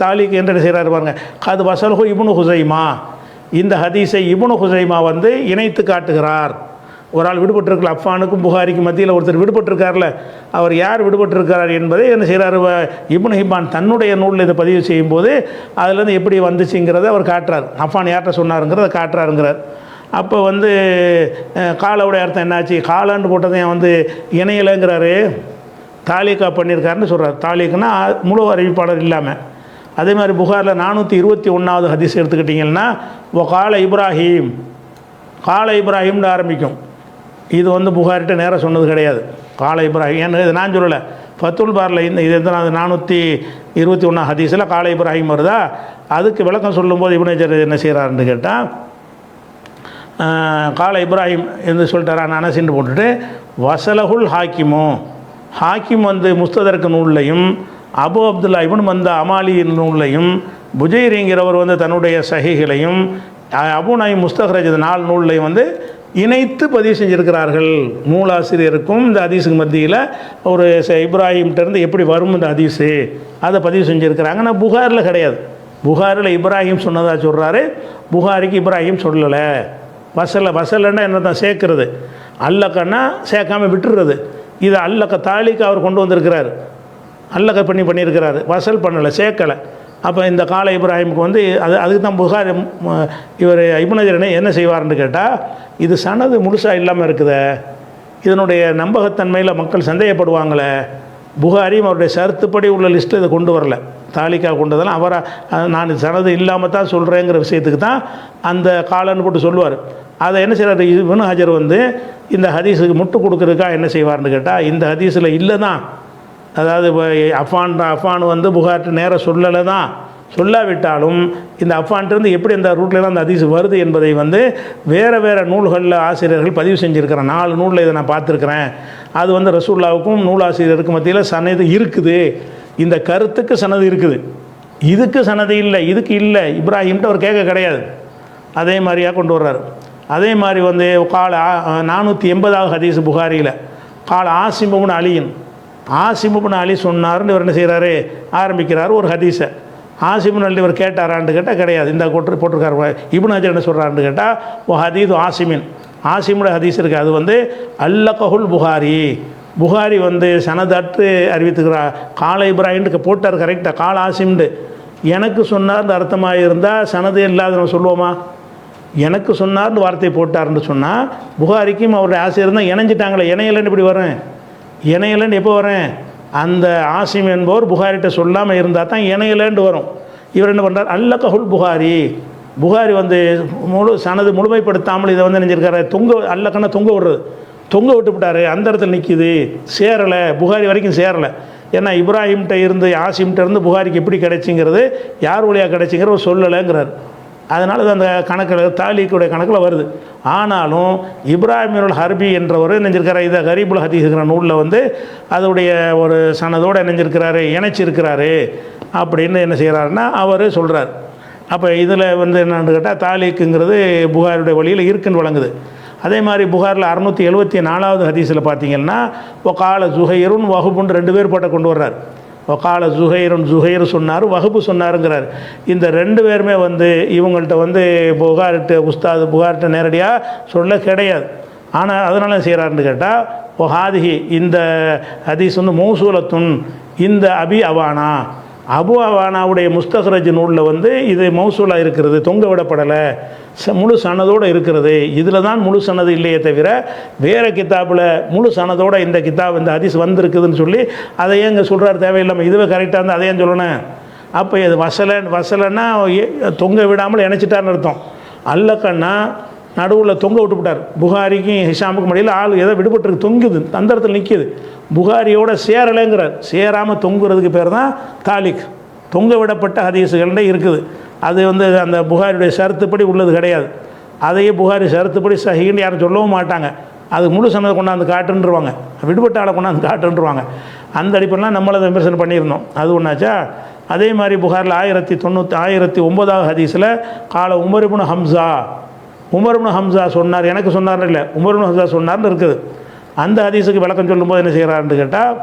தாலிக் என்று என்ன செய்கிறாரு பாருங்க. அது வசல்ஹு இப்னு ஹுசைமா, இந்த ஹதீஸை இப்னு ஹுசைமா இணைத்து காட்டுகிறார். ஒரு ஆள் விடுபட்டிருக்கல, அஃபானுக்கும் புகாரிக்கும் மத்தியில் ஒருத்தர் விடுபட்டிருக்கார்ல, அவர் யார் விடுபட்டிருக்கிறார் என்பதை என்ன செய்கிறார், இப்னு ஹிப்பான் தன்னுடைய நூலில் இதை பதிவு செய்யும்போது அதுலேருந்து எப்படி வந்துச்சுங்கிறத அவர் காட்டுறார். அஃபான் யார்கிட்ட சொன்னாருங்கிறத காட்டுறாருங்கிறார். அப்போ காலவுடைய அர்த்தம் என்னாச்சு, காலான்னு போட்டதையும் இணையலைங்கிறாரு, தாலிகா பண்ணியிருக்காருன்னு சொல்கிறார். தாலிக்குன்னா முழு அறிவிப்பாளர் இல்லாமல். அதே மாதிரி புகாரில் 421வது ஹதீஸ் எடுத்துக்கிட்டிங்கன்னா கால இப்ராஹிம்னு ஆரம்பிக்கும். இது புகாரிட்ட நேராக சொன்னது கிடையாது. கால இப்ராஹிம், ஏன்னு இது நான் சொல்லலை, ஃபத்துல் பாரில் இது எத்தனாவது 421 ஹதீஸில் காலை இப்ராஹிம் வருதா, அதுக்கு விளக்கம் சொல்லும்போது இப்னு ஹஜர் என்ன செய்கிறாருன்னு கேட்டால், காலை இப்ராஹிம் என்று சொல்லிட்டாரா அனசின்னு போட்டுட்டு வசலகுல் ஹாக்கிம் வந்து முஸ்ததர்க்கு நூல்லையும், அபு அப்துல்லா இப்னு மந்தா அமாலி நூல்லையும், புஜைரிங்கிறவர் வந்து தன்னுடைய சஹீஹிலையும், அபு நயீம் முஸ்தஹ்ரஜ் 4 நூல்லையும் வந்து இணைத்து பதிவு செஞ்சுருக்கிறார்கள். நூலாசிரியருக்கும் இந்த ஹதீஸுக்கு மத்தியில் ஒரு இப்ராஹிம்கிட்டருந்து எப்படி வரும் இந்த ஹதீஸு அதை பதிவு செஞ்சுருக்கிறாங்க. ஆனால் புகாரில் கிடையாது. புகாரில் இப்ராஹிம் சொன்னதாக சொல்கிறாரு, புகாரிக்கு இப்ராஹிம் சொல்லலை. வசலன்னா என்ன தான் சேர்க்கறது, அல்லக்கன்னா சேர்க்காமல் விட்டுடுறது. இதை அல்லக்க தாலிக்கு அவர் கொண்டு வந்திருக்கிறார், அல்லக்க பண்ணியிருக்கிறாரு, வசல் பண்ணலை, சேர்க்கலை. அப்போ இந்த கால இப்ராஹிமுக்கு வந்து அதுக்கு தான் புகாரி இவர் இப்னு ஹஜர் என்ன செய்வார்னு கேட்டால், இது சனது முழுசாக இல்லாமல் இருக்குதே, இதனுடைய நம்பகத்தன்மையில் மக்கள் சந்தேகப்படுவாங்களே, புகாரியும் அவருடைய சருத்துப்படி உள்ள லிஸ்ட்டில் இதை கொண்டு வரல, தாலிக்கா கொண்டதெல்லாம் அவராக நான் சனது இல்லாமல் தான் சொல்கிறேங்கிற விஷயத்துக்கு தான் அந்த காலன்னு போட்டு சொல்லுவார். அதை என்ன செய்கிறார் இப்னு ஹஜர் வந்து இந்த ஹதீஸுக்கு முட்டு கொடுக்குறதுக்காக என்ன செய்வார்னு கேட்டால், இந்த ஹதீஸில் இல்லை தான், அதாவது அஃபான் வந்து புகார்ட்டு நேராக சொல்லலை தான், சொல்லாவிட்டாலும் இந்த அஃபான்ட்டு எப்படி இந்த ரூட்லலாம் அந்த ஹதீஸ் வருது என்பதை வந்து வேறு நூல்களில் ஆசிரியர்கள் பதிவு செஞ்சுருக்கிறேன். 4 நூலில் இதை நான் பார்த்துருக்குறேன். அது வந்து ரசூலுல்லாவுக்கும் நூலாசிரியருக்கும் மத்தியில் சனது இருக்குது, இந்த கருத்துக்கு சனது இருக்குது, இதுக்கு சனது இல்லை, இதுக்கு இல்லை, இப்ராஹிம்கிட்ட அவர் கேட்க கிடையாது. அதே மாதிரியாக கொண்டு வர்றாரு. அதே மாதிரி வந்து கால 480வது ஹதீஸ் புகாரியில் கால ஆசிம் இப்னு அலி சொன்னார்னு இவர் என்ன செய்கிறாரு, ஆரம்பிக்கிறார் ஒரு ஹதீஸை. ஆசிம் இப்னு அலி இவர் கேட்டாரான்னு கேட்டால் கிடையாது. இந்த போட்டிருக்காரு. இப்னு ஹஜர் என்ன சொல்கிறாருன்னு கேட்டால், ஓ ஹதீஸ் ஆசிமுடைய ஹதீஸ் இருக்குது, அது வந்து அல்லகஹுல் புகாரி வந்து சனதற்று அறிவித்துக்கிறார். கால இப்ராஹிம்க்கு போட்டார் கரெக்டாக, கால ஆசிம்ண்டு எனக்கு சொன்னார்னு அர்த்தமாக இருந்தால் சனது இல்லாத நம்ம சொல்லுவோமா? எனக்கு சொன்னார்னு வார்த்தை போட்டார்னு சொன்னால் புகாரிக்கும் அவருடைய ஆசிரியர் தான் இணைஞ்சிட்டாங்களே, இணையலன்னு இப்படி வரேன், இணையலன்னு எப்போ வரேன், அந்த ஆசிம் என்பவர் புகாரிட்ட சொல்லாமல் இருந்தால் தான் இணையலன்னு வரும். இவர் என்ன பண்ணுறார், அல்லகஹுல் புகாரி வந்து சனது முழுமைப்படுத்தாமல் இதை வந்து நினைஞ்சிருக்காரு, அல்லக்கன்னா தொங்க விட்டுவிட்டார், அந்த இடத்துல நிற்கிது, சேரலை, புகாரி வரைக்கும் சேரலை. ஏன்னா இப்ராஹிம்கிட்ட இருந்து ஆசிம்கிட்ட இருந்து புகாரிக்கு எப்படி கிடைச்சிங்கிறது, யார் வழியாக கிடைச்சிங்கிற சொல்லலைங்கிறார். அதனால் அது அந்த கணக்கில் தாலிக்குடைய கணக்கில் வருது. ஆனாலும் இப்ராஹிம் ஹர்பி என்றவர் நினைஞ்சிருக்கிறார், இதை கரீபுல் ஹதீஸ்ங்கிற நூலில் வந்து அதோடைய ஒரு சனதோடு நினைஞ்சிருக்கிறாரு, இணைச்சிருக்கிறாரு அப்படின்னு என்ன செய்கிறாருன்னா அவர் சொல்கிறார். அப்போ இதில் வந்து என்னென்னு கேட்டால் தாலிக்குங்கிறது புகாருடைய வழியில் இருக்குன்னு வழங்குது. அதே மாதிரி புகாரில் 674வது ஹதீஸில் பார்த்தீங்கன்னா ஒகால ஜுஹைருன் வஹுபுன்னு 2 பேர் போட்ட கொண்டு வர்றார். ஒகால ஜுஹைர் சொன்னார், வஹுபு சொன்னாருங்கிறார். இந்த 2 பேருமே வந்து இவங்கள்ட்ட வந்து புகார்கிட்ட நேரடியாக சொல்ல கிடையாது. ஆனால் அதனால் செய்கிறாருன்னு கேட்டால் ஹாதிஹி இந்த ஹதீஸ் வந்து மௌசூலத்துன் இந்த அபு அவானாவுடைய முஸ்தஹ்ரஜ் நூலில் வந்து இது மௌசூலாக இருக்கிறது, தொங்க விடப்படலை, முழு சனதோடு இருக்கிறது. இதில் தான் முழு சனது இல்லையே தவிர வேறு கித்தாப்பில் முழு சனதோடு இந்த இந்த ஹதீஸ் வந்திருக்குதுன்னு சொல்லி அதை ஏங்க சொல்கிறார் தேவையில்லாமல், இதுவே கரெக்டாக இருந்தால் அதையும் சொல்லணும். அப்போ இது வசலைன்னா தொங்க விடாமல் இணைச்சிட்டார்னு அர்த்தம். அல்லக்கன்னா நடுவில் தொங்க விட்டுவிட்டார். புகாரிக்கும் ஹிஷாமுக்கும் இடையில் ஆள் ஏதோ விடுபட்டுருக்கு, தொங்குது, அந்த இடத்துல நிற்கிது, புகாரியோட சேரலைங்கிறார். சேராமல் தொங்குறதுக்கு பேர் தான் தாலிக். தொங்க விடப்பட்ட ஹதீஸுகள்டே இருக்குது. அது வந்து அந்த புகாரியுடைய ஷரத்துப்படி உள்ளது கிடையாது. அதையே புகாரி ஷரத்துப்படி சஹீன்னு யாரும் சொல்லவும் மாட்டாங்க. அது முழு சனதை கொண்டாந்து காட்டுன்றுவாங்க, விடுபட்ட ஆளை கொண்டாந்து காட்டுன்றுவாங்க. அந்த அடிப்படைலாம் நம்மளை விமர்சனம் பண்ணியிருந்தோம். அது ஒன்றாச்சா. அதே மாதிரி புகாரில் 1009வது ஹதீஸில் கால உமர் இப்னு ஹம்சா சொன்னார், எனக்கு சொன்னார் இல்லை, உமர் இப்னு ஹம்சா சொன்னார்னு இருக்குது. அந்த ஹதீஸுக்கு விளக்கம் சொல்லும்போது என்ன செய்கிறாருன்னு கேட்டால்,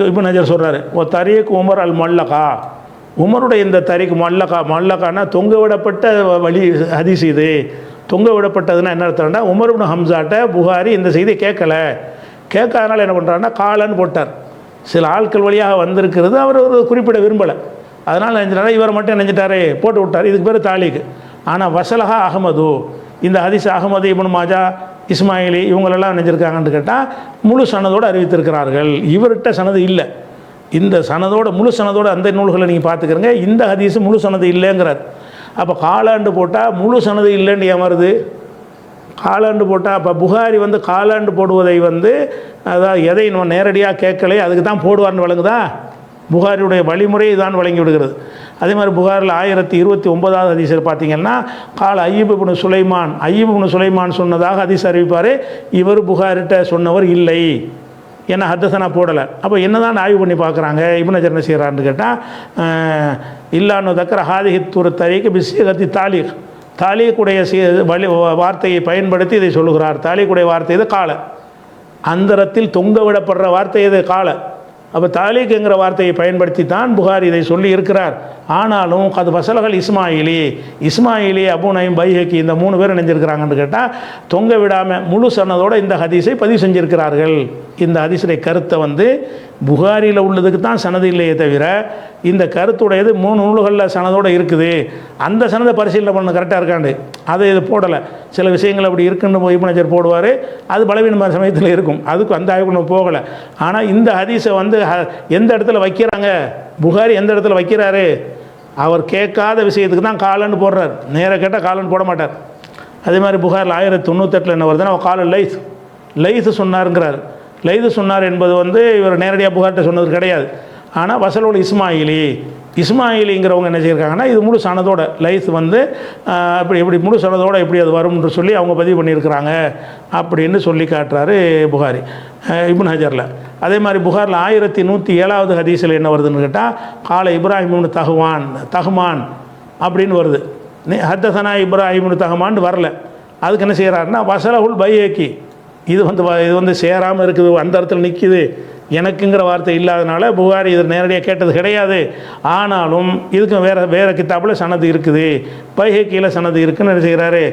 இப்னு ஹஜர் சொல்கிறாரு, தரீக் உமர் அல் மல்லகா, உமருடைய இந்த தரீக் மல்லகான்னா தொங்க விடப்பட்ட வழி ஹதீஸ். இது தொங்க விடப்பட்டதுன்னா என்ன அர்த்தம்னா, உமர் இப்னு ஹம்சாட்ட புகாரி இந்த செய்தியை கேட்காதனால என்ன பண்ணுறாருன்னா காலன்னு போட்டார். சில ஆட்கள் வழியாக வந்திருக்கிறது அவர் ஒரு குறிப்பிட விரும்பலை, அதனால் நினைச்சிட்டாரு, இவரை மட்டும் நினைச்சிட்டாரு போட்டு விட்டார். இதுக்கு பேர் தாலிக்கு. ஆனால் வசலஹா அகமது, இந்த ஹதீஸ் அகமது இப்னு மாஜா இஸ்மாயிலி இவங்களெல்லாம் நினைஞ்சிருக்காங்கன்னு கேட்டால் முழு சனதோடு அறிவித்திருக்கிறார்கள். இவர்கிட்ட சனது இல்லை. இந்த சனதோட முழு சனதோடு அந்த நூல்களை நீங்கள் பார்த்துக்கிறங்க. இந்த ஹதீஸ் முழு சனது இல்லைங்கிறார். அப்போ காலாண்டு போட்டால் முழு சனது இல்லைன்னு ஏன் வருது? காலாண்டு போட்டால் அப்போ புகாரி வந்து காலாண்டு போடுவதை வந்து அதாவது எதை நம்ம நேரடியாக கேட்கலை அதுக்கு தான் போடுவார்னு வழங்குதா? புகாரியுடைய வழிமுறை தான் வழங்கி விடுகிறது. அதே மாதிரி புகாரில் 1029வது ஹதீஸில் பார்த்தீங்கன்னா கால அய்யூப் இப்னு சுலைமான் சொன்னதாக ஹதீஸ் அறிவிப்பார். இவர் புகாரிட்ட சொன்னவர் இல்லை, ஏன்னா ஹத்தசனா போடலை. அப்போ என்ன தான் ஆய்வு பண்ணி பார்க்குறாங்க இப்னு ஹஜர் என்ன செய்கிறான்னு கேட்டால் இல்லான்னு தக்கர ஹாதிஹித்துர் தரீக்கு பிஸ்ஸிகத்தி தாலீக்குடைய வழி வார்த்தையை பயன்படுத்தி இதை சொல்லுகிறார். தாலீக்குடைய வார்த்தை இது கால, அந்தரத்தில் தொங்க விடப்படுற வார்த்தை இது கால. அப்போ தாலீக்குங்கிற வார்த்தையை பயன்படுத்தி தான் புகாரி இதை சொல்லி இருக்கிறார். ஆனாலும் அது வசலகள் இஸ்மாயிலி அபு நயீம் பைஹக்கி இந்த 3 பேர் இணைஞ்சிருக்கிறாங்கன்னு கேட்டால் தொங்க விடாமல் முழு சனதோடு இந்த ஹதீஸை பதிவு செஞ்சுருக்கிறார்கள். இந்த ஹதீஸுடைய கருத்தை வந்து புகாரியில் உள்ளதுக்கு தான் சனது இல்லையே தவிர இந்த கருத்துடையது 3 நூல்களில் சனதோடு இருக்குது. அந்த சனதை பரிசீலனை பண்ண கரெக்டாக இருக்காண்டு அதை இது போடலை. சில விஷயங்கள் அப்படி இருக்குன்னு இப்னு ஹஜர் போடுவார், அது பலவீனமான சமயத்தில் இருக்கும், அதுக்கு அந்த ஆய்வுக்கு நம்ம போகலை. ஆனால் இந்த ஹதீஸை வந்து எந்த இடத்துல வைக்கிறாங்க, புகாரி எந்த இடத்துல வைக்கிறாரு, அவர் கேட்காத விஷயத்துக்கு தான் காலன்னு போடுறார், நேராக கேட்டால் காலன்னு போட மாட்டார். அதே மாதிரி புகாரில் 1098 என்ன வருதுன்னா கால லைஸ் சொன்னாருங்கிறார். லைது சொன்னார் என்பது வந்து இவர் நேரடியாக புகார்ட்ட சொன்னது கிடையாது. ஆனால் வசலோடு இஸ்மாயிலிங்கிறவங்க என்ன செய்யிருக்காங்கன்னா இது முழு சனதோட லைஸ் வந்து இப்படி முழு சனதோடு எப்படி அது வரும்னு சொல்லி அவங்க பதிவு பண்ணியிருக்கிறாங்க அப்படின்னு சொல்லி காட்டுறாரு புகாரி இப்னு ஹஜரில். அதே மாதிரி புகாரில் 1107வது ஹதீஸில் என்ன வருதுன்னு கேட்டால் கால இப்ராஹிம் தஹ்மான் அப்படின்னு வருது. ஹத்தசனா இப்ராஹிம் தஹ்மான் வரல. அதுக்கு என்ன செய்கிறாருன்னா வசலஹுல் பைஹக்கி, இது வந்து சேராமல் இருக்குது, அந்த இடத்துல நிற்கிது, எனக்குங்கிற வார்த்தை இல்லாதனால புகாரி இது நேரடியாக கேட்டது கிடையாது. ஆனாலும் இதுக்கு வேறு கித்தாப்பில் சனது இருக்குது, பைஹக்கியில் சனது இருக்குன்னு என்ன செய்கிறாரு,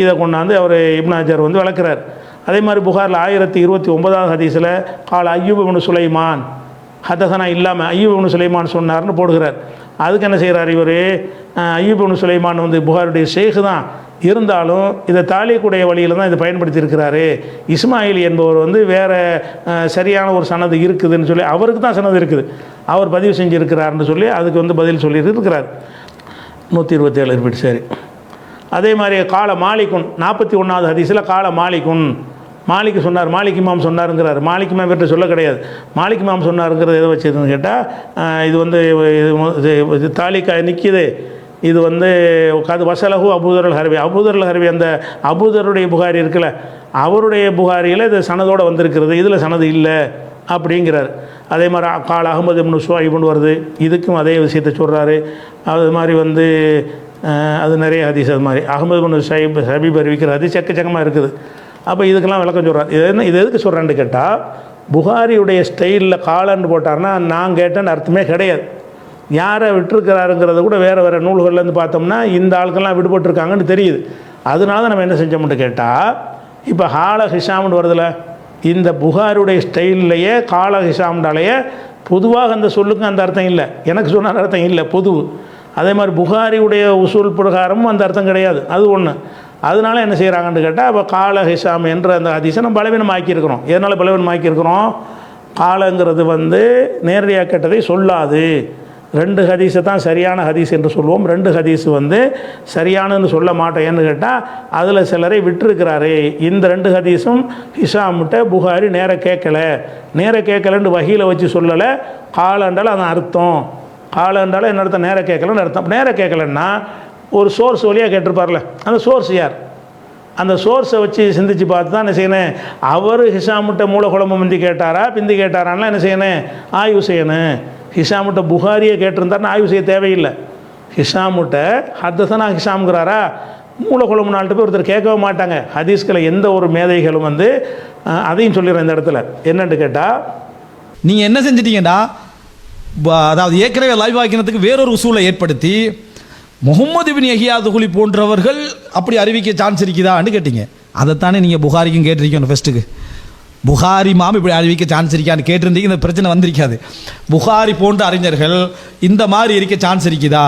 இதை கொண்டாந்து அவர் இப்னு ஹஜர் வந்து விளக்குறார். அதே மாதிரி புகாரில் 1029வது ஹதீஸில் கால அய்யூப் இப்னு சுலைமான் ஹதசனா இல்லாமல் அய்யூப் இப்னு சுலைமான் சொன்னார்னு போடுகிறார். அதுக்கு என்ன செய்கிறார் இவர், அய்யூப் இப்னு சுலைமான் வந்து புகாருடைய ஷேக் தான், இருந்தாலும் இதை தாலீக்குடைய வழியில் தான் இதை பயன்படுத்தியிருக்கிறாரு. இஸ்மாயில் என்பவர் வந்து வேறு சரியான ஒரு சனது இருக்குதுன்னு சொல்லி அவருக்கு தான் சனது இருக்குது, அவர் பதிவு செஞ்சுருக்கிறார்னு சொல்லி அதுக்கு வந்து பதில் சொல்லியிருக்கிறார். 127 இருப்பிட்டு சரி. அதே மாதிரி கால மாலிகுன் 41வது ஹதீஸில் கால மாலிக்கு சொன்னார், மாலிக் இமாம் சொன்னாருங்கிறார். மாலிக் இமாம் இவர்கிட்ட சொல்ல கிடையாது, மாலிக் இமாம் சொன்னாருங்கிறது எதை வச்சதுன்னு கேட்டால் இது வந்து இது தாலிக்கா நிற்கிது, இது வந்து அது வசலகு அபூதர் அல் ஹர்வி அந்த அபூதருடைய புகாரி இருக்குல்ல, அவருடைய புகாரியில் இது சனதோடு வந்திருக்கிறது, இதில் சனது இல்லை அப்படிங்கிறார். அதே மாதிரி கால் அஹமது இப்னு ஷுவைப்னு வருது, இதுக்கும் அதே விஷயத்தை சொல்கிறாரு. அது மாதிரி வந்து அது நிறைய ஹதீஸ் அது மாதிரி அஹமது இப்னு ஷபீப் அறிவிக்கிற ஹதீஸ் எக்கச்சக்கமாக இருக்குது. அப்போ இதுக்கெல்லாம் விளக்கம் சொல்கிறார். இது எதுக்கு சொல்கிறான்னு கேட்டால் புகாரியுடைய ஸ்டைலில் காலன்னு போட்டார்னா நான் கேட்டேன்னு அர்த்தமே கிடையாது. யாரை விட்டுருக்கிறாருங்கிறத கூட வேறு நூல்கள்லேருந்து பார்த்தோம்னா இந்த ஆட்கள்லாம் விடுபட்டுருக்காங்கன்னு தெரியுது. அதனால தான் நம்ம என்ன செஞ்சோம்னு கேட்டால் இப்போ ஹால ஹிஷாம்னு வருதில்ல, இந்த புகாருடைய ஸ்டைல்லையே கால ஹிஷாம்னாலேயே பொதுவாக அந்த சொல்லுக்கும் அந்த அர்த்தம் இல்லை, எனக்கு சொன்ன அர்த்தம் இல்லை பொது. அதே மாதிரி புகாரியுடைய உசூல் பிரகாரமும் அந்த அர்த்தம் கிடையாது, அது ஒன்று. அதனால என்ன செய்கிறாங்கன்னு கேட்டால் இப்போ கால ஹிஷாம் என்ற அந்த ஹதீஸை நம்ம பலவீனமாக்கியிருக்கிறோம். எதனால் பலவீனமாக்கியிருக்கிறோம், காலங்கிறது வந்து நேரடியாக கேட்டதை சொல்லாது. 2 ஹதீஸை தான் சரியான ஹதீஸ் என்று சொல்லுவோம், 2 ஹதீஸ் வந்து சரியானன்னு சொல்ல மாட்டோம். ஏன்னு கேட்டால் அதில் சிலரை விட்டுருக்கிறாரு. இந்த 2 ஹதீஸும் ஹிஷாம்கிட்ட புகாரி நேர கேட்கலன்னு வகையில் வச்சு சொல்லலை. காலண்டால் அது அர்த்தம், காலண்டால் என்ன அர்த்தம், நேர கேட்கலன்னு அர்த்தம். நேர கேட்கலன்னா ஒரு சோர்ஸ் வழியாக கேட்டிருப்பார்ல, அந்த சோர்ஸ் யார், அந்த சோர்ஸை வச்சு சிந்திச்சு பார்த்து தான் என்ன செய்யணும், அவர் ஹிஷாம்கிட்ட மூலக்குழம்பு முந்தி கேட்டாரா பிந்தி கேட்டாரான்னா என்ன செய்யணும், ஆய்வு செய்யணும். ஹிஷாம்கிட்ட புகாரியை கேட்டிருந்தாருன்னு ஆய்வு செய்ய தேவையில்லை. ஹிஷாம்கிட்ட ஹத்தசனா ஹிஷாம்ங்கிறாரா, மூலக்குழம்பு நாள்கிட்ட போய் ஒருத்தர் கேட்கவே மாட்டாங்க. ஹதீஸ்களை எந்த ஒரு மேதைகளும் வந்து அதையும் சொல்லிடுறேன் இந்த இடத்துல. என்னென்னு கேட்டால் நீங்கள் என்ன செஞ்சிட்டீங்கன்னா, அதாவது ஏற்கனவே லைவ் ஆக்கினத்துக்கு வேறொரு உசூலை ஏற்படுத்தி முகமது பின் யஹ்யா துஹ்லி போன்றவர்கள் அப்படி அறிவிக்க சான்ஸ் இருக்குதான்னு கேட்டீங்க. அதைத்தானே நீங்கள் புகாரிக்கும் கேட்டிருக்கீங்க. ஃபஸ்ட்டுக்கு புகாரி மாம் இப்படி அறிவிக்க சான்ஸ் இருக்கான்னு கேட்டிருந்தீங்க, இந்த பிரச்சனை வந்திருக்காது. புகாரி போன்ற அறிஞர்கள் இந்த மாதிரி இருக்க சான்ஸ் இருக்குதா,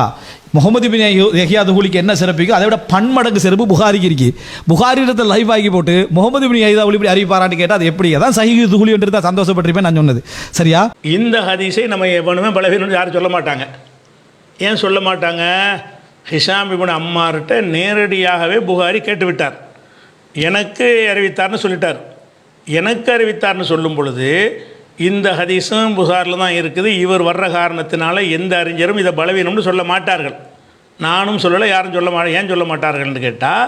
முகமது பின் யஹ்யா துஹ்லிக்கு என்ன சிறப்பிக்கும் அதை விட பன்மடங்கு சிறப்பு புகாரிக்கு இருக்கு. புகாரி இடத்துல லைவ் ஆகி போட்டு முகமது பின் யஹ்யா துஹ்லி இப்படி அறிவிப்பாரான்னு கேட்டால் அது எப்படி, அதான் சஹீஹ் துஹ்லி என்று தான் சந்தோஷப்பட்டிருப்பேன் நான் சொன்னது. சரியா, இந்த ஹதீஸை நம்ம எவனுமே பலவீனம் யாரும் சொல்ல மாட்டாங்க. ஏன் சொல்ல மாட்டாங்க, ஹிஷாம் இப்னு அம்மார்கிட்ட நேரடியாகவே புகாரி கேட்டுவிட்டார். எனக்கு அறிவித்தார்னு சொல்லிட்டார். எனக்கு அறிவித்தார்னு சொல்லும் பொழுது இந்த ஹதீஸும் புகாரில் தான் இருக்குது. இவர் வர்ற காரணத்தினால எந்த அறிஞரும் இதை பலவீனம்னு சொல்ல மாட்டார்கள். நானும் சொல்லலை, யாரும் சொல்ல ஏன் சொல்ல மாட்டார்கள்னு கேட்டால்,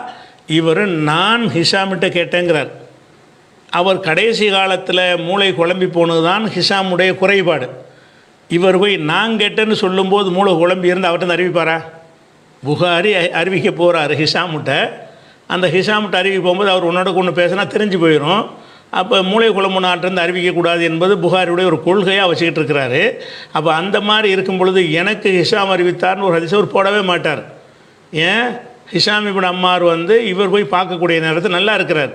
இவர் நான் ஹிஷாமிட்ட கேட்டேங்கிறார். அவர் கடைசி காலத்தில் மூளை குழம்பி போனது தான் ஹிஷாமுடைய குறைபாடு. இவர் போய் நான் கேட்டேன்னு சொல்லும்போது மூளை குழம்பி இருந்து அவர்கிட்ட அறிவிப்பாரா? புகாரி அறிவிக்க போகிறார் ஹிஷாமுட்ட. அந்த ஹிஷாமுட்ட அறிவிக்க போகும்போது அவர் உன்னோட கொண்டு பேசினா தெரிஞ்சு போயிடும். அப்போ மூளை குழம்புனாட்டிருந்து அறிவிக்கக்கூடாது என்பது புகாரியுடைய ஒரு கொள்கையாக வச்சுக்கிட்டு இருக்கிறாரு. அப்போ அந்த மாதிரி இருக்கும் பொழுது எனக்கு ஹிஷாம் அறிவித்தார்னு ஒரு ஹதீஸ் அவர் போடவே மாட்டார். ஏன்? ஹிஷாம் இப்னு அம்மார் இவர் போய் பார்க்கக்கூடிய நேரத்தில் நல்லா இருக்கிறார்.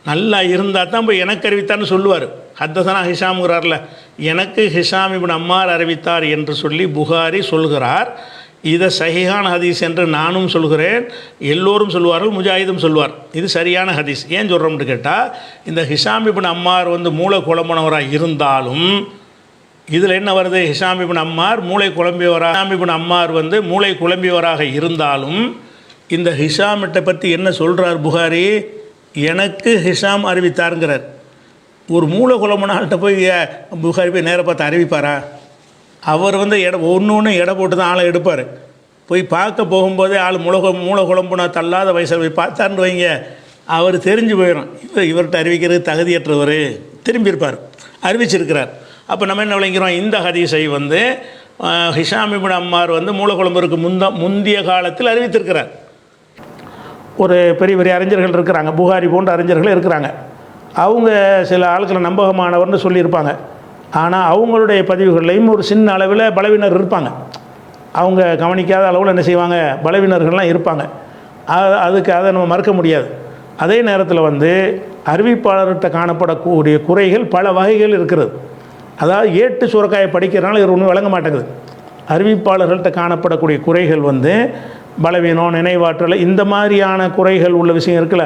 நல்லா இருந்தால் தான் போய் எனக்கு அறிவித்தார்னு சொல்லுவார். ஹத்தசனா ஹிஷாம்ங்கிறார்ல, எனக்கு ஹிஷாம் இப்னு அம்மார் அறிவித்தார் என்று சொல்லி புகாரி சொல்கிறார். இதை சஹீஹான ஹதீஸ் என்று நானும் சொல்கிறேன், எல்லோரும் சொல்வார்கள், முஜாஹிதும் சொல்வார். இது சரியான ஹதீஸ். ஏன் சொல்கிறோம்னு கேட்டால், இந்த ஹிஷாம் இப்னு அம்மார் மூளை குழம்பினவராக இருந்தாலும் இதில் என்ன வருது? ஹிஷாம் இப்னு அம்மார் மூளை குழம்பியவராக, ஹிஷாம் இப்னு அம்மார் மூளை குழம்பியவராக இருந்தாலும் இந்த ஹிஷாமிட்ட பற்றி என்ன சொல்கிறார் புகாரி? எனக்கு ஹிஷாம் அறிவித்தாருங்கிறார். ஒரு மூளை குழம்புனால்கிட்ட போய் புகாரி போய் நேராக பார்த்து அறிவிப்பாரா? அவர் ஒன்று எடை போட்டு தான் ஆளை எடுப்பார். போய் பார்க்க போகும்போதே ஆள் மூளை குழம்புனா தள்ளாத வயசில் போய் பார்த்தான்னு வைங்க, அவர் தெரிஞ்சு போயிடும் இவர்கிட்ட அறிவிக்கிறது தகுதியற்றவர், திரும்பி இருப்பார், அறிவிச்சிருக்கிறார். அப்போ நம்ம என்ன விளங்கிறோம்? இந்த ஹதீஸை ஹிஷாம் இப்னு அம்மார் மூளை குழம்புக்கு முந்திய காலத்தில் அறிவித்திருக்கிறார். ஒரு பெரிய பெரிய அறிஞர்கள் இருக்கிறாங்க, புகாரி போன்ற அறிஞர்கள் இருக்கிறாங்க. அவங்க சில ஆட்களை நம்பகமானவர்னு சொல்லியிருப்பாங்க. ஆனால் அவங்களுடைய பதிவுகள்லையும் ஒரு சின்ன அளவில் பலவீனர் இருப்பாங்க. அவங்க கவனிக்காத அளவில் என்ன செய்வாங்க? பலவீனர்கள்லாம் இருப்பாங்க. அதுக்கு அதை நம்ம மறுக்க முடியாது. அதே நேரத்தில் அறிவிப்பாளர்கிட்ட காணப்படக்கூடிய குறைகள் பல வகைகள் இருக்கிறது. அதாவது ஏட்டு சுரக்காயை படிக்கிறனால இது ஒன்றும் விளங்க மாட்டேங்குது. அறிவிப்பாளர்கள்ட்ட காணப்படக்கூடிய குறைகள் பலவீனம், நினைவாற்றல், இந்த மாதிரியான குறைகள் உள்ள விஷயம் இருக்குல்ல,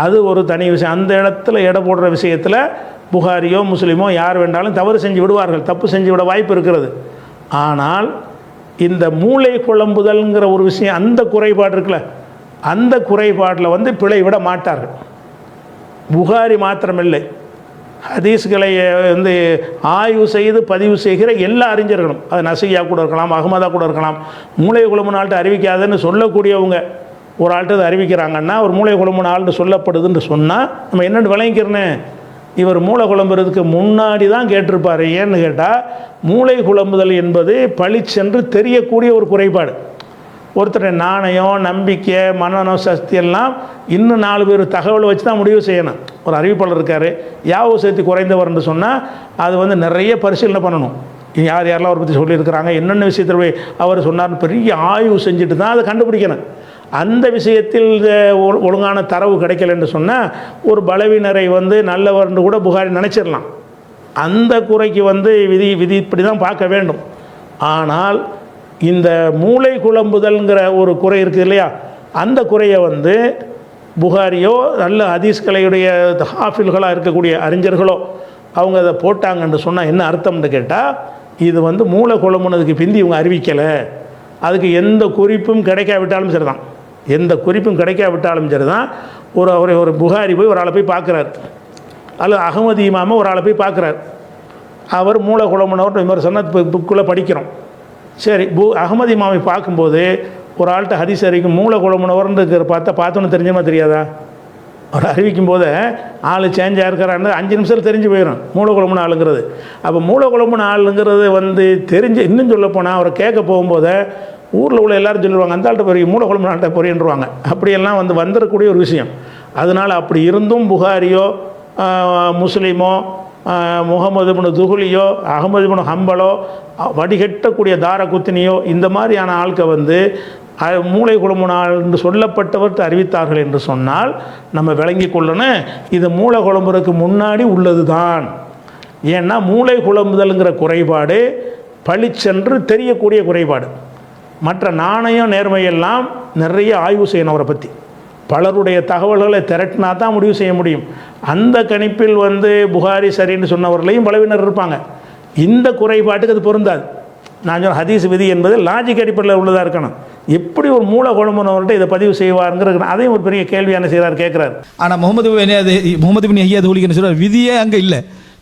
அது ஒரு தனி விஷயம். அந்த இடத்துல எடை போடுற விஷயத்தில் புகாரியோ முஸ்லீமோ யார் வேண்டாலும் தவறு செஞ்சு விடுவார்கள், தப்பு செஞ்சு விட வாய்ப்பு இருக்கிறது. ஆனால் இந்த மூளை குழம்புதல்ங்கிற ஒரு விஷயம், அந்த குறைபாடு இருக்குல்ல, அந்த குறைபாட்டில் பிழை விட மாட்டார்கள். புகாரி மாத்திரமில்லை, ஹதீஸ்களை ஆய்வு செய்து பதிவு செய்கிற எல்லா அறிஞர்களும், அது நசையா கூட இருக்கலாம், அகமதா கூட இருக்கலாம், மூளை குழம்புனால்ட்டு அறிவிக்காதுன்னு சொல்லக்கூடியவங்க ஒரு ஆள்கிட்ட அறிவிக்கிறாங்கன்னா, ஒரு மூளை குழம்புன ஆள்கிட்ட சொல்லப்படுதுன்னு சொன்னால் நம்ம என்னென்னு விளங்கிக்கிறேன்னு, இவர் மூளை குழம்புறதுக்கு முன்னாடி தான் கேட்டிருப்பார். ஏன்னு கேட்டால், மூளை குழம்புதல் என்பது பளிச்சென்று தெரியக்கூடிய ஒரு குறைபாடு. ஒருத்தருடைய நாணயம், நம்பிக்கை, மனநம், சக்தி எல்லாம் இன்னும் 4 பேர் தகவலை வச்சு தான் முடிவு செய்யணும். ஒரு அறிவிப்பாளர் இருக்கார், யாவு சக்தி குறைந்தவர்னு சொன்னால் அது நிறைய பரிசீலனை பண்ணணும். யார் யாரெல்லாம் அவரை பற்றி சொல்லியிருக்கிறாங்க, என்னென்ன விஷயத்தில் போய் அவர் சொன்னார்னு பெரிய ஆய்வு செஞ்சுட்டு தான் அதை கண்டுபிடிக்கணும். அந்த விஷயத்தில் ஒழுங்கான தரவு கிடைக்கலன்னு சொன்னால் ஒரு பலவீனரை நல்லவர்னு கூட புகாரி நினச்சிடலாம். அந்த குறைக்கு விதி இப்படி தான் பார்க்க வேண்டும். ஆனால் இந்த மூளை குழம்புதல்ங்கிற ஒரு குறை இருக்குது இல்லையா, அந்த குறையை புகாரியோ நல்ல ஹதீஸ்களையுடைய ஹாஃபில்களாக இருக்கக்கூடிய அறிஞர்களோ அவங்க அதை போட்டாங்கன்னு சொன்னால் என்ன அர்த்தம்னு கேட்டால், இது மூளை குழம்புனதுக்கு பிந்தி இவங்க அறிவிக்கலை, அதுக்கு எந்த குறிப்பும் கிடைக்காவிட்டாலும் சரி தான், எந்த குறிப்பும் கிடைக்காவிட்டாலும் சரி தான். ஒரு புகாரி போய் ஒரு ஆளை போய் பார்க்குறாரு, அல்லது அகமது இமாமை ஒரு ஆளை போய் பார்க்குறாரு. அவர் மூளை குழம்புனவர் விமர்சன புக்குள்ளே படிக்கிறோம். சரி, அகமது இமாமை பார்க்கும்போது ஒரு ஆள்கிட்ட ஹதீஸ் அறிவிக்கும் மூளை குழம்புனவர்னு பார்த்தோன்னு தெரிஞ்சமா தெரியாதா? அவர் அறிவிக்கும் போது ஆள் சேஞ்ச் ஆகிருக்கிறான்னு 5 நிமிஷத்தில் தெரிஞ்சு போயிடும் மூளை குழம்புன ஆளுங்கிறது. அப்போ மூளை குழம்புன ஆளுங்கிறது தெரிஞ்சு, இன்னும் சொல்ல போனால் அவரை கேட்க போகும்போது ஊரில் உள்ள எல்லோரும் சொல்லிடுவாங்க, அந்த ஆள்கிட்ட பொரிய மூளை குழம்புன ஆள்கிட்ட பொரியன்றுவாங்க. அப்படியெல்லாம் வந்துடக்கூடிய ஒரு விஷயம். அதனால் அப்படி இருந்தும் புகாரியோ முஸ்லீமோ முகமது இப்னு துஹுலியோ அகமது இப்னு ஹம்பலோ வடிகட்டக்கூடிய தாரகுத்தினியோ இந்த மாதிரியான ஆட்கள் மூளை குழம்புனால் என்று சொல்லப்பட்டவர்கிட்ட அறிவித்தார்கள் என்று சொன்னால் நம்ம விளங்கி கொள்ளணும், இது மூளை குழம்புறதுக்கு முன்னாடி உள்ளது தான். ஏன்னா மூளை குழம்புதல்ங்கிற குறைபாடு பளிச்சென்று தெரியக்கூடிய குறைபாடு. மற்ற நாணயம் நேர்மையெல்லாம் நிறைய ஆய்வு செய்யணும், அவரை பற்றி பலருடைய தகவல்களை திரட்டினா தான் முடிவு செய்ய முடியும். அந்த கணிப்பில் புகாரி சரின்னு சொன்னவர்களையும் பலவினர் இருப்பாங்க. இந்த குறைபாட்டுக்கு அது பொருந்தாது. நான் சொன்ன ஹதீஸ் விதி என்பது லாஜிக் அடிப்படையில் உள்ளதாக இருக்கணும். எப்படி ஒரு மூல குழம்புனவர்கிட்ட இதை பதிவு செய்வாருங்கிற அதையும் ஒரு பெரிய கேள்வியான செய்கிறார், கேட்குறாரு. ஆனால் முகமது பின் யஹ்யா துஹ்லி என்ன சொல்கிறார், விதியே அங்கே இல்லை,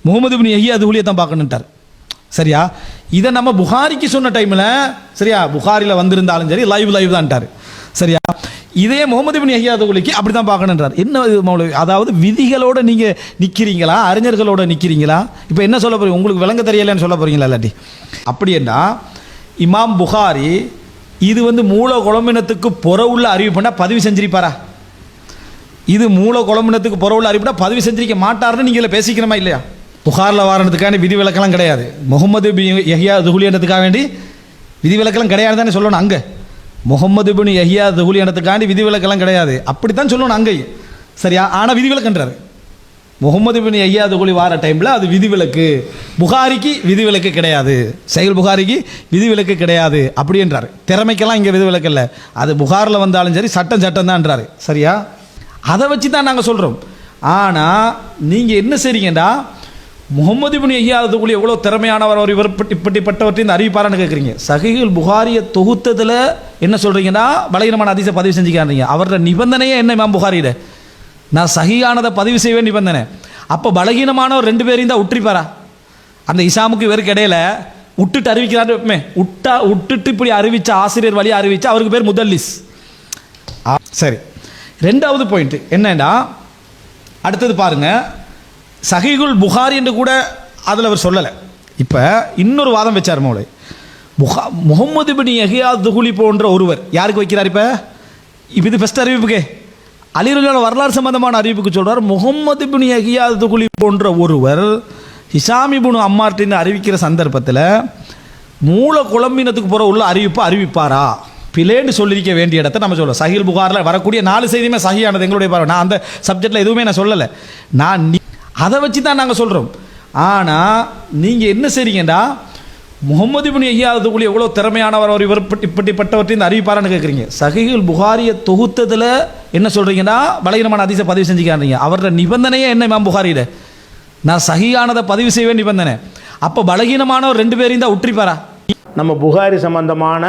முகமது பின் யஹ்யா துஹ்லியை தான் பார்க்கணுன்ட்டார். சரியா? இதை நம்ம புகாரிக்கு சொன்ன டைமில் சரியா, புகாரியில் வந்திருந்தாலும் சரி லைவ் தான்ட்டார். சரியா? இதே முகமது பின் யஹ்யா துஹ்லிக்கு அப்படி தான் பார்க்கணுன்றார். என்ன மௌலவி, அதாவது விதிகளோடு நீங்கள் நிற்கிறீங்களா, அறிஞர்களோட நிற்கிறீங்களா? இப்போ என்ன சொல்ல போறீங்க, உங்களுக்கு விளங்க தெரியலன்னு சொல்ல போறீங்களா? இல்லாட்டி அப்படின்னா இமாம் புகாரி இது மூல குழம்பினத்துக்கு புற உள்ள அறிவிப்புனா பதிவு செஞ்சிருப்பாரா? இது மூல குழம்பினத்துக்கு புற உள்ள அறிவிப்புனா பதிவு செஞ்சிருக்க மாட்டார்னு நீங்கள் இதில் பேசிக்கிறோமா இல்லையா? புகாரில் வாரத்துக்கான விதிவிலக்கெல்லாம் கிடையாது, முகமது பின் யஹ்யா துஹ்லின்றதுக்காக வேண்டி விதிவிலக்கெல்லாம் கிடையாது தானே சொல்லணும். அங்கே முகமது பின் யஹ்யா துஹ்லின்றதுக்காண்டி விதிவிலக்கெல்லாம் கிடையாது, அப்படித்தான் சொல்லணும் அங்கேயும். சரியா? ஆனால் விதிவிலக்குன்றார். முகமது பின் யஹ்யா துஹ்லி வார டைமில் அது விதிவிலக்கு, புகாரிக்கு விதிவிலக்கு கிடையாது, சஹீஹ் புகாரிக்கு விதிவிலக்கு கிடையாது அப்படின்றார். திறமைக்கெல்லாம் இங்கே விதிவிலக்கு இல்லை, அது புகாரில் வந்தாலும் சரி சட்டம் தான்ன்றாரு. சரியா? அதை வச்சு தான் நாங்கள் சொல்கிறோம். ஆனால் நீங்கள் என்ன செய்றீங்கடா, முகமது பின் யஹ்யா துஹ்லி எவ்வளோ திறமையானவர், அவர் இவர் இப்படிப்பட்டவற்றை இந்த அறிவிப்பாரான்னு கேட்குறீங்க. சஹீஹ் புகாரியை தொகுத்ததில் என்ன சொல்கிறீங்கன்னா பலகீனமான ஹதீஸை பதிவு செஞ்சுக்கான்றீங்க. அவரோட நிபந்தனையே என்ன இமாம் புகாரியிட, நான் சஹீஹானதை பதிவு செய்வேன் நிபந்தனை. அப்போ பலகீனமானவர் 2 பேரையும் தான் விட்டுருப்பாரா? அந்த இசாமுக்கு இவருக்கு இடையில விட்டுட்டு அறிவிக்கிறாரு, விட்டுட்டு இப்படி அறிவிச்ச ஆசிரியர் வழியாக அறிவிச்சா அவருக்கு பேர் முதல்லிஸ். சரி, 2வது பாயிண்ட் என்னன்னா, அடுத்தது பாருங்க, சஹீஹுல் புகாரி என்று கூட அதில் அவர் சொல்லலை. இப்போ இன்னொரு வாதம் வச்சார் மௌலை, முகமது பின் யஹ்யா துஹ்லி போன்ற ஒருவர் யாருக்கு வைக்கிறார்? இப்போ இது ஃபஸ்ட் அறிவிப்புக்கே அலிரலியான வரலாறு சம்பந்தமான அறிவிப்புக்கு சொல்கிறார், முகமது பின் யஹ்யா துஹ்லி போன்ற ஒருவர் ஹிஷாம் இப்னு அம்மார்ட்டின்னு அறிவிக்கிற சந்தர்ப்பத்தில் மூல குழம்பினத்துக்கு போகிற உள்ள அறிவிப்பாரா? பிளேன்னு சொல்லியிருக்க வேண்டிய இடத்த நம்ம சொல்லுவோம். சஹீஹ் புகாரில் வரக்கூடிய 4 செய்தியுமே சஹீஹானது, எங்களுடைய பார்வை. நான் அந்த சப்ஜெக்டில் எதுவுமே நான் சொல்லலை, அதை வச்சு தான் நாங்கள் சொல்கிறோம். ஆனால் நீங்கள் என்ன செய்றீங்கடா, முகமது பின் யஹ்யா துஹ்லி எவ்வளோ திறமையானவர், அவர் இவர் இப்படிப்பட்டவற்றை இந்த அறிவிப்பாரான்னு கேட்குறீங்க. சஹீஹ் புகாரியை தொகுத்ததில் என்ன சொல்கிறீங்கன்னா பலகீனமான ஹதீஸை பதிவு செஞ்சுக்கான்றீங்க. அவரோட நிபந்தனையே என்ன இமாம் புகாரியிட, நான் சஹீஹானதை பதிவு செய்வேன் நிபந்தனை. அப்போ பலகீனமானவர் 2 பேரையும் தான் விட்டுருப்பாரா? நம்ம புகாரி சம்பந்தமான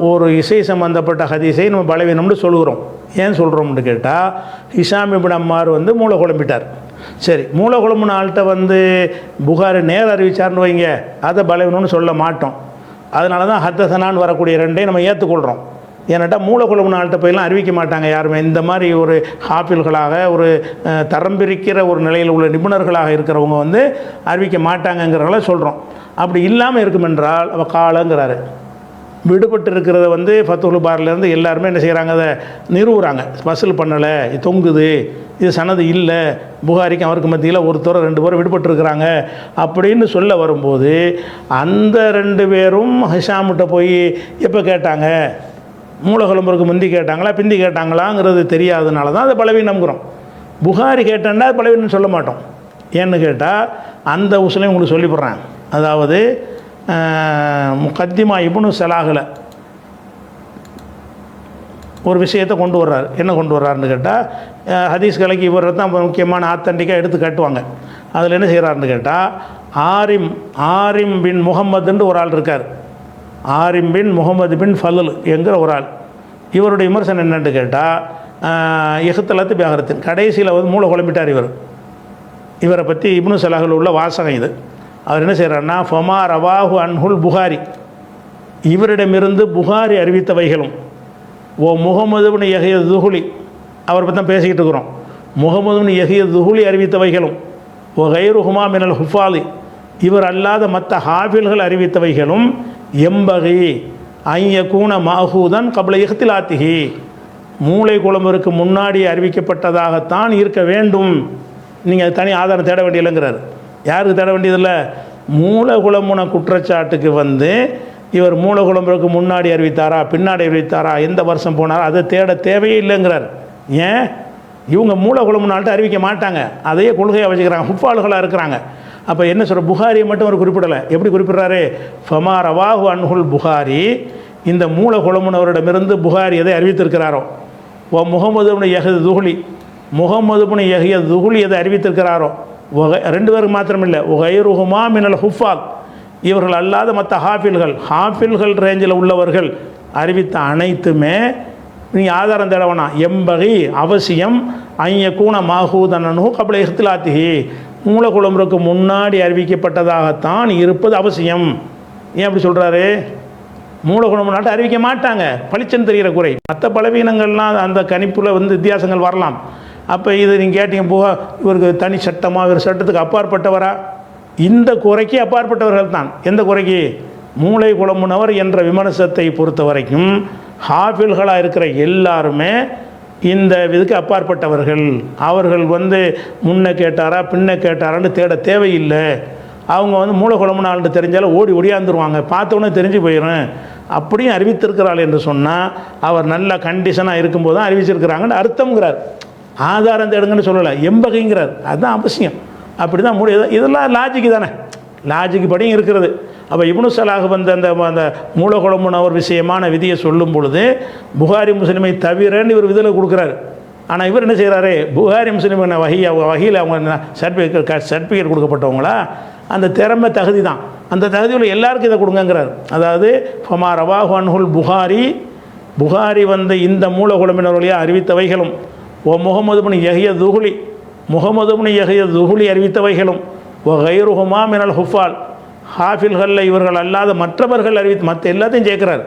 ஒரு இசை சம்பந்தப்பட்ட ஹதீஸை நம்ம பலவீனம்னு சொல்கிறோம். ஏன் சொல்கிறோம்னு கேட்டால், ஹிஷாம் இப்னு அம்மார் மூளை குழம்பிட்டார். சரி, மூளை குழம்புன ஆள்கிட்ட புகாரி நேர் அறிவிச்சார்னு வைங்க, அதை பலவீனம்னு சொல்ல மாட்டோம். அதனால தான் ஹத்தசனான்னு வரக்கூடிய 2ஐயும் நம்ம ஏற்றுக்கொள்கிறோம். ஏன்னாட்டா மூளை குழம்புன ஆள்கிட்ட போயெல்லாம் அறிவிக்க மாட்டாங்க யாருமே. இந்த மாதிரி ஒரு ஹாஃபில்களாக, ஒரு தரம் பிரிக்கிற ஒரு நிலையில் உள்ள நிபுணர்களாக இருக்கிறவங்க அறிவிக்க மாட்டாங்கங்கிறத சொல்கிறோம். அப்படி இல்லாமல் இருக்குமென்றால் அவள் காலங்கிறாரு, விடுபட்டு இருக்கிறத ஃபத்துல் பாரிலேருந்து எல்லாருமே என்ன செய்கிறாங்க, அதை நிறுவுறாங்க. வசூல் பண்ணலை, இது தொங்குது, இது சனது இல்லை, புகாரிக்கு அவருக்கு மத்தியில் ஒருத்தர் 2 பேர் விடுபட்டுருக்கிறாங்க அப்படின்னு சொல்ல வரும்போது, அந்த 2 பேரும் ஹிஷாம்கிட்ட போய் எப்போ கேட்டாங்க, மூலகுழம்புக்கு முந்தி கேட்டாங்களா பிந்தி கேட்டாங்களாங்கிறது தெரியாதனால தான் அதை பலவீனம்ங்கிறோம். புகாரி கேட்டேன்னா அது பலவீனம் சொல்ல மாட்டோம். ஏன்னு கேட்டால் அந்த உசுலையும் உங்களுக்கு சொல்லிவிட்றேன். அதாவது முகத்திமா இப்னு சலாஹில் ஒரு விஷயத்தை கொண்டு வர்றார். என்ன கொண்டு வர்றாருன்னு கேட்டால், ஹதீஸ் கலைக்கு இவர் தான் முக்கியமான ஆத்தண்டிக்காக எடுத்து காட்டுவாங்க. அதில் என்ன செய்கிறாருன்னு கேட்டால், ஆரிம் பின் முகம்மதுன்னு ஒரு ஆள் இருக்கார். ஆரிம் பின் முகமது பின் ஃபலல் என்கிற ஒரு ஆள். இவருடைய விமர்சனம் என்னென்னு கேட்டால், இஹ்தலத்து பிஹரத்தின் கடைசியில் மூளை குழம்பிட்டார் இவரை பற்றி இப்னு சலாஹில் உள்ள வாசகம் இது. அவர் என்ன செய்கிறாருன்னா, ஃபமா ரவாஹு அன்ஹுல் புகாரி, இவரிடமிருந்து புகாரி அறிவித்தவைகளும், ஓ முகமது பின் யஹ்யா துஹ்லி, அவரை பற்றி தான் பேசிக்கிட்டு இருக்கிறோம், முகமது பின் யஹ்யா துஹ்லி அறிவித்தவைகளும், ஓ கைருஹுமா மினல் ஹுஃபாலி, இவர் அல்லாத மற்ற ஹாஃபில்கள் அறிவித்தவைகளும், எம்பகி ஐயக்கூன மாஹூதன் கபல இஹ்திலாத்திஹி, மூளை குழம்பருக்கு முன்னாடி அறிவிக்கப்பட்டதாகத்தான் இருக்க வேண்டும். நீங்கள் தனி ஆதாரம் தேட வேண்டியதில்லைங்கிறார். யாருக்கு தேட வேண்டியதில்லை? மூளை குழம்புன குற்றச்சாட்டுக்கு இவர் மூளை குழம்புக்கு முன்னாடி அறிவித்தாரா பின்னாடி அறிவித்தாரா எந்த வருஷம் போனாரா அதை தேட தேவையே இல்லைங்கிறார். ஏன்? இவங்க மூளை குழம்புனால்ட்டு அறிவிக்க மாட்டாங்க, அதையே கொள்கையாக வச்சுக்கிறாங்க, ஹுஃபால்களாக இருக்கிறாங்க. அப்போ என்ன சொல்கிற, புகாரியை மட்டும் அவர் குறிப்பிடலை. எப்படி குறிப்பிட்றாரு? ஃபமா ரவாஹு அன்ஹுல் புகாரி, இந்த மூளை குழம்புனவரிடமிருந்து புகாரி எதை அறிவித்திருக்கிறாரோ, ஓ முகமது பின் யஹ்யா துஹ்லி, முகமது பின் யஹ்யா துஹ்லி எதை அறிவித்திருக்கிறாரோ, 2 பேருக்கு மாத்திரமில்லை, கைருஹுமா மினல் ஹுஃபால், இவர்கள் அல்லாத மற்ற ஹாஃபில்கள் ரேஞ்சில் உள்ளவர்கள் அறிவித்த அனைத்துமே நீங்கள் ஆதாரம் தேட வேணாம். எம்பகி அவசியம் ஐய கூண மாஹூதனு கபல இஹ்திலாத்திஹி, மூலகுழம்புக்கு முன்னாடி அறிவிக்கப்பட்டதாகத்தான் இருப்பது அவசியம். ஏன் அப்படி சொல்கிறாரு? மூலகுழம்பு நாட்டை அறிவிக்க மாட்டாங்க, பளிச்சன்னு தெரிகிற குறை. மற்ற பலவீனங்கள்லாம் அந்த கணிப்பில் வித்தியாசங்கள் வரலாம். அப்போ இது நீங்கள் கேட்டீங்க போக இவருக்கு தனி சட்டமாக, இவர் சட்டத்துக்கு அப்பாற்பட்டவரா? இந்த குறைக்கு அப்பாற்பட்டவர்கள் தான். எந்த குறைக்கு? மூளை குழம்புனவர் என்ற விமர்சனத்தை பொறுத்த வரைக்கும் ஹாஃபில்களாக இருக்கிற எல்லாருமே இந்த இதுக்கு அப்பாற்பட்டவர்கள். அவர்கள் முன்ன கேட்டாரா பின்ன கேட்டாரான்னு தேட தேவையில்லை. அவங்க மூளை குழம்புனால்னு தெரிஞ்சாலும் ஓடி ஒடியாந்துருவாங்க, பார்த்தோன்னே தெரிஞ்சு போயிடும். அப்படியும் அறிவித்திருக்கிறாள் என்று சொன்னால் அவர் நல்ல கண்டிஷனாக இருக்கும்போது தான் அறிவிச்சிருக்கிறாங்கன்னு அர்த்தம்ங்கிறார். ஆதாரம் தேடுங்கன்னு சொல்லலை, எம்பகைங்கிறார். அதுதான் அவசியம். அப்படி தான் இதெல்லாம் லாஜிக்கு தானே, லாஜிக்கு படியும் இருக்கிறது. அப்போ இப்னு ஸலாஹ் அந்த மூலகுழம்புனவர் விஷயமான விதியை சொல்லும் பொழுது புகாரி முஸ்லிமை தவிரன்னு இவர் விதியில் கொடுக்குறாரு. ஆனால் இவர் என்ன செய்கிறாரு? புகாரி முஸ்லிம் வகையில் அவங்க சர்டிஃபிகேட் கொடுக்கப்பட்டவங்களா, அந்த திறமை தகுதி தான், அந்த தகுதியில் எல்லாருக்கும் இதை கொடுங்கங்கிறார். அதாவது ஃபமா ரவாஹு அன்ஹுல் புகாரி இந்த மூலகுழம்பினர்களையாக அறிவித்தவைகளும் ஓ முகமது பின் யஹ்யா துஹுலி, முகமது பின் யஹ்யா துஹுலி அறிவித்தவைகளும் ஓ கைருஹுமா மினல் ஹுஃபால், ஹாஃபில்களில் இவர்கள் அல்லாத மற்றவர்கள் மற்ற எல்லாத்தையும் சேர்க்கிறார்.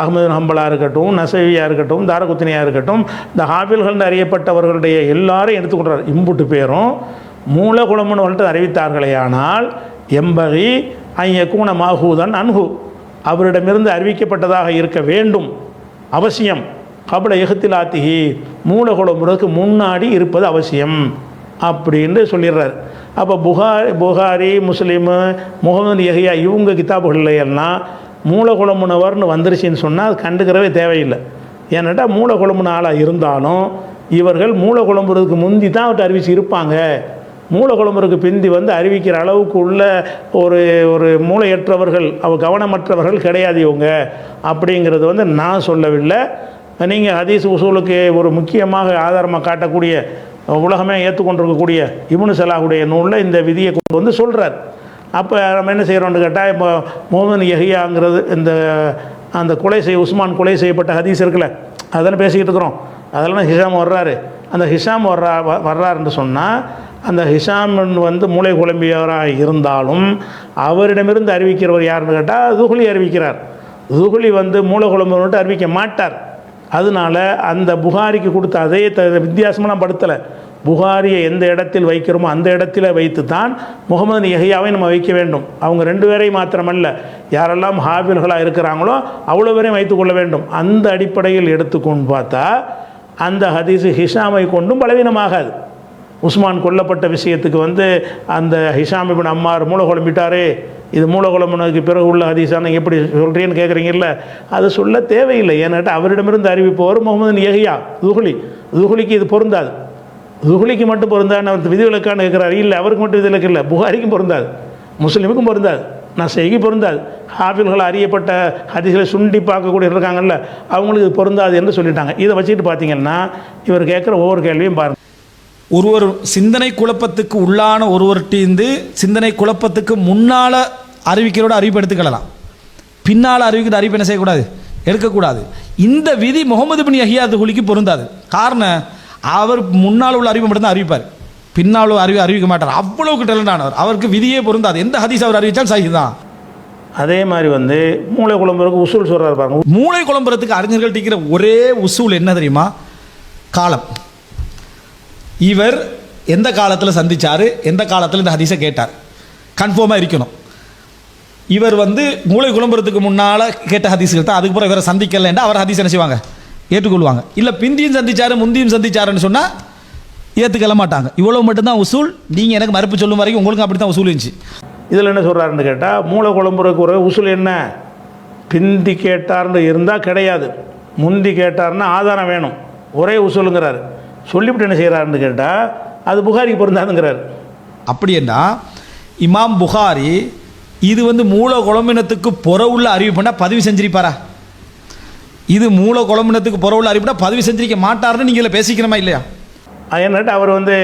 அஹ்மது ஹம்பலாக இருக்கட்டும், நசவியாக இருக்கட்டும், தாரகுத்தினியாக இருக்கட்டும், இந்த ஹாஃபில்கள் அறியப்பட்டவர்களுடைய எல்லாரையும் எடுத்துக்கொள்கிறார். இம்புட்டு பேரும் மூலகுழம்புன்னு அறிவித்தார்களே ஆனால் எம்பகி ஐய கூண மாஹூதன் அன்ஹு, அவரிடமிருந்து அறிவிக்கப்பட்டதாக இருக்க வேண்டும், அவசியம். கபல இஹ்திலாத்திஹி, மூலகுழம்புக்கு முன்னாடி இருப்பது அவசியம் அப்படின்னு சொல்லிடுறார். அப்போ புகாரி முஸ்லீமு முகமது யஹ்யா இவங்க கிதாபுகளில் எல்லாம் மூலகுழம்புனவர்னு வந்துருச்சுன்னு சொன்னால் அது கண்டுக்கிறவே தேவையில்லை. ஏன்னாட்டா மூலகுழம்புன ஆளாக இருந்தாலும் இவர்கள் மூலகுழம்புறதுக்கு முந்தி தான் அவர்கிட்ட அறிவிச்சு இருப்பாங்க. மூலகுழம்புக்கு பிந்தி அறிவிக்கிற அளவுக்கு உள்ள ஒரு மூளையற்றவர்கள், கவனமற்றவர்கள் கிடையாது இவங்க அப்படிங்கிறது நான் சொல்லவில்லை. நீங்கள் ஹதீஸ் உசூலுக்கு ஒரு முக்கியமாக ஆதாரமாக காட்டக்கூடிய, உலகமே ஏற்றுக்கொண்டிருக்கக்கூடிய இப்னு ஸலாஹுடைய நூலில் இந்த விதியை கொண்டு சொல்கிறார். அப்போ நம்ம என்ன செய்கிறோன்னு கேட்டால், இப்போ முகமது யஹ்யாங்கிறது அந்த உஸ்மான் கொலை செய்யப்பட்ட ஹதீஸ் இருக்குல்ல, அதெல்லாம் பேசிக்கிட்டு இருக்கிறோம். அதெல்லாம் ஹிஷாம் வர்றாரு. அந்த ஹிஷாம் வர்றாருன்னு சொன்னால் அந்த ஹிஷாம் மூளை குழம்பியவராக இருந்தாலும் அவரிடமிருந்து அறிவிக்கிறவர் யாருன்னு கேட்டால் துஹுலி அறிவிக்கிறார். துஹுலி மூளை குழம்புன்னு அறிவிக்க மாட்டார். அதனால் அந்த புகாரிக்கு கொடுத்த அதே வித்தியாசமெல்லாம் படுத்தலை. புகாரியை எந்த இடத்தில் வைக்கிறோமோ அந்த இடத்துல வைத்து தான் முகமது யஹ்யாவை நம்ம வைக்க வேண்டும். அவங்க ரெண்டு பேரையும் மாத்திரமல்ல, யாரெல்லாம் ஹாஃபில்களாக இருக்கிறாங்களோ அவ்வளோ பேரையும் வைத்துக்கொள்ள வேண்டும். அந்த அடிப்படையில் எடுத்துக்கொண்டு பார்த்தா அந்த ஹதீஸு ஹிஷாமை கொண்டும் பலவீனமாகாது. உஸ்மான் கொல்லப்பட்ட விஷயத்துக்கு அந்த ஹிஷாம் இப்னு அம்மார் மூளை குழம்பிட்டாரே, இது மூலகுழம்புனதுக்கு பிறகு உள்ள ஹதீஸான எப்படி சொல்கிறேன்னு கேட்குறீங்கல்ல, அது சொல்ல தேவையில்லை. ஏன்னாட்டா அவரிடமிருந்து அறிவிப்பவர் முகமது யஹ்யா துஹுலிக்கு இது பொருந்தாது. துஹுலிக்கு மட்டும் பொருந்தான்னு அவர் விதிவிலக்கான்னு கேட்குறாரு. இல்லை, அவருக்கு மட்டும் விதிவிலக்கு இல்லை, புகாரிக்கும் பொருந்தாது, முஸ்லீமுக்கும் பொருந்தாது, நசைக்கு பொருந்தாது. ஹாஃபில்கள் அறியப்பட்ட ஹதீஸ்களை சுண்டி பார்க்கக்கூடிய இருக்காங்கல்ல, அவங்களுக்கு இது பொருந்தாது என்று சொல்லிட்டாங்க. இதை வச்சுக்கிட்டு பார்த்தீங்கன்னா இவர் கேட்குற ஒவ்வொரு கேள்வியும் பாருங்கள். ஒருவர் சிந்தனை குழப்பத்துக்கு உள்ளான ஒருவர்கிட்ட சிந்தனை குழப்பத்துக்கு முன்னால் அறிவிக்கிறோட அறிவிப்பு எடுத்துக்கலாம், பின்னால் அறிவிக்கிற அறிவிப்பு என்ன செய்யக்கூடாது, எடுக்கக்கூடாது. இந்த விதி முகமது பின் யஹ்யா துஹுலிக்கு பொருந்தாது. காரணம், அவர் முன்னால் உள்ள அறிவு மட்டும்தான் அறிவிப்பார், பின்னால் அறிவிக்க மாட்டார். அவ்வளவுக்கு டேலண்டானவர், அவருக்கு விதியே பொருந்தாது. எந்த ஹதீஸ் அவர் அறிவித்தாலும் சஹீஹ் தான். அதே மாதிரி மூளை குழம்புறதுக்கு உசூல் சொல்கிறார் பாருங்க. மூளை குழம்புறதுக்கு அறிஞர்கள் டிக்கிற ஒரே உசூல் என்ன தெரியுமா? காலம். இவர் எந்த காலத்தில் சந்திச்சார், எந்த காலத்தில் இந்த ஹதீஸை கேட்டார், கன்ஃபார்மாக இருக்கணும். இவர் மூளை குழம்புறதுக்கு முன்னால் கேட்ட ஹதீஸ்கள் தான், அதுக்கப்புறம் இவரை சந்திக்கலைன்னா அவர் ஹதீஸ் என்ன செய்வாங்க, ஏற்றுக்கொள்வாங்க. இல்லை பிந்தியும் சந்திச்சார் முந்தியும் சந்திச்சாருன்னு சொன்னால் ஏற்றுக்கொள்ள மாட்டாங்க. இவ்வளோ மட்டும்தான் உசூல். நீங்கள் எனக்கு மறுப்பு சொல்லும் வரைக்கும் உங்களுக்கு அப்படி தான் உசூல் இருந்துச்சு. இதில் என்ன சொல்கிறாருன்னு கேட்டால், மூளை குழம்புறதுக்கு ஒரு உசூல் என்ன, பிந்தி கேட்டார்னு இருந்தால் கிடையாது, முந்தி கேட்டார்னா ஆதாரம் வேணும், ஒரே உசூலுங்கிறாரு. சொல்லிவிட்டு என்ன செய்கிறாருன்னு கேட்டால் அது புகாரிக்கு பொருந்தாதுங்கிறார். அப்படின்னா இமாம் புகாரி இது மூல குழம்பினத்துக்கு புற உள்ள அறிவிப்புனா பதிவு செஞ்சிருப்பாரா? இது மூல குழம்பினத்துக்கு புற உள்ள அறிவிப்புனா பதிவு செஞ்சிருக்க மாட்டாருன்னு நீங்கள் பேசிக்கணுமா இல்லையா? என்னட்டு அவர் வந்து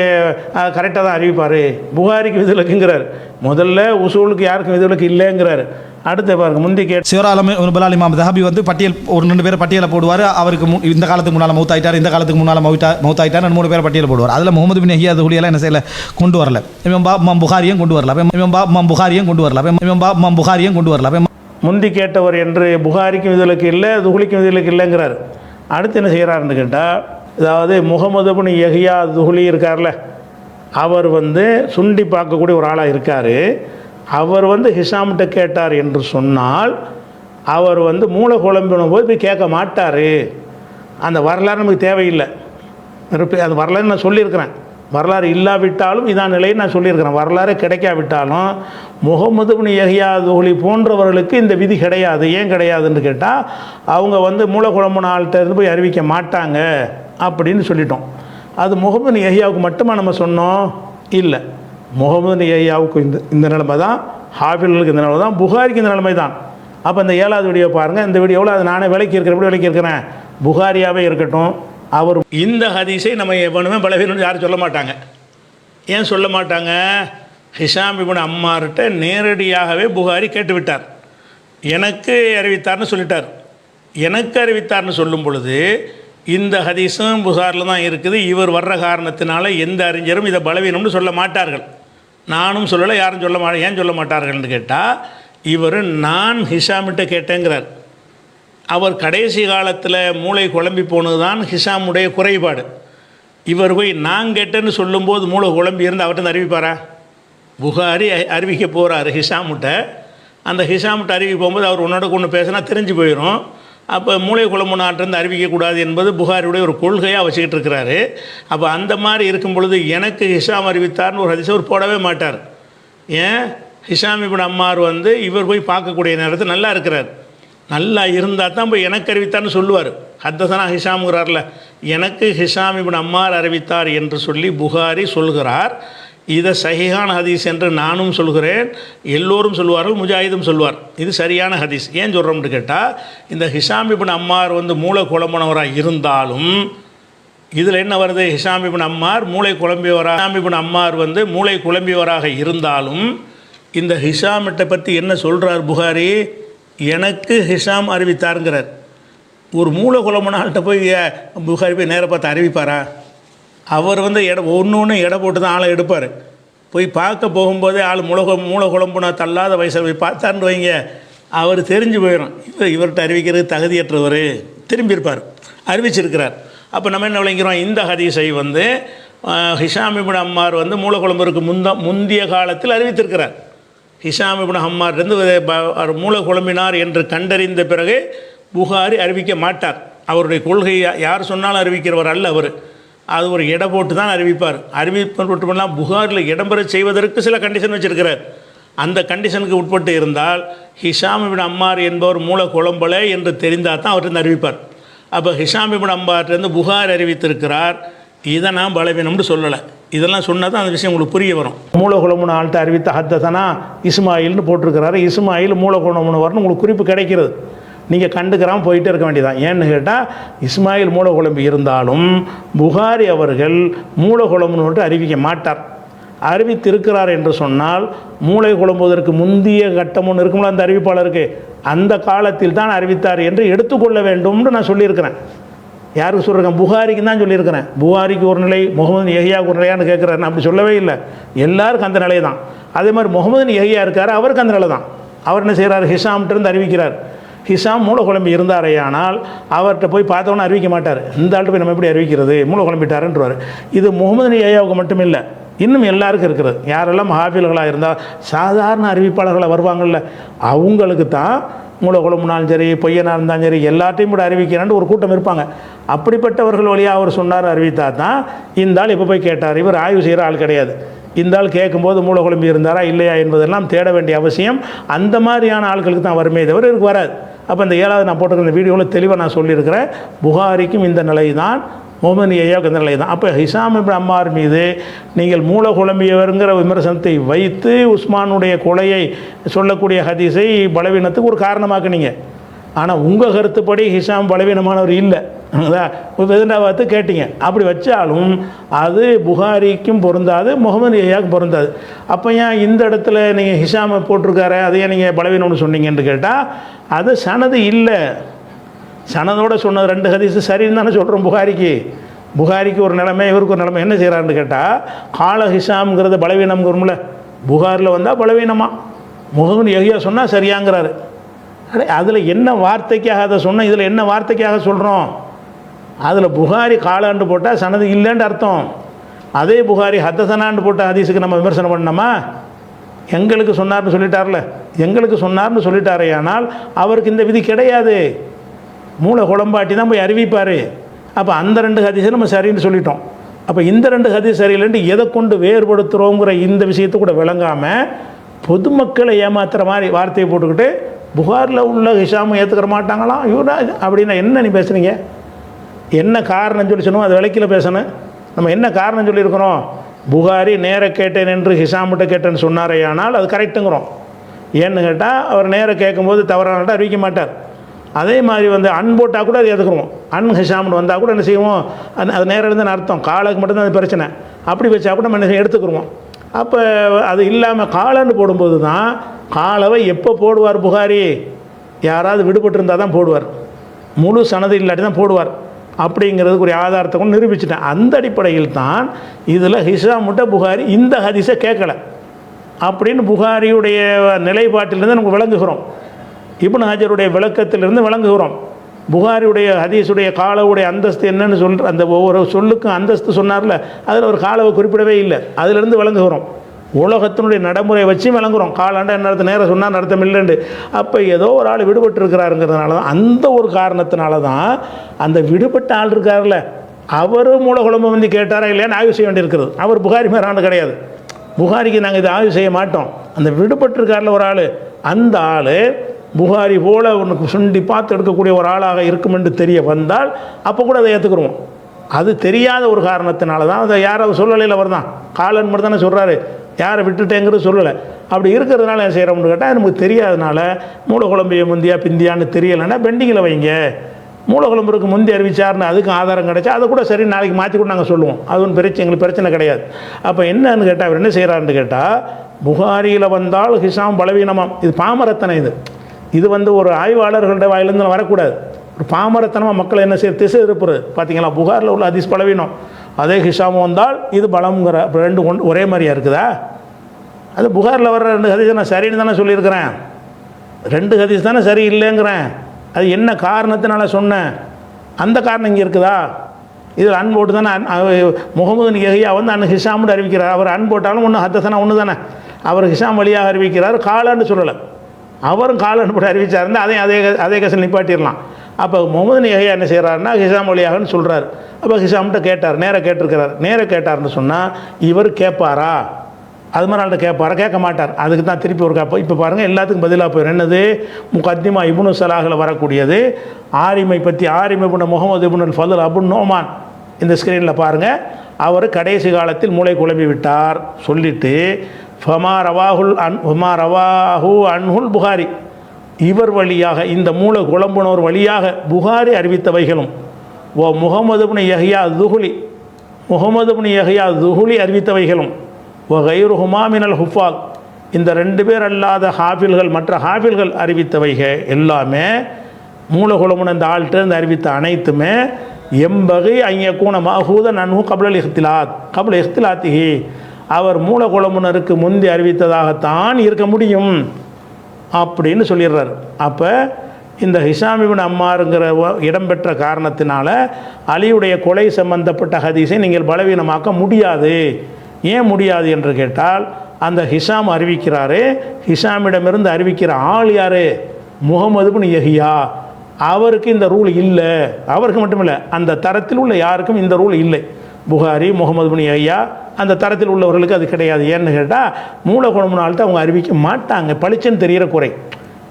கரெக்டாக தான் அறிவிப்பார். புகாரிக்கு விதிவிலக்குங்கிறார். முதல்ல உசூலுக்கு யாருக்கும் விதிவிலக்கு இல்லைங்கிறார். அடுத்து பாருங்க, முந்தி சிவராலம் பலால் இமாம் தஹபி வந்து பட்டியல் ஒரு 2 பேரை பட்டியலை போடுவார். அவருக்கு இந்த காலத்துக்கு முன்னால் மௌத்தாயிட்டார், இந்த காலத்துக்கு முன்னால் மௌத்தாயிட்டார், 3 பேரை பட்டியல் போடுவார். அதில் முகமது பின் யஹ்யா துஹ்லியெல்லாம் என்ன செய்யல, கொண்டு வரல. இமாம் புகாரியும் கொண்டு வரல. இமாம் புகாரியும் கொண்டு வரல. இமாம் புகாரியும் கொண்டு வரல. முந்தி கேட்டவர் என்று புகாரிக்கும் விதிவிலக்கு இல்லை, துஹ்லிக்கும் விதிவிலக்கு இல்லைங்கிறார். அடுத்து என்ன செய்கிறாருன்னு கேட்டால், அதாவது முகமது பின் யஹ்யா துஹ்லி இருக்கார்ல, அவர் வந்து சுண்டி பார்க்கக்கூடிய ஒரு ஆளாக இருக்கார். அவர் வந்து ஹிஷாம்கிட்ட கேட்டார் என்று சொன்னால் அவர் வந்து மூளை குழம்பின போது போய் கேட்க மாட்டார். அந்த வரலாறு நமக்கு தேவையில்லை. அந்த வரலாறு நான் சொல்லியிருக்கிறேன். வரலாறு இல்லாவிட்டாலும் இதான் நிலையை நான் சொல்லியிருக்கிறேன். வரலாறு கிடைக்காவிட்டாலும் முகமது பின் யஹ்யா துஹ்லி போன்றவர்களுக்கு இந்த விதி கிடையாது. ஏன் கிடையாதுன்னு கேட்டால், அவங்க வந்து மூளை குழம்புன ஆள்கிட்ட இருந்து போய் அறிவிக்க மாட்டாங்க அப்படின்னு சொல்லிட்டோம். அது முகமது பின் யஹ்யாவுக்கு மட்டுமா நம்ம சொன்னோம்? இல்லை, முகமது பின் யஹ்யாவுக்கு இந்த நிலைமை தான், ஹாஃபில்களுக்கு இந்த நிலைமை தான், புகாரிக்கு இந்த நிலைமை தான். அப்போ இந்த 7வது வீடியோ பாருங்கள். இந்த வீடியோவில் அது நானே விலைக்கு இருக்கிற எப்படி விலைக்கு இருக்கிறேன், புகாரியாகவே இருக்கட்டும். அவர் இந்த ஹதீஸை நம்ம எவனுமே பலவீனம் யாரும் சொல்ல மாட்டாங்க. ஏன் சொல்ல மாட்டாங்க? ஹிஷாம் இப்னு அம்மார்கிட்ட நேரடியாகவே புகாரி கேட்டுவிட்டார். எனக்கு அறிவித்தார்னு சொல்லிட்டார். எனக்கு அறிவித்தார்னு சொல்லும் பொழுது இந்த ஹதீஸும் புகாரில் தான் இருக்குது. இவர் வர்ற காரணத்தினால எந்த அறிஞரும் இதை பலவீனம்னு சொல்ல மாட்டார்கள். நானும் சொல்லலை, யாரும் சொல்ல மாட்டேன். ஏன் சொல்ல மாட்டார்கள்னு கேட்டால், இவர் நான் ஹிஷாம்கிட்ட கேட்டேங்கிறார். அவர் கடைசி காலத்தில் மூளை குழம்பி போனது தான் ஹிஷாமுடைய குறைபாடு. இவர் போய் நான் கேட்டேன்னு சொல்லும்போது மூளை குழம்பி இருந்து அவர்கிட்ட அறிவிப்பாரா? புகாரி அறிவிக்க போகிறார் ஹிஷாமுட்ட. அந்த ஹிஷாமுட்ட அறிவிக்க போகும்போது அவர் உன்னோட கொண்டு பேசினா தெரிஞ்சு போயிடும். அப்போ மூளை குழம்புனாட்டிருந்து அறிவிக்கக்கூடாது என்பது புகாரியுடைய ஒரு கொள்கையாக வச்சுக்கிட்டு இருக்கிறாரு. அப்போ அந்த மாதிரி இருக்கும் பொழுது எனக்கு ஹிஷாம் அறிவித்தார்னு ஒரு ஹதீஸ் அவர் போடவே மாட்டார். ஏன்? ஹிஷாம் இப்னு அம்மார் வந்து இவர் போய் பார்க்கக்கூடிய நேரத்தில் நல்லா இருக்கிறார். நல்லா இருந்தால் தான் போய் எனக்கு அறிவித்தார்னு சொல்லுவார். ஹத்தஸனா ஹிஷாம்ங்கிறார்ல, எனக்கு ஹிஷாம் இப்னு அம்மார் அறிவித்தார் என்று சொல்லி புகாரி சொல்கிறார். இதை சஹீஹான ஹதீஸ் என்று நானும் சொல்கிறேன், எல்லோரும் சொல்வார்கள், முஜாஹிதும் சொல்வார். இது சரியான ஹதீஸ். ஏன் சொல்கிறோம்னு கேட்டால், இந்த ஹிஷாம் இப்னு அம்மார் வந்து மூளை குழம்பினவராக இருந்தாலும் இதில் என்ன வருது? ஹிஷாம் இப்னு அம்மார் மூளை குழம்பியவராக, ஹிஷாம் இப்னு அம்மார் வந்து மூளை குழம்பியவராக இருந்தாலும் இந்த ஹிஷாமிட்ட பற்றி என்ன சொல்கிறார் புகாரி? எனக்கு ஹிஷாம் அறிவித்தாருங்கிறார். ஒரு மூளை குழம்புனால்கிட்ட போய் புகாரி போய் நேராக பார்த்து அறிவிப்பாரா? அவர் வந்து ஒன்று எடை போட்டு தான் ஆளை எடுப்பார். போய் பார்க்க போகும்போதே ஆள் மூளை குழம்புனா தள்ளாத வயசில் போய் பார்த்தான்னு வைங்க, அவர் தெரிஞ்சு போயிடும் இவர்கிட்ட அறிவிக்கிறது தகுதியற்றவர், திரும்பியிருப்பார். அறிவிச்சிருக்கிறார். அப்போ நம்ம என்ன விளங்கிறோம்? இந்த ஹதீஸை வந்து ஹிஷாம் இப்னு அம்மார் வந்து மூளை குழம்புக்கு முந்திய காலத்தில் அறிவித்திருக்கிறார். ஹிஷாம் இப்னு அம்மார்லேருந்து மூளை குழம்பினார் என்று கண்டறிந்த பிறகு புகாரி அறிவிக்க மாட்டார். அவருடைய கொள்கை யார் சொன்னாலும் அறிவிக்கிறவர் அல்ல அவர். அது ஒரு எடை போட்டு தான் அறிவிப்பார். அறிவிப்பெல்லாம் புகாரில் இடம்பெற செய்வதற்கு சில கண்டிஷன் வச்சுருக்கிறார். அந்த கண்டிஷனுக்கு உட்பட்டு இருந்தால் ஹிஷாம் இப்னு அம்மார் என்பவர் மூளை குழம்பலை என்று தெரிந்தால் தான் அவர்கிட்ட அறிவிப்பார். அப்போ ஹிஷாம் இப்னு அம்மார்லேருந்து புகார் அறிவித்திருக்கிறார். இதை நான் பலவீனம்னு சொல்லலை. இதெல்லாம் சொன்னால் தான் அந்த விஷயம் உங்களுக்கு புரிய வரும். மூளை குழம்புன ஆள்கிட்ட அறிவித்த ஹத்தஸனா இஸ்மாயில்னு போட்டிருக்கிறாரு. இஸ்மாயில் மூளை குழம்புனவர்னு உங்களுக்கு குறிப்பு கிடைக்கிறது. நீங்கள் கண்டுக்கிறாமல் போயிட்டே இருக்க வேண்டியதான். ஏன்னு கேட்டால், இஸ்மாயில் மூளை குழம்பு இருந்தாலும் புகாரி அவர்கள் மூளை குழம்புன்னு அறிவிக்க மாட்டார். அறிவித்திருக்கிறார் என்று சொன்னால் மூளை குழம்புவதற்கு முந்திய கட்டம் ஒன்று இருக்கும்போது அந்த அறிவிப்பாளருக்கு அந்த காலத்தில் தான் அறிவித்தார் என்று எடுத்துக்கொள்ள வேண்டும்னு நான் சொல்லியிருக்கிறேன். யாருக்கு சொல்லியிருக்கேன்? புகாரிக்கு தான் சொல்லியிருக்கிறேன். புகாரிக்கு ஒரு நிலை, முகமது யஹ்யாவுக்கு ஒரு நிலையான்னு கேட்குறாரு. நான் அப்படி சொல்லவே இல்லை. எல்லாருக்கும் அந்த நிலை தான். அதே மாதிரி முகமது யஹ்யா இருக்கார், அவருக்கு அந்த நிலை தான். அவர் என்ன செய்கிறார்? ஹிஷாம்கிட்டருந்து அறிவிக்கிறார். ஹிஷாம் மூளை குழம்பி இருந்தாரையானால் அவர்கிட்ட போய் பார்த்தவொன்னே அறிவிக்க மாட்டார். இந்த ஆள்கிட்ட போய் நம்ம எப்படி அறிவிக்கிறது? மூளை குழம்பிட்டாருன்றவார். இது முகமது யஹ்யாவுக்கு மட்டும் இல்லை, இன்னும் எல்லாருக்கும் இருக்கிறது. யாரெல்லாம் ஹாஃபில்களாக இருந்தால் சாதாரண அறிவிப்பாளர்களாக வருவாங்கள்ல, அவங்களுக்கு தான் மூளை குழம்புனாலும் சரி, பொய்யனாக இருந்தாலும் சரி, எல்லாத்தையும் கூட அறிவிக்கிறான்னு ஒரு கூட்டம் இருப்பாங்க. அப்படிப்பட்டவர்கள் வழியாக அவர் சொன்னார், அறிவித்தா தான் இந்த ஆள் இப்போ போய் கேட்டார். இவர் ஆய்வு செய்கிற ஆள் கிடையாது. இந்த ஆள் கேட்கும்போது மூளை குழம்பி இருந்தாரா இல்லையா என்பதெல்லாம் தேட வேண்டிய அவசியம் அந்த மாதிரியான ஆட்களுக்கு தான் வருமே தவிர இவருக்கு வராது. அப்போ இந்த 7வது நான் போட்டிருக்கிற வீடியோவில் தெளிவாக நான் சொல்லியிருக்கிறேன். புகாரிக்கும் இந்த நிலை தான், முகமது யஹ்யாவுக்கு இந்த நிலை தான். அப்போ ஹிஷாம் இப்னு அம்மார் மீது நீங்கள் மூளை குழம்பியவருங்கிற விமர்சனத்தை வைத்து உஸ்மானுடைய கொலையை சொல்லக்கூடிய ஹதீஸை பலவீனத்துக்கு ஒரு காரணமாக்குனீங்க. ஆனால் உங்கள் கருத்துப்படி ஹிஷாம் பலவீனமானவர் இல்லை, எதுண்டா பார்த்து கேட்டீங்க. அப்படி வச்சாலும் அது புகாரிக்கும் பொருந்தாது, முகமது யஹ்யாவுக்கும் பொருந்தாது. அப்போ ஏன் இந்த இடத்துல நீங்கள் ஹிஷாமை போட்டிருக்காரு, அதையே நீங்கள் பலவீனம்னு சொன்னீங்கன்னு கேட்டால் அது சனது இல்லை. சனதோடு சொன்னது 2 ஹதீஸு சரின்னு தானே சொல்கிறோம். புகாரிக்கு ஒரு நிலைமை, இவருக்கு ஒரு நிலைமை. என்ன செய்கிறாருன்னு கேட்டால் கால ஹிஷாம்ங்கிறத பலவீனம்ங்கிறோம்ல, புகாரில் வந்தால் பலவீனமாக, முகமது யஹ்யா சொன்னால் சரியாங்கிறாரு. அதில் என்ன வார்த்தைக்காக அதை சொன்னோம், இதில் என்ன வார்த்தைக்காக சொல்கிறோம்? அதில் புகாரி காலாண்டு போட்டால் சனது இல்லைன்னு அர்த்தம். அதே புகாரி ஹத்தசனான்னு போட்ட ஹதீஸுக்கு நம்ம விமர்சனம் பண்ணோமா? எங்களுக்கு சொன்னார்னு சொல்லிட்டார்ல, எங்களுக்கு சொன்னார்னு சொல்லிட்டாரே, ஆனால் அவருக்கு இந்த விதி கிடையாது. மூளை குழம்பாட்டி தான் போய் அறிவிப்பார். அப்போ அந்த 2 ஹதீஸை நம்ம சரின்னு சொல்லிட்டோம். அப்போ இந்த 2 ஹதீஸ் சரியில்லைன்ட்டு எதை கொண்டு வேறுபடுத்துகிறோங்கிற இந்த விஷயத்தை கூட விளங்காமல் பொதுமக்களை ஏமாத்துகிற மாதிரி வார்த்தையை போட்டுக்கிட்டு புகாரில் உள்ள ஹிஷாமை ஏற்றுக்கிற மாட்டாங்களாம் இவரா அப்படின்னா என்ன நீ பேசுகிறீங்க? என்ன காரணம் சொல்லி சொன்னோம், அது விளக்கில் பேசணும். நம்ம என்ன காரணம் சொல்லியிருக்கிறோம்? புகாரி நேர கேட்டேன் என்று ஹிஷாம்கிட்ட கேட்டேன்னு சொன்னாரே, ஆனால் அது கரெக்டுங்கிறோம். ஏன்னு கேட்டால் அவர் நேர கேட்கும்போது தவறானட்டா அறிவிக்க மாட்டார். அதே மாதிரி வந்து அன் போட்டால் கூட அது ஏற்றுக்குருவோம். அன் ஹிஷாம்னு வந்தால் கூட என்ன செய்வோம், அது நேரம் இருந்துன்னு அர்த்தம், காலுக்கு மட்டும்தான் அது பிரச்சனை. அப்படி வச்சா கூட நம்ம என்ன எடுத்துக்குருவோம். அப்போ அது இல்லாமல் காலன்னு போடும்போது தான், காலவை எப்போ போடுவார் புகாரி? யாராவது விடுபட்டிருந்தால் தான் போடுவார், முழு சனது இல்லாட்டி தான் போடுவார். அப்படிங்கிறதுக்கு ஒரு ஆதாரத்தை கொண்டு நிரூபிச்சிட்டேன். அந்த அடிப்படையில் தான் இதில் ஹிஷாம்கிட்ட புகாரி இந்த ஹதீஸை கேட்கலை அப்படின்னு புகாரியுடைய நிலைப்பாட்டிலிருந்து நமக்கு விளங்குகிறோம். இப்னு ஹஜருடைய விளக்கத்திலிருந்து விளங்குகிறோம். புகாரியுடைய ஹதீஸுடைய காலவுடைய அந்தஸ்து என்னன்னு சொல்கிற அந்த ஒவ்வொரு சொல்லுக்கும் அந்தஸ்து சொன்னார்ல, அதில் ஒரு காலவை குறிப்பிடவே இல்லை. அதிலிருந்து விளங்குகிறோம். உலகத்தினுடைய நடைமுறையை வச்சு விளங்குகிறோம். காலாண்டா என்ன நேரம் சொன்னால் நடத்தம் இல்லைண்டு. அப்போ ஏதோ ஒரு ஆள் விடுபட்டு இருக்கிறாருங்கிறதுனால தான், அந்த ஒரு காரணத்தினால தான் அந்த விடுபட்ட ஆள் இருக்கார்ல, அவர் மூலகுழம்பு வந்து கேட்டாரா இல்லையான்னு ஆய்வு செய்ய வேண்டியிருக்கிறது. அவர் புகாரி மேலே ஆண்டு கிடையாது. புகாரிக்கு நாங்கள் இதை ஆய்வு செய்ய மாட்டோம். அந்த விடுபட்டிருக்காரில் ஒரு ஆள், அந்த ஆள் புகாரி போல் உனக்கு சுண்டி பார்த்து எடுக்கக்கூடிய ஒரு ஆளாக இருக்கும் என்று தெரிய வந்தால் அப்போ கூட அதை ஏற்றுக்குருவோம். அது தெரியாத ஒரு காரணத்தினால தான் அதை யாரும் சொல்லலையில் அவர் தான் காலன் மட்டும் தானே சொல்கிறாரு, யாரை விட்டுட்டேங்கிறது சொல்லலை. அப்படி இருக்கிறதுனால என்ன செய்கிறோம்னு கேட்டால் நமக்கு தெரியாதனால மூலகுழம்பையை முந்தியா பிந்தியான்னு தெரியலைன்னா பெண்டிங்கில் வைங்க. மூலகுழம்புக்கு முந்தி அறிவிச்சார்னு அதுக்கு ஆதாரம் கிடைச்சா அதை கூட சரி நாளைக்கு மாற்றி கூட நாங்கள் சொல்லுவோம். அது ஒன்றும் எங்களுக்கு பிரச்சனை கிடையாது. அப்போ என்னன்னு கேட்டால் அவர் என்ன செய்கிறாருன்னு கேட்டால், புகாரியில் வந்தால் ஹிஷாம் பலவீனமாம். இது பாமரத்தனை. இது வந்து ஒரு ஆய்வாளர்களோட வாயிலிருந்து வரக்கூடாது. ஒரு பாமரத்தனமாக மக்களை என்ன செய்ய திசை இருப்புறது. பார்த்தீங்களா, புகாரில் உள்ள ஹதீஸ் பலவீனம், அதே ஹிஷாம் வந்தால் இது பலம்ங்கிற 2 ஒரே மாதிரியாக இருக்குதா? அது புகாரில் வர்ற 2 ஹதீஸ் நான் சரின்னு தானே சொல்லியிருக்கிறேன். 2 ஹதீஸ் தானே சரி இல்லைங்கிறேன். அது என்ன காரணத்தினால சொன்னேன், அந்த காரணம் இங்கே இருக்குதா? இதில் அன் போட்டு தானே முகமது யஹ்யா வந்து அன் ஹிஷாம்னு அறிவிக்கிறார். அவர் அன் போட்டாலும் ஒன்று ஹத்தசனா ஒன்று தானே. அவர் ஹிஷாம் வழியாக அறிவிக்கிறார், காலான்னு சொல்லலை. அவரும் காலன்னு போட்டு அறிவிச்சாருன்னா அதையும் அதே கசல் நிப்பாட்டிடலாம். அப்போ முகமது யஹ்யா என்ன செய்கிறாருன்னா ஹிஷாம் வழியாகன்னு சொல்கிறார். அப்போ ஹிஷாம்கிட்ட கேட்டார், நேராக கேட்டிருக்கிறார். நேராக கேட்டார்னு சொன்னால் இவர் கேட்பாரா? அது மாதிரி ஆள்கிட்ட கேட்பாரா? கேட்க மாட்டார். அதுக்கு தான் திருப்பி ஒரு காப்போ. இப்போ பாருங்கள், எல்லாத்துக்கும் பதிலாக போயிடும். என்னது? முகத்திமா இப்னு சலாஹில் வரக்கூடியது ஆரிமை பற்றி. ஆரிமை பண்ண முகமது இப்னு ஃபதுல் அபு நோமான் இந்த ஸ்க்ரீனில் பாருங்கள். அவர் கடைசி காலத்தில் மூளை குழம்பி விட்டார் சொல்லிட்டு ஃபமா ரவாஹு அன்ஹுல் புகாரி, இவர் வழியாக இந்த மூளை குழம்புனவர் வழியாக புகாரி அறிவித்தவைகளும் ஓ முகமது இப்னு யஹ்யா துஹுலி, முகமது இப்னு யஹ்யா துஹுலி அறிவித்தவைகளும் ஓ கைருஹுமா மினல் ஹுஃபால், இந்த 2 பேர் அல்லாத ஹாஃபில்கள் மற்ற ஹாஃபில்கள் அறிவித்தவைகள் எல்லாமே மூலகுலமுன இந்த ஆள்கிட்ட அறிவித்த அனைத்துமே எம்பகை ஐயக்கூன மஹூத நன்ஹு கபுல் இஹ்திலாத்திஹி, அவர் மூலகுலமுனருக்கு முந்தி அறிவித்ததாகத்தான் இருக்க முடியும் அப்படின்னு சொல்லிடுறார். அப்போ இந்த ஹிஷாம் இப்னு அம்மாருங்கிற இடம்பெற்ற காரணத்தினால அலியுடைய கொலை சம்பந்தப்பட்ட ஹதீஸை நீங்கள் பலவீனமாக்க முடியாது. ஏன் முடியாது என்று கேட்டால், அந்த ஹிஷாம் அறிவிக்கிறாரு, ஹிஷாமிடமிருந்து அறிவிக்கிற ஆள் யார்? முகமது இப்னு யஹ்யா. அவருக்கு இந்த ரூல் இல்லை. அவருக்கு மட்டும் இல்லை, அந்த தரத்தில் உள்ள யாருக்கும் இந்த ரூல் இல்லை. புகாரி, முகமது இப்னு யஹ்யா அந்த தரத்தில் உள்ளவர்களுக்கு அது கிடையாது. ஏன்னு கேட்டால் மூலகுணம்னால்தான் அவங்க அறிவிக்க மாட்டாங்க. பளிச்சுன்னு தெரிகிற குறை.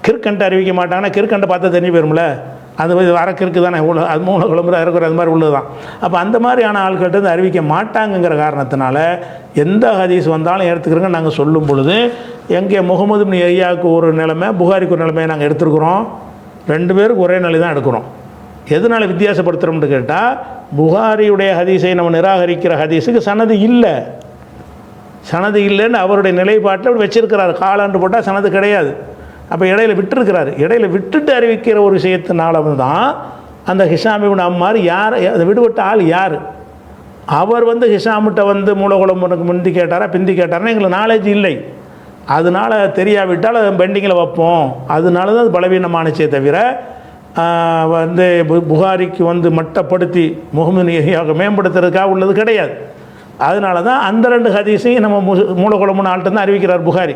கிற்கண்டை அறிவிக்க மாட்டாங்கன்னா கிற்கண்டை பார்த்தா தெரிஞ்சு போயிரும்ல, அது வரக்கிற்கு தானே அது மூலகுழம்பு இருக்கிற அது மாதிரி உள்ளது தான். அப்போ அந்த மாதிரியான ஆள்கிட்ட அறிவிக்க மாட்டாங்கங்கிற காரணத்தினால எந்த ஹதீஸ் வந்தாலும் எடுத்துக்கிறோங்க. நாங்கள் சொல்லும் பொழுது எங்கே முகமது இப்னு யஹ்யாவுக்கு ஒரு நிலைமை, புகாரிக்கு ஒரு நிலைமையை நாங்கள் எடுத்துருக்குறோம் ரெண்டு பேருக்கு ஒரே நிலை தான் எடுக்கிறோம். எதனால் வித்தியாசப்படுத்துகிறோம்னு கேட்டால், புகாரியுடைய ஹதீஸை நம்ம நிராகரிக்கிற ஹதீஸுக்கு சனது இல்லை. சனது இல்லைன்னு அவருடைய நிலைப்பாட்டில் அப்படி வச்சிருக்கிறார். காலாண்டு போட்டால் சனது கிடையாது. அப்போ இடையில விட்டுருக்கிறாரு. இடையில விட்டுட்டு அறிவிக்கிற ஒரு விஷயத்தினால தான் அந்த ஹிஷாம் இப்னு அம்மார் யார், அதை விடுபட்ட ஆள் யார், அவர் ஹிஷாமிட்ட மூலகுழம்புக்கு முந்தி கேட்டாரா பிந்தி கேட்டாருன்னா எங்களுக்கு நாலேஜ் இல்லை. அதனால் தெரியாவிட்டால் அதை பெண்டிங்கில் வைப்போம். அதனால தான் அது பலவீனமானச்சே தவிர புகாரிக்கு மட்டப்படுத்தி முகமது யஹ்யாவை மேம்படுத்துறதுக்காக உள்ளது கிடையாது. அதனால தான் அந்த ரெண்டு ஹதீஸையும் நம்ம மூலகுழம்புன்னு ஆள்கிட்ட தான் அறிவிக்கிறார் புகாரி.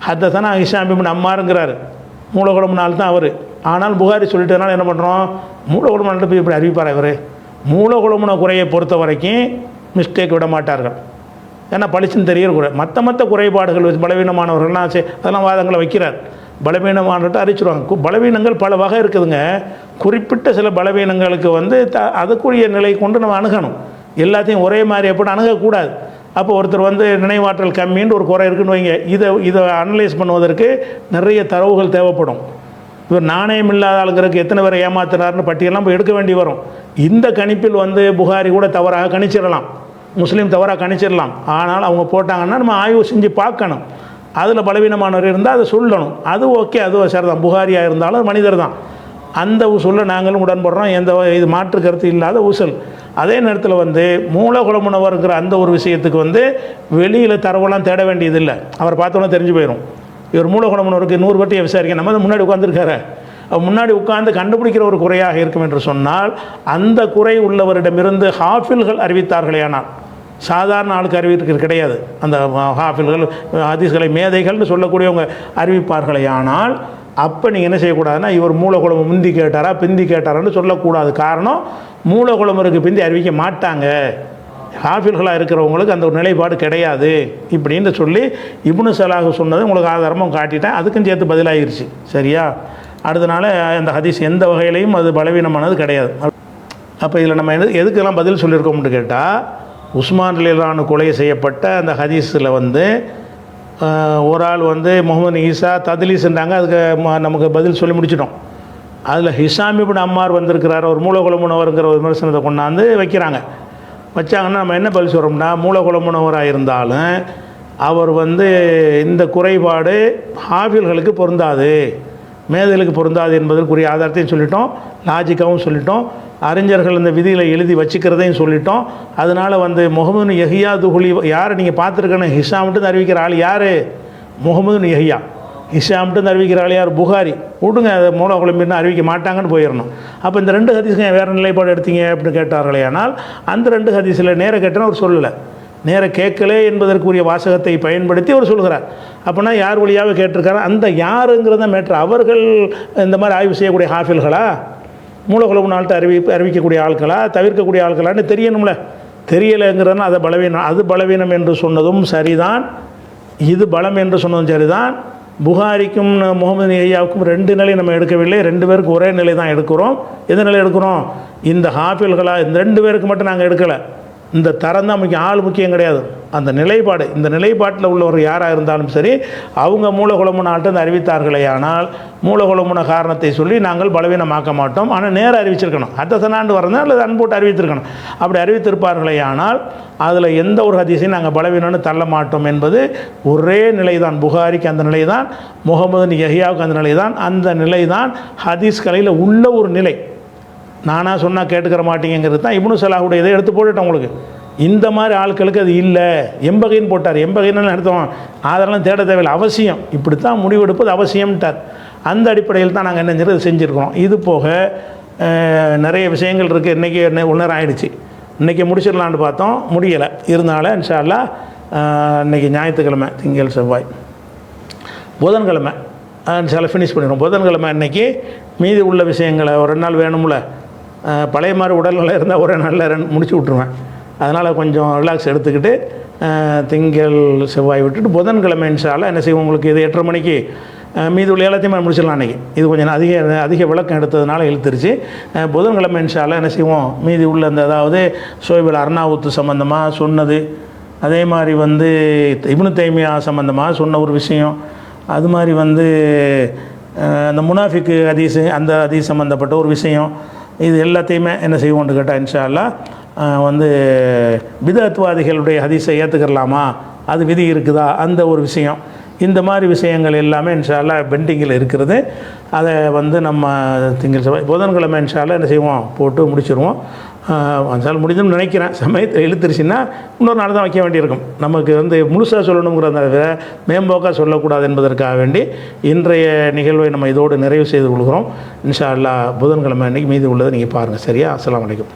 ஹத்தஸனா ஹிஷாம் இப்னு அம்மாருங்கிறார். மூலகுழம்புன்னு ஆள் தான் அவர். ஆனால் புகாரி சொல்லிட்டதுனால என்ன பண்ணுறோம், மூலகுழம்பு ஆள்கிட்ட போய் இப்படி அறிவிப்பார். இவர் மூலகுழம்புன குறையை பொறுத்த வரைக்கும் மிஸ்டேக் விட மாட்டார்கள். ஏன்னா பளிச்சுன்னு தெரிகிற குறை. மற்ற குறைபாடுகள் வச்சு பலவீனமானவர்கள்லாம் அதெல்லாம் வாதங்களை வைக்கிறார். பலவீனமானவர்கிட்ட அறிவிச்சிருவாங்க. பலவீனங்கள் பல வகை இருக்குதுங்க. குறிப்பிட்ட சில பலவீனங்களுக்கு அதுக்குரிய நிலை கொண்டு நம்ம அணுகணும். எல்லாத்தையும் ஒரே மாதிரி எப்படி அணுகக்கூடாது. அப்போ ஒருத்தர் நினைவாற்றல் கம்மின்னு ஒரு குறை இருக்குன்னு வைங்க, இதை அனலைஸ் பண்ணுவதற்கு நிறைய தரவுகள் தேவைப்படும். இவர் நாணயம் இல்லாத ஆளுங்கிறதுக்கு எத்தனை பேரை ஏமாத்துறாருன்னு பட்டியலாம் போய் எடுக்க வேண்டி வரும். இந்த கணிப்பில் புகாரி கூட தவறாக கணிச்சிடலாம், முஸ்லீம் தவறாக கணிச்சிடலாம். ஆனால் அவங்க போட்டாங்கன்னா நம்ம ஆய்வு செஞ்சு பார்க்கணும். அதில் பலவீனமானவர் இருந்தால் அதை சொல்லணும். அது ஓகே, அது சரிதான். புகாரியாக இருந்தாலும் மனிதர் தான். அந்த உசூலில் நாங்களும் உடன்படுறோம். இது மாற்று கருத்து இல்லாத உசல். அதே நேரத்தில் மூலகுழம்புனவர்ங்கிற அந்த ஒரு விஷயத்துக்கு வெளியில் தரவெல்லாம் தேட வேண்டியதில்லை. அவர் பார்த்தோன்னா தெரிஞ்சு போயிடும். இவர் மூலகுழம்புனவருக்கு 100 பட்டியை விசாரிக்க நம்ம முன்னாடி உட்காந்துருக்காரு. முன்னாடி உட்கார்ந்து கண்டுபிடிக்கிற ஒரு குறையாக இருக்கும் என்று சொன்னால், அந்த குறை உள்ளவரிடமிருந்து ஹாஃபில்கள் அறிவித்தார்களேயானால், சாதாரண ஆளுக்கு அறிவிக்கிறது கிடையாது. அந்த ஹாஃபில்கள் ஹதீஸ்களை மேதைகள்னு சொல்லக்கூடியவங்க அறிவிப்பார்களேயானால், அப்போ நீங்கள் என்ன செய்யக்கூடாதுன்னா, இவர் மூலகுழம்பு முந்தி கேட்டாரா பிந்தி கேட்டாரான்னு சொல்லக்கூடாது. காரணம், மூலகுழம்பருக்கு பிந்தி அறிவிக்க மாட்டாங்க. ஹாஃபில்களாக இருக்கிறவங்களுக்கு அந்த ஒரு நிலைப்பாடு கிடையாது இப்படின்னு சொல்லி இப்னு சலாஹ் சொன்னது உங்களுக்கு ஆதாரமும் காட்டிட்டேன். அதுக்கும் சேர்த்து பதிலாகிருச்சு. சரியா? அடுத்தனால அந்த ஹதீஸ் எந்த வகையிலையும் அது பலவீனமானது கிடையாது. அப்போ இதில் நம்ம எதுக்கெல்லாம் பதில் சொல்லியிருக்கோம்னு கேட்டால், உஸ்மான் ரலியல்லாஹு கொலை செய்யப்பட்ட அந்த ஹதீஸில் ஒரு ஆள் முகமது ஈசா தத்லீஸ்ன்றாங்க. அதுக்கு நமக்கு பதில் சொல்லி முடிச்சிட்டோம். அதில் ஹிஷாம் இப்னு அம்மார் வந்திருக்கிறார், ஒரு மூலகுழம்புனவருங்கிற ஒரு விமர்சனத்தை கொண்டாந்து வைக்கிறாங்க. வச்சாங்கன்னா நம்ம என்ன பதில் சொல்கிறோம்னா, மூலகுழம்புனவராக இருந்தாலும் அவர் இந்த குறைபாடு ஹாஃபில்களுக்கு பொருந்தாது, மேதைகளுக்கு பொருந்தாது என்பதற்குரிய ஆதாரத்தையும் சொல்லிட்டோம், லாஜிக்காகவும் சொல்லிட்டோம், அறிஞர்கள் இந்த விதியில் எழுதி வச்சுக்கிறதையும் சொல்லிட்டோம். அதனால் முகமது யஹ்யா துஹுலி யார் நீங்கள் பார்த்துருக்கணும், ஹிஷாம்ட்டு அறிவிக்கிற ஆள் யார்? முகமது யஹ்யா. ஹிஷாம்ட்டு அறிவிக்கிற ஆள் யார்? புகாரி. விடுங்க, அதை மூலகுழம்பின்னு அறிவிக்க மாட்டாங்கன்னு போயிடணும். அப்போ இந்த ரெண்டு ஹதீஸுங்க வேறு நிலைப்பாடு எடுத்தீங்க அப்படின்னு கேட்டார்களே. ஆனால் அந்த ரெண்டு ஹதீஸில் நேர கேட்டேன்னு அவர் சொல்லலை. நேர கேட்கலே என்பதற்குரிய வாசகத்தை பயன்படுத்தி அவர் சொல்கிறார். அப்படின்னா யார் வழியாக கேட்டிருக்காரு, அந்த யாருங்கிறத மேட்ரு. அவர்கள் இந்த மாதிரி ஆய்வு செய்யக்கூடிய ஹாஃபில்களா, மூலகுழம்பு நாள்கிட்ட அறிவிக்கக்கூடிய ஆட்களா, தவிர்க்கக்கூடிய ஆட்களான்னு தெரியணும்ல. தெரியலைங்கிறதுனா அது பலவீனம் என்று சொன்னதும் சரிதான், இது பலம் என்று சொன்னதும் சரிதான். புகாரிக்கும் முகமது யஹ்யாவுக்கும் ரெண்டு நிலை நம்ம எடுக்கவில்லை, ரெண்டு பேருக்கு ஒரே நிலை தான் எடுக்கிறோம். எந்த நிலை எடுக்கிறோம்? இந்த ஹாஃபில்களா, இந்த ரெண்டு பேருக்கு மட்டும் நாங்கள் எடுக்கலை. இந்த தரம் தான் முக்கியம், ஆள் முக்கியம் கிடையாது. அந்த நிலைப்பாடு, இந்த நிலைப்பாட்டில் உள்ளவர் யாராக இருந்தாலும் சரி, அவங்க மூலகுழம்புன ஆள்கிட்ட அறிவித்தார்களே. ஆனால் மூலகுழம்புன காரணத்தை சொல்லி நாங்கள் பலவீனமாக்க மாட்டோம். ஆனால் நேரம் அறிவிச்சிருக்கணும். ஹதஸனான்னு வரணும் அல்லது அன்போட்டு அறிவித்திருக்கணும். அப்படி அறிவித்திருப்பார்களே ஆனால் அதில் எந்த ஒரு ஹதீஸையும் நாங்கள் பலவீனம்னு தள்ள மாட்டோம் என்பது ஒரே நிலை தான். புகாரிக்கு அந்த நிலை தான், முகமது யஹ்யாவுக்கு அந்த நிலை தான். அந்த நிலை தான் ஹதீஸ் கலையில் உள்ள ஒரு நிலை. நானாக சொன்னால் கேட்டுக்கிற மாட்டீங்கிறது தான் இப்னு சலாஹுடைய இதை எடுத்து போட்டுட்டேன் உங்களுக்கு. இந்த மாதிரி ஆட்களுக்கு அது இல்லை, எம்பகைன்னு போட்டார். எம்பகைன்னு அர்த்தம் அதெல்லாம் தேட தேவையில்லை, அவசியம். இப்படித்தான் முடிவெடுப்பது அவசியம்ட்டார். அந்த அடிப்படையில் தான் நாங்கள் என்ன செஞ்சுருக்கிறோம். இது போக நிறைய விஷயங்கள் இருக்குது. இன்றைக்கி 1 நேரம் ஆகிடுச்சு. இன்றைக்கி முடிச்சிடலான்னு பார்த்தோம், முடியலை. இருந்தாலும் இன்ஷா அல்லாஹ் இன்றைக்கி ஞாயிற்றுக்கிழமை, திங்கள் செவ்வாய், புதன்கிழமை சில ஃபினிஷ் பண்ணிடுவோம். புதன்கிழமை அன்றைக்கி மீதி உள்ள விஷயங்களை ஒரு 2 நாள் வேணும்ல. பழைய மாதிரி உடல்நிலை இருந்தால் ஒரே நாளில் முடிச்சு விட்ருவேன். அதனால் கொஞ்சம் ரிலாக்ஸ் எடுத்துக்கிட்டு திங்கள் செவ்வாய் விட்டுட்டு புதன்கிழமை இன்ஷா அல்லாஹ் என்ன செய்வோம், உங்களுக்கு இது 8:30 மணிக்கு மீதி உள்ள எல்லாத்தையுமே முடிச்சிடலாம். அன்றைக்கி இது கொஞ்சம் அதிக விளக்கம் எடுத்ததுனால இழுத்துருச்சு. புதன்கிழமை இன்ஷா அல்லாஹ் என்ன செய்வோம், மீதி உள்ள அந்த அதாவது ஷோய்புல் அர்னாவுத்து சம்மந்தமாக சொன்னது, அதே மாதிரி இப்னு தைமியா சம்மந்தமாக சொன்ன ஒரு விஷயம், அது மாதிரி அந்த முனாஃபிக்கு ஹதீஸு அந்த ஹதீஸ் சம்மந்தப்பட்ட ஒரு விஷயம் இது எல்லாத்தையுமே என்ன செய்வோம்னு கேட்டால் இன்ஷா அல்லாஹ் வந்து பிதஅத்வாதிகளுடைய ஹதீஸை ஏற்றுக்கலாமா, அது விதி இருக்குதா, அந்த ஒரு விஷயம், இந்த மாதிரி விஷயங்கள் எல்லாமே இன்ஷா அல்லாஹ் பெண்டிங்கில் இருக்கிறது. அதை வந்து நம்ம திங்கள் செவ்வாய் புதன்கிழமை இன்ஷா அல்லாஹ் என்ன செய்வோம் போட்டு முடிச்சிடுவோம். அஞ்சால் முடிஞ்சுன்னு நினைக்கிறேன். சமயத்தில் இழுத்துருச்சுன்னா இன்னொரு நாள் தான் வைக்க வேண்டியிருக்கும். நமக்கு வந்து முழுசாக சொல்லணுங்கிறத மேம்போக்காக சொல்லக்கூடாது என்பதற்காக வேண்டி இன்றைய நிகழ்வை நம்ம இதோடு நிறைவு செய்து கொள்கிறோம். இன்ஷா அல்லாஹ் புதன்கிழமை அன்றைக்கி மீதி உள்ளதை நீங்கள் பாருங்கள். சரியா? அஸ்ஸலாமு அலைக்கும்.